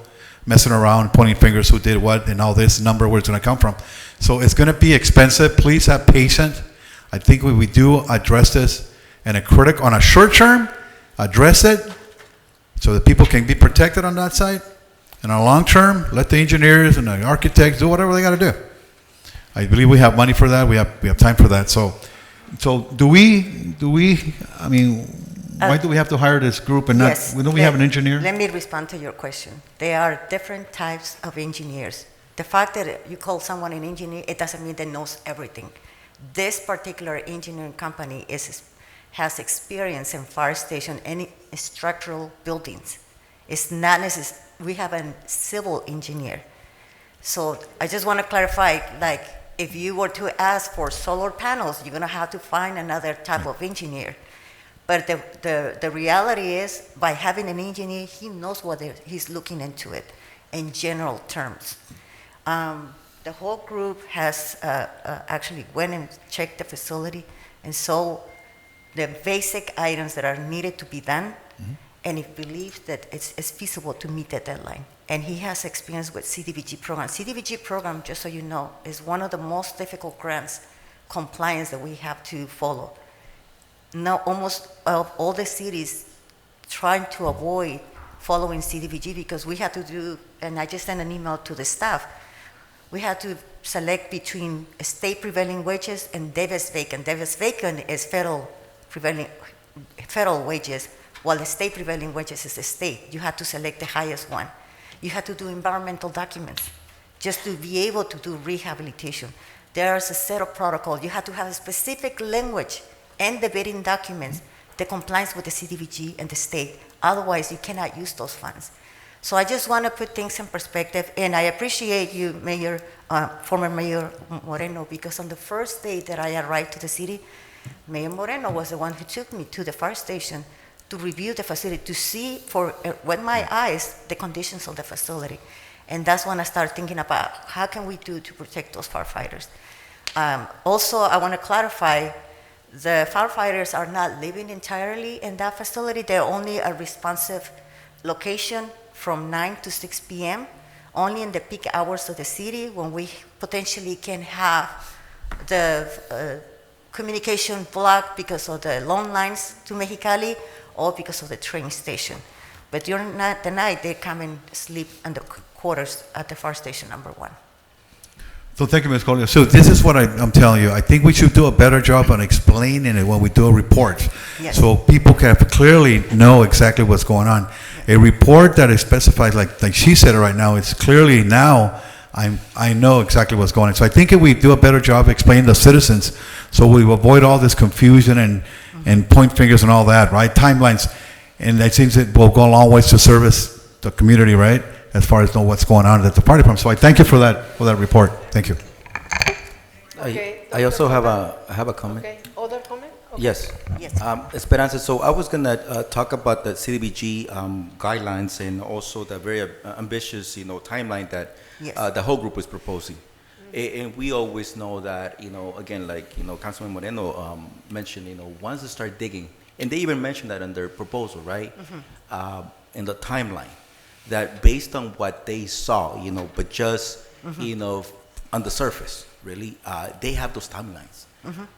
messing around, pointing fingers, who did what, and all this number, where it's going to come from. So it's going to be expensive. Please have patience. I think we do address this on a short term, address it so that people can be protected on that side. And on a long term, let the engineers and the architects do whatever they got to do. I believe we have money for that. We have time for that. So do we? I mean, why do we have to hire this group and yes, don't we have an engineer? Let me respond to your question. There are different types of engineers. The fact that you call someone an engineer, it doesn't mean they knows everything. this particular engineering company has experience in fire station and structural buildings. It's not necessary. We have a civil engineer. So I just want to clarify, like, if you were to ask for solar panels, you're going to have to find another type of engineer. But the reality is, by having an engineer, he knows what he's looking into it in general terms. The whole group has actually went and checked the facility and saw the basic items that are needed to be done, and he believes that it's feasible to meet the deadline. And he has experience with CDBG program. CDBG program, just so you know, is one of the most difficult grants compliance that we have to follow. Now, almost all the cities trying to avoid following CDBG because we had to do, and I just sent an email to the staff, we had to select between state prevailing wages and Davis vacant. Davis vacant is federal wages, while the state prevailing wages is the state. You had to select the highest one. You had to do environmental documents just to be able to do rehabilitation. There's a set of protocols. You had to have a specific language and the bidding documents that complies with the CDBG and the state. Otherwise, you cannot use those funds. So I just want to put things in perspective, and I appreciate you, Mayor, former Mayor Moreno, because on the first day that I arrived to the city, Mayor Moreno was the one who took me to the fire station to review the facility, to see with my eyes the conditions of the facility. And that's when I started thinking about how can we do to protect those firefighters. Also, I want to clarify, the firefighters are not living entirely in that facility. They're only a responsive location from 9 to 6 p.m., only in the peak hours of the city when we potentially can have the communication blocked because of the long lines to Mexicali or because of the train station. But during the night, they come and sleep in the quarters at the fire station number 1. So thank you, Ms. Collier. So this is what I'm telling you. I think we should do a better job on explaining it when we do a report. Yes. So people can clearly know exactly what's going on. A report that is specified, like she said it right now, it's clearly now I know exactly what's going on. So I think if we do a better job explaining to citizens, so we avoid all this confusion and point fingers and all that, right? Timelines. And it seems it will go a long ways to service the community, right? As far as know what's going on at the fire department. So I thank you for that report. Thank you. Okay, I also have a comment. Okay, other comment? Okay. Yes. Yes. Esperanza, so I was going to talk about the CDBG guidelines and also the very ambitious, timeline that Yes. the whole group is proposing. And we always know that, again, like, Councilman Moreno mentioned, once they start digging, and they even mentioned that in their proposal, right? In the timeline, that based on what they saw, but just, on the surface, really, they have those timelines.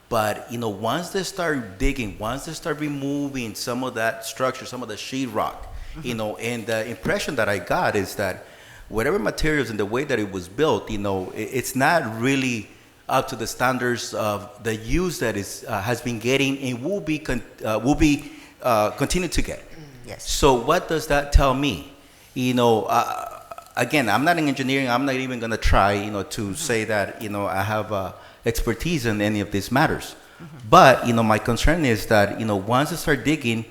But, once they start digging, once they start removing some of that structure, some of the sheetrock, and the impression that I got is that whatever materials and the way that it was built, it's not really up to the standards of the use that has been getting and will be continue to get. Yes. So what does that tell me? Again, I'm not in engineering. I'm not even going to try, to say that, I have expertise in any of these matters. But, my concern is that, once they start digging,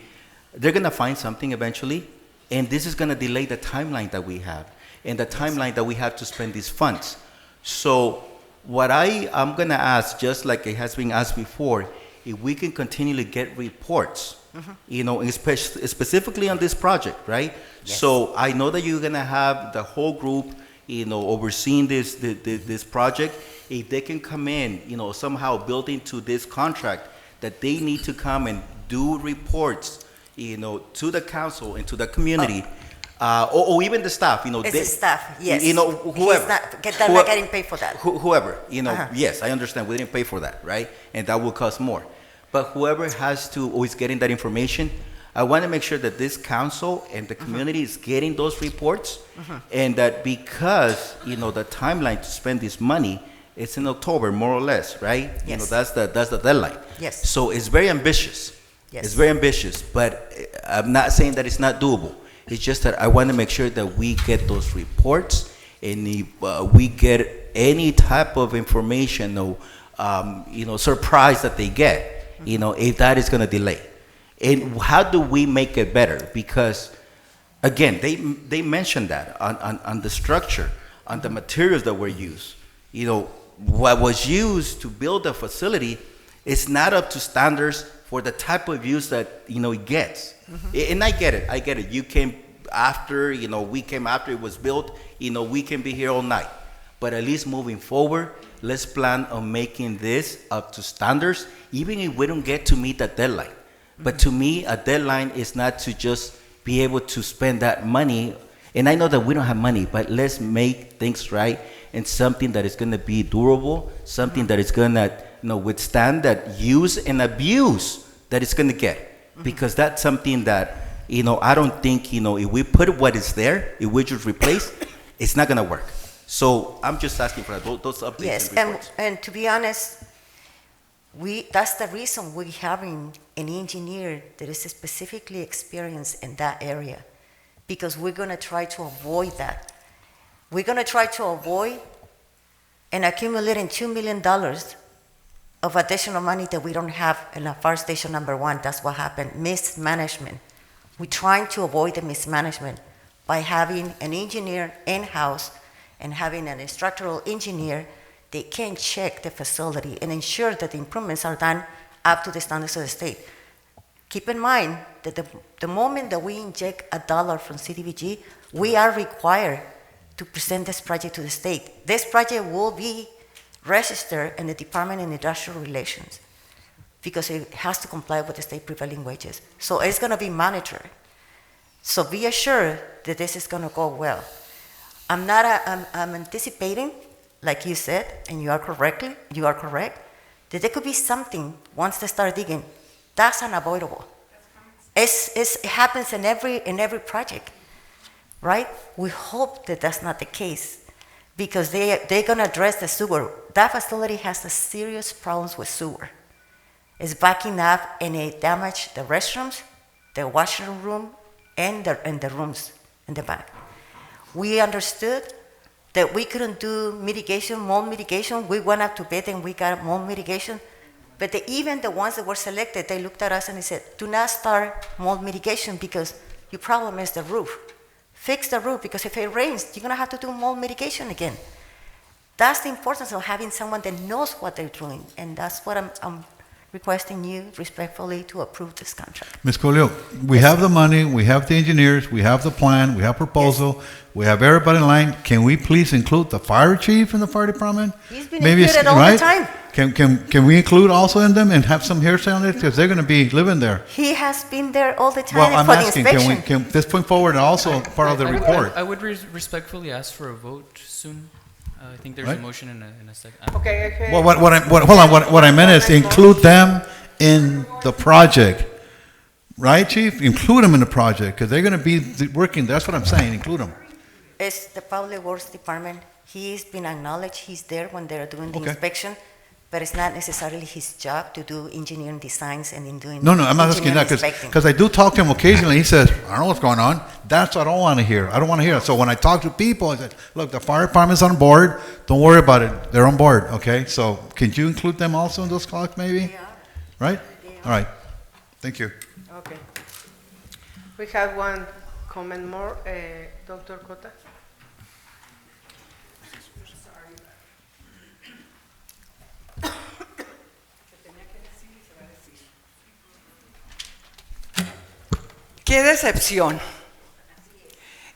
they're going to find something eventually, and this is going to delay the timeline that we have and the timeline that we have to spend these funds. So what I'm going to ask, just like it has been asked before, if we can continually get reports, specifically on this project, right? Yes. So I know that you're going to have the whole group, overseeing this project. If they can come in, somehow build into this contract that they need to come and do reports, to the council and to the community, or even the staff, It's the staff, yes. Whoever. They're not getting paid for that. Whoever, yes, I understand. We didn't pay for that, right? And that will cost more. But whoever has to always getting that information, I want to make sure that this council and the community is getting those reports, and that because, the timeline to spend this money, it's in October, more or less, right? Yes. That's the deadline. Yes. So it's very ambitious. Yes. It's very ambitious, but I'm not saying that it's not doable. It's just that I want to make sure that we get those reports, and we get any type of information or surprise that they get, if that is going to delay. And how do we make it better? Because, again, they mentioned that on the structure, on the materials that were used. What was used to build a facility is not up to standards for the type of use that, it gets. And I get it. You came after, we came after it was built, we can be here all night. But at least moving forward, let's plan on making this up to standards, even if we don't get to meet the deadline. But to me, a deadline is not to just be able to spend that money. And I know that we don't have money, but let's make things right and something that is going to be durable, something that is going to withstand that use and abuse that it's going to get. Because that's something that, I don't think, if we put what is there, if we just replace, it's not going to work. So I'm just asking for those updates. Yes, and reports. and to be honest, that's the reason we're having an engineer that is specifically experienced in that area, because we're going to try to avoid that. We're going to try to avoid and accumulating $2 million of additional money that we don't have in our fire station number 1. That's what happened, mismanagement. We're trying to avoid the mismanagement by having an engineer in-house and having an structural engineer. They can check the facility and ensure that the improvements are done up to the standards of the state. Keep in mind that the moment that we inject $1 from CDBG, we are required to present this project to the state. This project will be registered in the Department of Industrial Relations because it has to comply with the state prevailing wages. So it's going to be monitored. So be assured that this is going to go well. I'm anticipating, like you said, and you are correct, that there could be something once they start digging. That's unavoidable. It happens in every project, right? We hope that that's not the case because they're going to address the sewer. That facility has serious problems with sewer. It's backing up and it damaged the restrooms, the washroom room, and the rooms in the back. We understood that we couldn't do mitigation, mold mitigation. We went up to bid and we got mold mitigation. But even the ones that were selected, they looked at us and they said, do not start mold mitigation because your problem is the roof. Fix the roof because if it rains, you're gonna have to do mold mitigation again. That's the importance of having someone that knows what they're doing. And that's what I'm requesting you respectfully to approve this contract. Ms. Colio, we have the money, we have the engineers, we have the plan, we have proposal, we have everybody in line. Can we please include the fire chief in the fire department? He's been included all the time. Can we include also in them and have some hearsay on it? Because they're going to be living there. He has been there all the time Well, I'm for the asking, inspection. can this point forward and also part of the report? I would respectfully ask for a vote soon. I think there's a motion in a second. Okay. Well, what I meant is include them in the project. Right, Chief? Include them in the project because they're going to be working. That's what I'm saying. Include them. It's the Public Works Department. He's been acknowledged. He's there when they're doing the inspection, but it's not necessarily his job to do engineering designs and in doing. No, I'm not asking that because I do talk to him occasionally. He says, I don't know what's going on. That's what I don't want to hear. I don't want to hear it. So when I talk to people, I said, look, the fire department's on board. Don't worry about it. They're on board. Okay. So can you include them also in those clocks maybe? Yeah. Right? All right. Thank you. Okay. We have one comment more, Dr. Cota. ¡Qué decepción!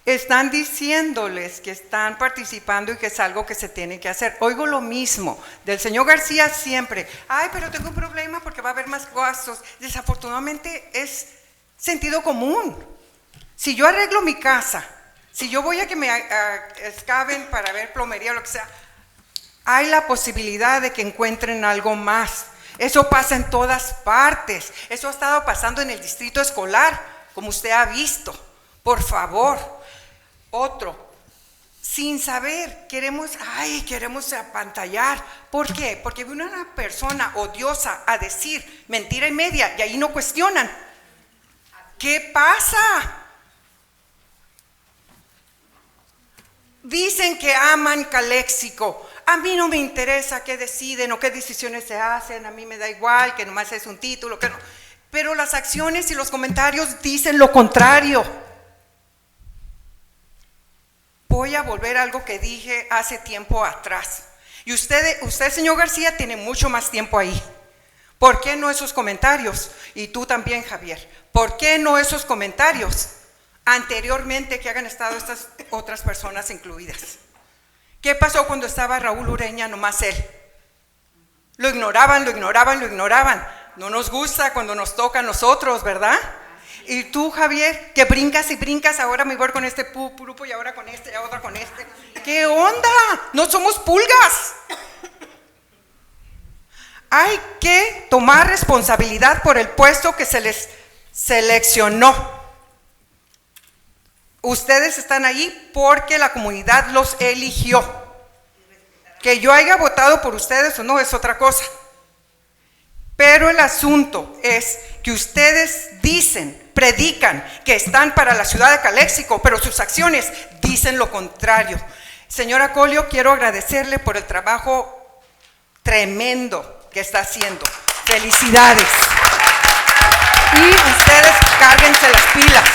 Están diciéndoles que están participando y que es algo que se tiene que hacer. Oigo lo mismo del señor García siempre. Ay, pero tengo un problema porque va a haber más gastos. Desafortunadamente es sentido común. Si yo arreglo mi casa, si yo voy a que me excaven para ver plomería o lo que sea, hay la posibilidad de que encuentren algo más. Eso pasa en todas partes. Eso ha estado pasando en el distrito escolar, como usted ha visto. Por favor. Otro, sin saber, queremos apantallar. ¿Por qué? Porque viene una persona odiosa a decir mentira y media y ahí no cuestionan. ¿Qué pasa? dicen que aman Calexico. A mí no me interesa qué deciden o qué decisiones se hacen, a mí me da igual, que nomás es un título, que no. Pero las acciones y los comentarios dicen lo contrario. Voy a volver a algo que dije hace tiempo atrás. Y usted, señor García, tiene mucho más tiempo ahí. ¿Por qué no esos comentarios? Y tú también, Javier. ¿Por qué no esos comentarios anteriormente que hayan estado estas otras personas incluidas? ¿Qué pasó cuando estaba Raúl Ureña, nomás él? Lo ignoraban, lo ignoraban, lo ignoraban. No nos gusta cuando nos toca a nosotros, ¿verdad? Y tú, Javier, que brincas y brincas, ahora me voy con este grupo y ahora con este y ahora con este. ¿Qué onda? No somos pulgas. Hay que tomar responsabilidad por el puesto que se les seleccionó. Ustedes están ahí porque la comunidad los eligió. Que yo haya votado por ustedes o no es otra cosa. Pero el asunto es que ustedes dicen, predican que están para la ciudad de Calexico, pero sus acciones dicen lo contrario. Señora Colio, quiero agradecerle por el trabajo tremendo que está haciendo. Felicidades. Y ustedes cárguense las pilas.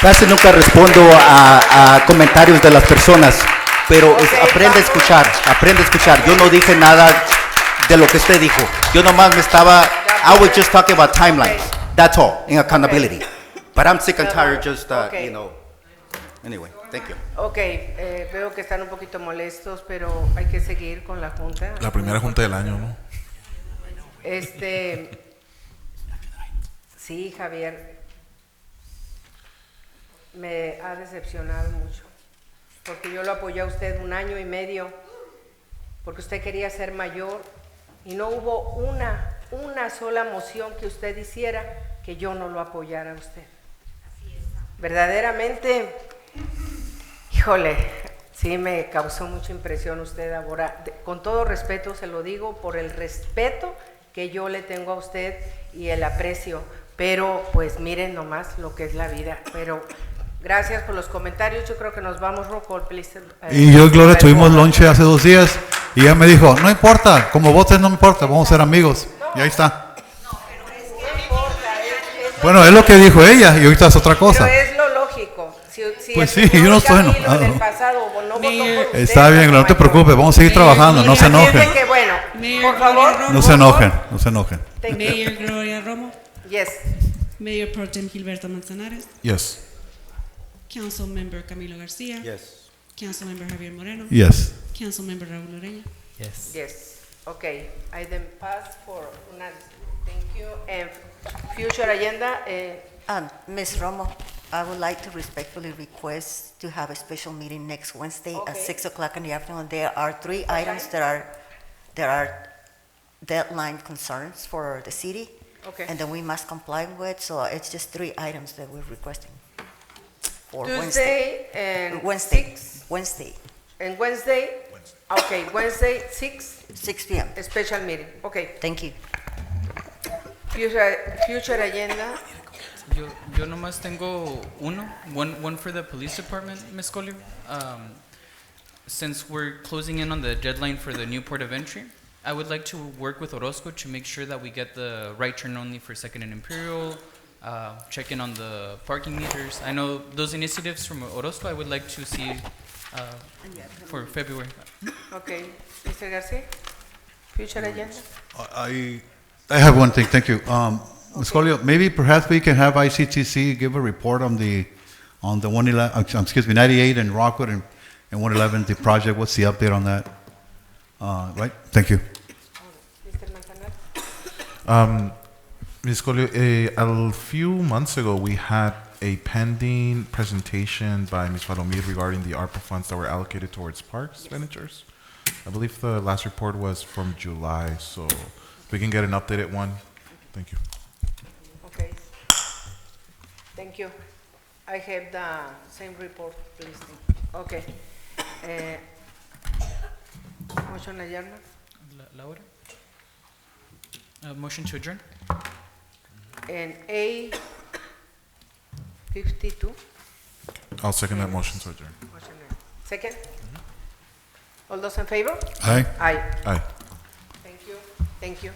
Casi nunca respondo a comentarios de las personas, pero aprende a escuchar. Yo no dije nada de lo que usted dijo. Yo nomás I was just talking about timelines. That's all, in accountability. But I'm sick and tired just, anyway, thank you. Ok, veo que están un poquito molestos, pero hay que seguir con la junta. La primera junta del año, ¿no? Sí, Javier, me ha decepcionado mucho, porque yo lo apoyé a usted 1 año y medio, porque usted quería ser mayor y no hubo una sola moción que usted hiciera que yo no lo apoyara a usted. Verdaderamente, híjole, sí me causó mucha impresión usted ahora. Con todo respeto se lo digo, por el respeto que yo le tengo a usted y el aprecio, pero pues miren nomás lo que es la vida. Pero gracias por los comentarios, yo creo que nos vamos, roll call, please. Y yo y Gloria tuvimos lonche hace 2 días y ella me dijo, no importa, como votes no me importa, vamos a ser amigos. Y ahí está. Bueno, es lo que dijo ella y ahorita es otra cosa. Pero es lo lógico. Pues sí, yo no estoy enojado. En el pasado, no votó por usted, Está bien, no te preocupes, vamos a seguir trabajando, no se enojen. Que, bueno, por favor. No se enojen, no se enojen. Mayor Gloria Romo. Yes. Mayor Pro Tem Gilberto Manzanares. Yes. Council Member Camilo García. Yes. Council Member Javier Moreno. Yes. Council Member Raúl Ureña. Yes. Yes. Okay. I then pass for unanimous. Thank you. And future agenda. Ms. Romo, I would like to respectfully request to have a special meeting next Wednesday at 6 o'clock in the afternoon. There are 3 items that are deadline concerns for the city, and that we must comply with. So it's just 3 items that we're requesting for Tuesday and Wednesday. 6. Wednesday. And Wednesday. Okay, Wednesday 6 p.m. A special meeting. Okay. Thank you. Future agenda. Yo nomás tengo one for the police department, Ms. Colio. Since we're closing in on the deadline for the new port of entry, I would like to work with Orozco to make sure that we get the right turn only for 2nd and Imperial, check in on the parking meters. I know those initiatives from Orozco I would like to see for February. Okay, Mr. Garcia, future agenda. I have one thing, thank you. Ms. Colio, maybe perhaps we can have ICTC give a report on the 98 and Rockwood and 111, the project. What's the update on that? Right, thank you. Ms. Colio, a few months ago, we had a pending presentation by Ms. Valomir regarding the ARPA funds that were allocated towards park expenditures. I believe the last report was from July, so if we can get an updated one. Thank you. Okay. Thank you. I have the same report, please. Okay. Motion adjournment. Laura? Motion to adjourn? And A52. I'll second that motion to adjourn. Second? All those in favor? Aye. Aye. Aye. Thank you. Thank you.